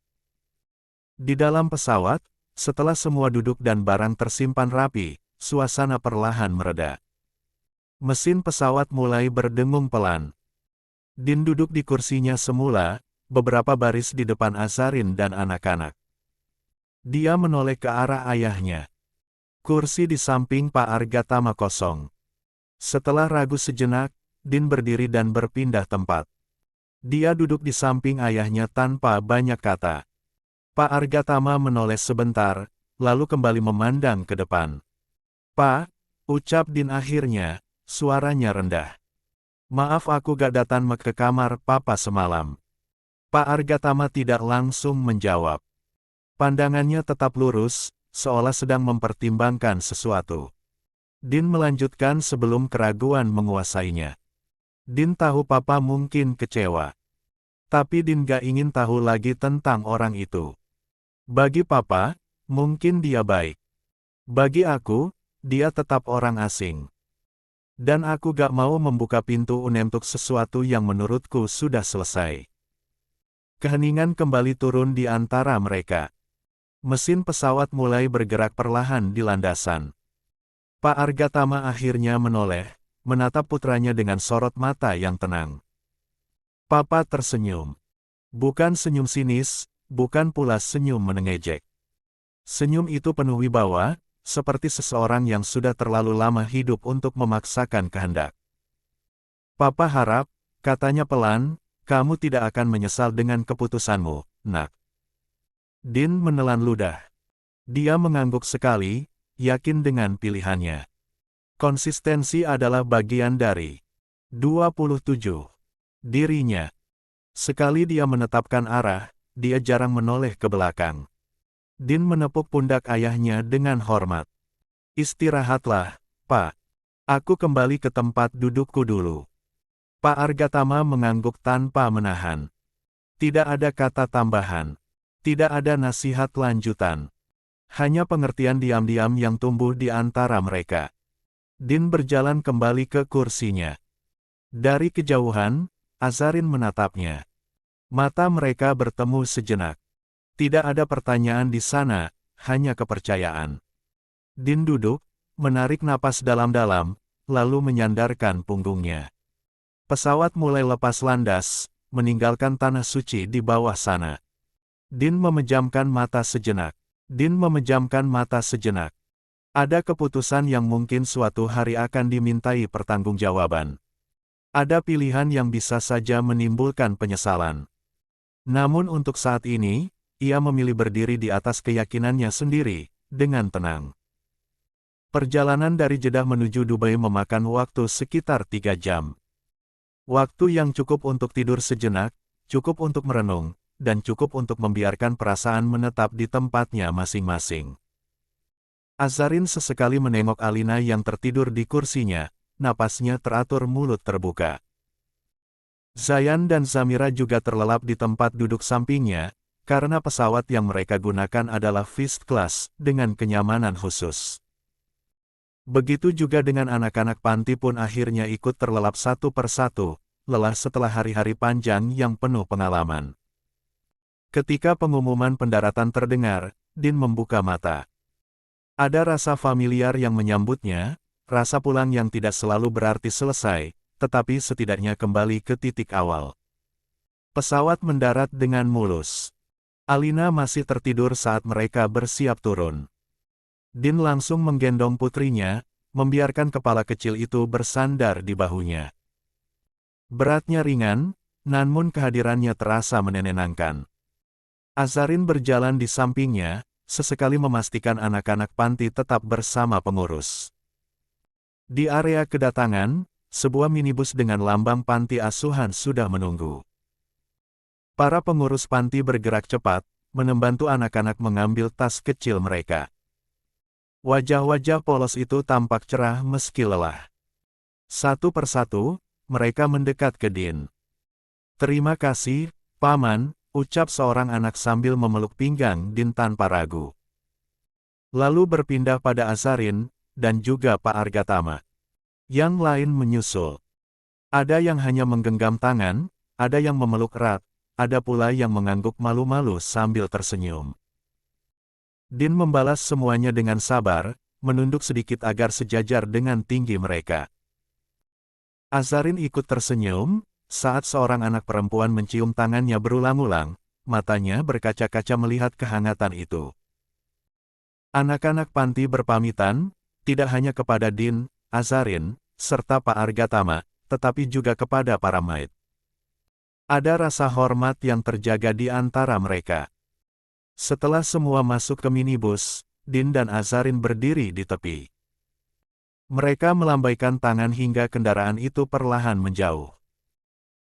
Di dalam pesawat, setelah semua duduk dan barang tersimpan rapi, suasana perlahan mereda. Mesin pesawat mulai berdengung pelan. Din duduk di kursinya semula, beberapa baris di depan Azarin dan anak-anak. Dia menoleh ke arah ayahnya. Kursi di samping Pak Argatama kosong. Setelah ragu sejenak, Din berdiri dan berpindah tempat. Dia duduk di samping ayahnya tanpa banyak kata. Pak Argatama menoleh sebentar, lalu kembali memandang ke depan. Pak, ucap Din akhirnya, suaranya rendah. Maaf aku gak datang ke kamar papa semalam. Pak Argatama tidak langsung menjawab. Pandangannya tetap lurus, seolah sedang mempertimbangkan sesuatu. Din melanjutkan sebelum keraguan menguasainya. Din tahu papa mungkin kecewa. Tapi Din gak ingin tahu lagi tentang orang itu. Bagi papa, mungkin dia baik. Bagi aku, dia tetap orang asing. Dan aku gak mau membuka pintu untuk sesuatu yang menurutku sudah selesai. Keheningan kembali turun di antara mereka. Mesin pesawat mulai bergerak perlahan di landasan. Pak Argatama akhirnya menoleh, menatap putranya dengan sorot mata yang tenang. Papa tersenyum. Bukan senyum sinis, bukan pula senyum menengejek. Senyum itu penuh wibawa, seperti seseorang yang sudah terlalu lama hidup untuk memaksakan kehendak. Papa harap, katanya pelan, kamu tidak akan menyesal dengan keputusanmu, nak. Din menelan ludah. Dia mengangguk sekali, yakin dengan pilihannya. Konsistensi adalah bagian dari 27 dirinya. Sekali dia menetapkan arah, dia jarang menoleh ke belakang. Din menepuk pundak ayahnya dengan hormat. Istirahatlah, Pak. Aku kembali ke tempat dudukku dulu. Pak Argatama mengangguk tanpa menahan. Tidak ada kata tambahan. Tidak ada nasihat lanjutan. Hanya pengertian diam-diam yang tumbuh di antara mereka. Din berjalan kembali ke kursinya. Dari kejauhan, Azarin menatapnya. Mata mereka bertemu sejenak. Tidak ada pertanyaan di sana, hanya kepercayaan. Din duduk, menarik napas dalam-dalam, lalu menyandarkan punggungnya. Pesawat mulai lepas landas, meninggalkan tanah suci di bawah sana. Din memejamkan mata sejenak. Ada keputusan yang mungkin suatu hari akan dimintai pertanggungjawaban. Ada pilihan yang bisa saja menimbulkan penyesalan. Namun untuk saat ini, ia memilih berdiri di atas keyakinannya sendiri, dengan tenang. Perjalanan dari Jeddah menuju Dubai memakan waktu sekitar 3 jam. Waktu yang cukup untuk tidur sejenak, cukup untuk merenung, dan cukup untuk membiarkan perasaan menetap di tempatnya masing-masing. Azarin sesekali menengok Alina yang tertidur di kursinya, napasnya teratur mulut terbuka. Zayan dan Zamira juga terlelap di tempat duduk sampingnya, karena pesawat yang mereka gunakan adalah first class, dengan kenyamanan khusus. Begitu juga dengan anak-anak panti pun akhirnya ikut terlelap satu persatu, lelah setelah hari-hari panjang yang penuh pengalaman. Ketika pengumuman pendaratan terdengar, Din membuka mata. Ada rasa familiar yang menyambutnya, rasa pulang yang tidak selalu berarti selesai, tetapi setidaknya kembali ke titik awal. Pesawat mendarat dengan mulus. Alina masih tertidur saat mereka bersiap turun. Din langsung menggendong putrinya, membiarkan kepala kecil itu bersandar di bahunya. Beratnya ringan, namun kehadirannya terasa menenangkan. Azarin berjalan di sampingnya, sesekali memastikan anak-anak panti tetap bersama pengurus. Di area kedatangan, sebuah minibus dengan lambang panti asuhan sudah menunggu. Para pengurus panti bergerak cepat, membantu anak-anak mengambil tas kecil mereka. Wajah-wajah polos itu tampak cerah meski lelah. Satu persatu, mereka mendekat ke Din. "Terima kasih, Paman," ucap seorang anak sambil memeluk pinggang Din tanpa ragu. Lalu berpindah pada Azarin, dan juga Pak Argatama. Yang lain menyusul. Ada yang hanya menggenggam tangan, ada yang memeluk erat, ada pula yang mengangguk malu-malu sambil tersenyum. Din membalas semuanya dengan sabar, menunduk sedikit agar sejajar dengan tinggi mereka. Azarin ikut tersenyum, saat seorang anak perempuan mencium tangannya berulang-ulang, matanya berkaca-kaca melihat kehangatan itu. Anak-anak panti berpamitan, tidak hanya kepada Din, Azarin, serta Pak Argatama, tetapi juga kepada para maid. Ada rasa hormat yang terjaga di antara mereka. Setelah semua masuk ke minibus, Din dan Azarin berdiri di tepi. Mereka melambaikan tangan hingga kendaraan itu perlahan menjauh.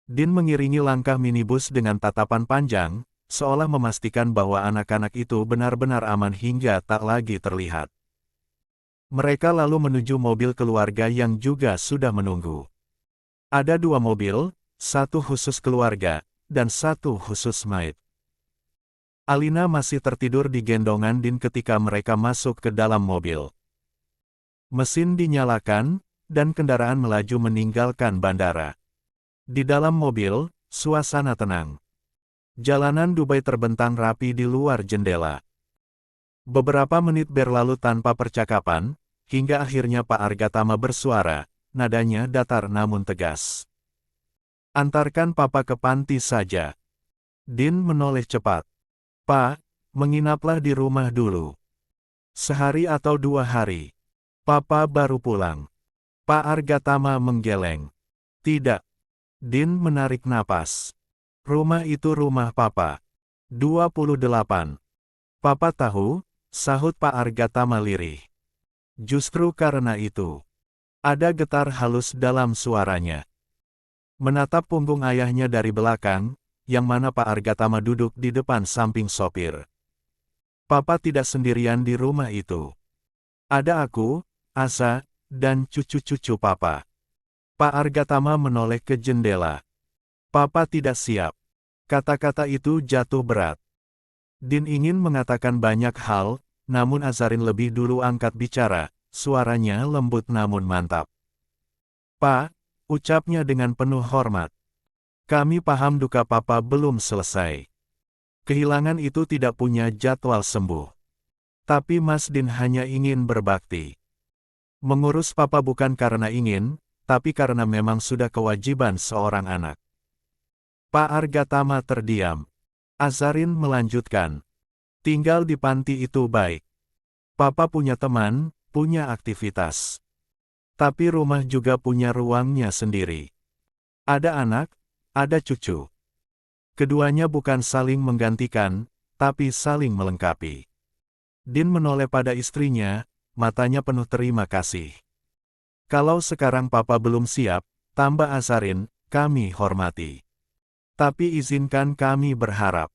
Din mengiringi langkah minibus dengan tatapan panjang, seolah memastikan bahwa anak-anak itu benar-benar aman hingga tak lagi terlihat. Mereka lalu menuju mobil keluarga yang juga sudah menunggu. Ada 2 mobil, satu khusus keluarga, dan satu khusus maid. Alina masih tertidur di gendongan Din ketika mereka masuk ke dalam mobil. Mesin dinyalakan, dan kendaraan melaju meninggalkan bandara. Di dalam mobil, suasana tenang. Jalanan Dubai terbentang rapi di luar jendela. Beberapa menit berlalu tanpa percakapan, hingga akhirnya Pak Argatama bersuara, nadanya datar namun tegas. Antarkan Papa ke panti saja. Din menoleh cepat. Pak, menginaplah di rumah dulu. Sehari atau 2 hari. Papa baru pulang. Pak Argatama menggeleng. Tidak. Din menarik napas. Rumah itu rumah Papa. 28. Papa tahu, sahut Pak Argatama lirih. Justru karena itu. Ada getar halus dalam suaranya. Menatap punggung ayahnya dari belakang, yang mana Pak Argatama duduk di depan samping sopir. Papa tidak sendirian di rumah itu. Ada aku, Asa, dan cucu-cucu Papa. Pak Argatama menoleh ke jendela. Papa tidak siap. Kata-kata itu jatuh berat. Din ingin mengatakan banyak hal, namun Azarin lebih dulu angkat bicara, suaranya lembut namun mantap. Pak, ucapnya dengan penuh hormat. Kami paham duka Papa belum selesai. Kehilangan itu tidak punya jadwal sembuh. Tapi Mas Din hanya ingin berbakti. Mengurus Papa bukan karena ingin, tapi karena memang sudah kewajiban seorang anak. Pak Argatama terdiam. Azarin melanjutkan. Tinggal di panti itu baik. Papa punya teman, punya aktivitas. Tapi rumah juga punya ruangnya sendiri. Ada anak, ada cucu. Keduanya bukan saling menggantikan, tapi saling melengkapi. Din menoleh pada istrinya, matanya penuh terima kasih. Kalau sekarang Papa belum siap, tambah Azarin, kami hormati. Tapi izinkan kami berharap.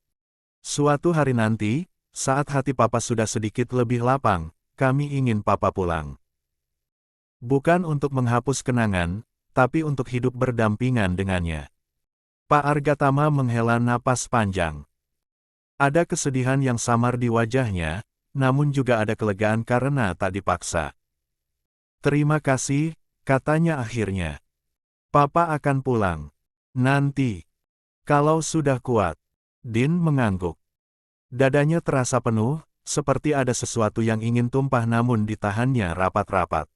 Suatu hari nanti, saat hati Papa sudah sedikit lebih lapang, kami ingin Papa pulang. Bukan untuk menghapus kenangan, tapi untuk hidup berdampingan dengannya. Pak Argatama menghela napas panjang. Ada kesedihan yang samar di wajahnya, namun juga ada kelegaan karena tak dipaksa. Terima kasih, katanya akhirnya. Papa akan pulang. Nanti. Kalau sudah kuat. Din mengangguk. Dadanya terasa penuh, seperti ada sesuatu yang ingin tumpah namun ditahannya rapat-rapat.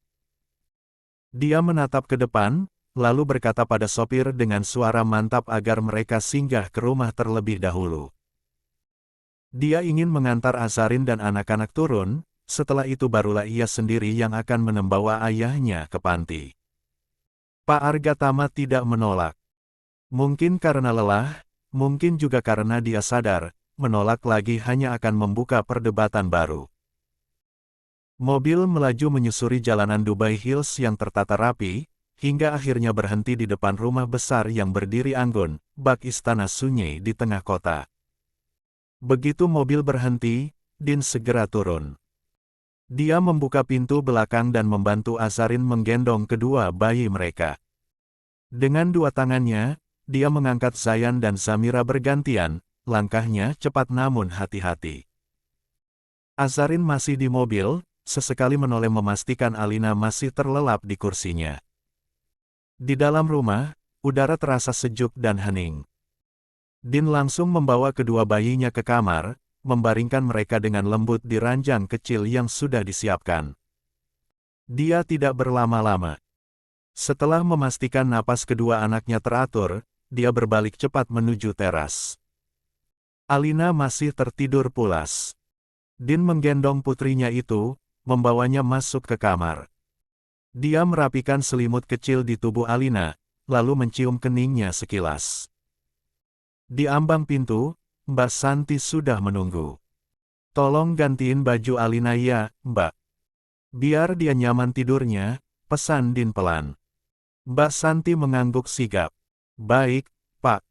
Dia menatap ke depan, lalu berkata pada sopir dengan suara mantap agar mereka singgah ke rumah terlebih dahulu. Dia ingin mengantar Azarin dan anak-anak turun, setelah itu barulah ia sendiri yang akan membawa ayahnya ke panti. Pak Argatama tidak menolak. Mungkin karena lelah, mungkin juga karena dia sadar, menolak lagi hanya akan membuka perdebatan baru. Mobil melaju menyusuri jalanan Dubai Hills yang tertata rapi, hingga akhirnya berhenti di depan rumah besar yang berdiri anggun, bak istana sunyi di tengah kota. Begitu mobil berhenti, Din segera turun. Dia membuka pintu belakang dan membantu Azarin menggendong kedua bayi mereka. Dengan 2 tangannya, dia mengangkat Zayan dan Zamira bergantian, langkahnya cepat namun hati-hati. Azarin masih di mobil, sesekali menoleh memastikan Alina masih terlelap di kursinya. Di dalam rumah, udara terasa sejuk dan hening. Din langsung membawa kedua bayinya ke kamar, membaringkan mereka dengan lembut di ranjang kecil yang sudah disiapkan. Dia tidak berlama-lama. Setelah memastikan napas kedua anaknya teratur, dia berbalik cepat menuju teras. Alina masih tertidur pulas. Din menggendong putrinya itu, membawanya masuk ke kamar. Dia merapikan selimut kecil di tubuh Alina, lalu mencium keningnya sekilas. Di ambang pintu, Mbak Santi sudah menunggu. Tolong gantiin baju Alina ya, Mbak. Biar dia nyaman tidurnya, pesan Din pelan. Mbak Santi mengangguk sigap. Baik, Pak.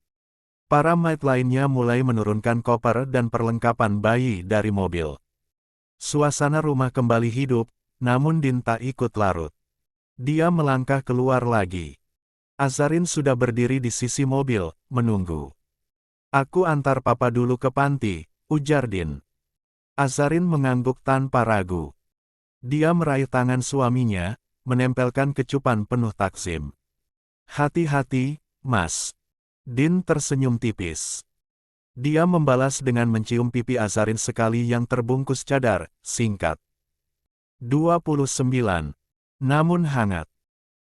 Para maid lainnya mulai menurunkan koper dan perlengkapan bayi dari mobil. Suasana rumah kembali hidup, namun Din tak ikut larut. Dia melangkah keluar lagi. Azarin sudah berdiri di sisi mobil, menunggu. "Aku antar papa dulu ke panti," ujar Din. Azarin mengangguk tanpa ragu. Dia meraih tangan suaminya, menempelkan kecupan penuh takzim. "Hati-hati, Mas." Din tersenyum tipis. Dia membalas dengan mencium pipi Azarin sekali yang terbungkus cadar, singkat. 29. Namun hangat.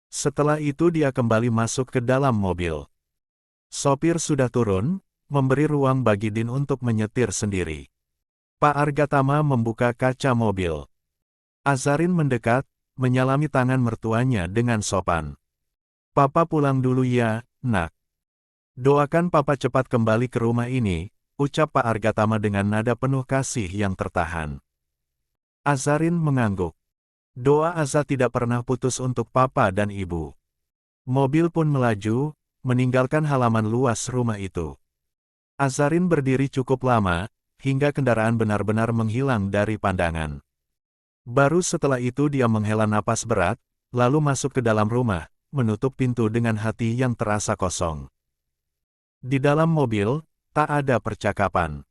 Setelah itu dia kembali masuk ke dalam mobil. Sopir sudah turun, memberi ruang bagi Din untuk menyetir sendiri. Pak Argatama membuka kaca mobil. Azarin mendekat, menyalami tangan mertuanya dengan sopan. "Papa pulang dulu ya, Nak. Doakan Papa cepat kembali ke rumah ini," ucap Pak Argatama dengan nada penuh kasih yang tertahan. Azarin mengangguk. Doa Aza tidak pernah putus untuk Papa dan Ibu. Mobil pun melaju, meninggalkan halaman luas rumah itu. Azarin berdiri cukup lama, hingga kendaraan benar-benar menghilang dari pandangan. Baru setelah itu dia menghela napas berat, lalu masuk ke dalam rumah, menutup pintu dengan hati yang terasa kosong. Di dalam mobil, tak ada percakapan.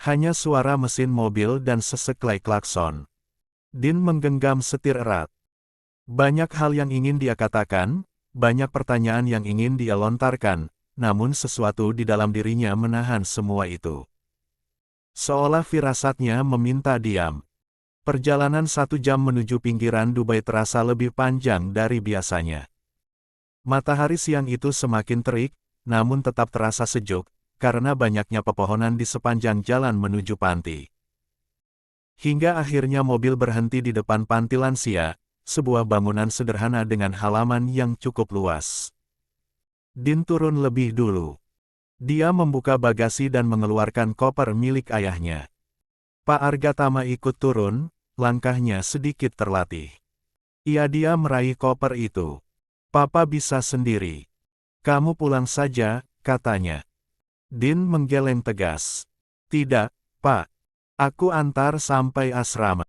Hanya suara mesin mobil dan seseklai klakson. Din menggenggam setir erat. Banyak hal yang ingin dia katakan, banyak pertanyaan yang ingin dia lontarkan, namun sesuatu di dalam dirinya menahan semua itu. Seolah firasatnya meminta diam. Perjalanan 1 jam menuju pinggiran Dubai terasa lebih panjang dari biasanya. Matahari siang itu semakin terik, namun tetap terasa sejuk, karena banyaknya pepohonan di sepanjang jalan menuju panti. Hingga akhirnya mobil berhenti di depan panti lansia, sebuah bangunan sederhana dengan halaman yang cukup luas. Din turun lebih dulu. Dia membuka bagasi dan mengeluarkan koper milik ayahnya. Pak Argatama ikut turun, langkahnya sedikit terlatih. Dia meraih koper itu. "Papa bisa sendiri. Kamu pulang saja," katanya. Din menggeleng tegas. "Tidak, Pak. Aku antar sampai asrama."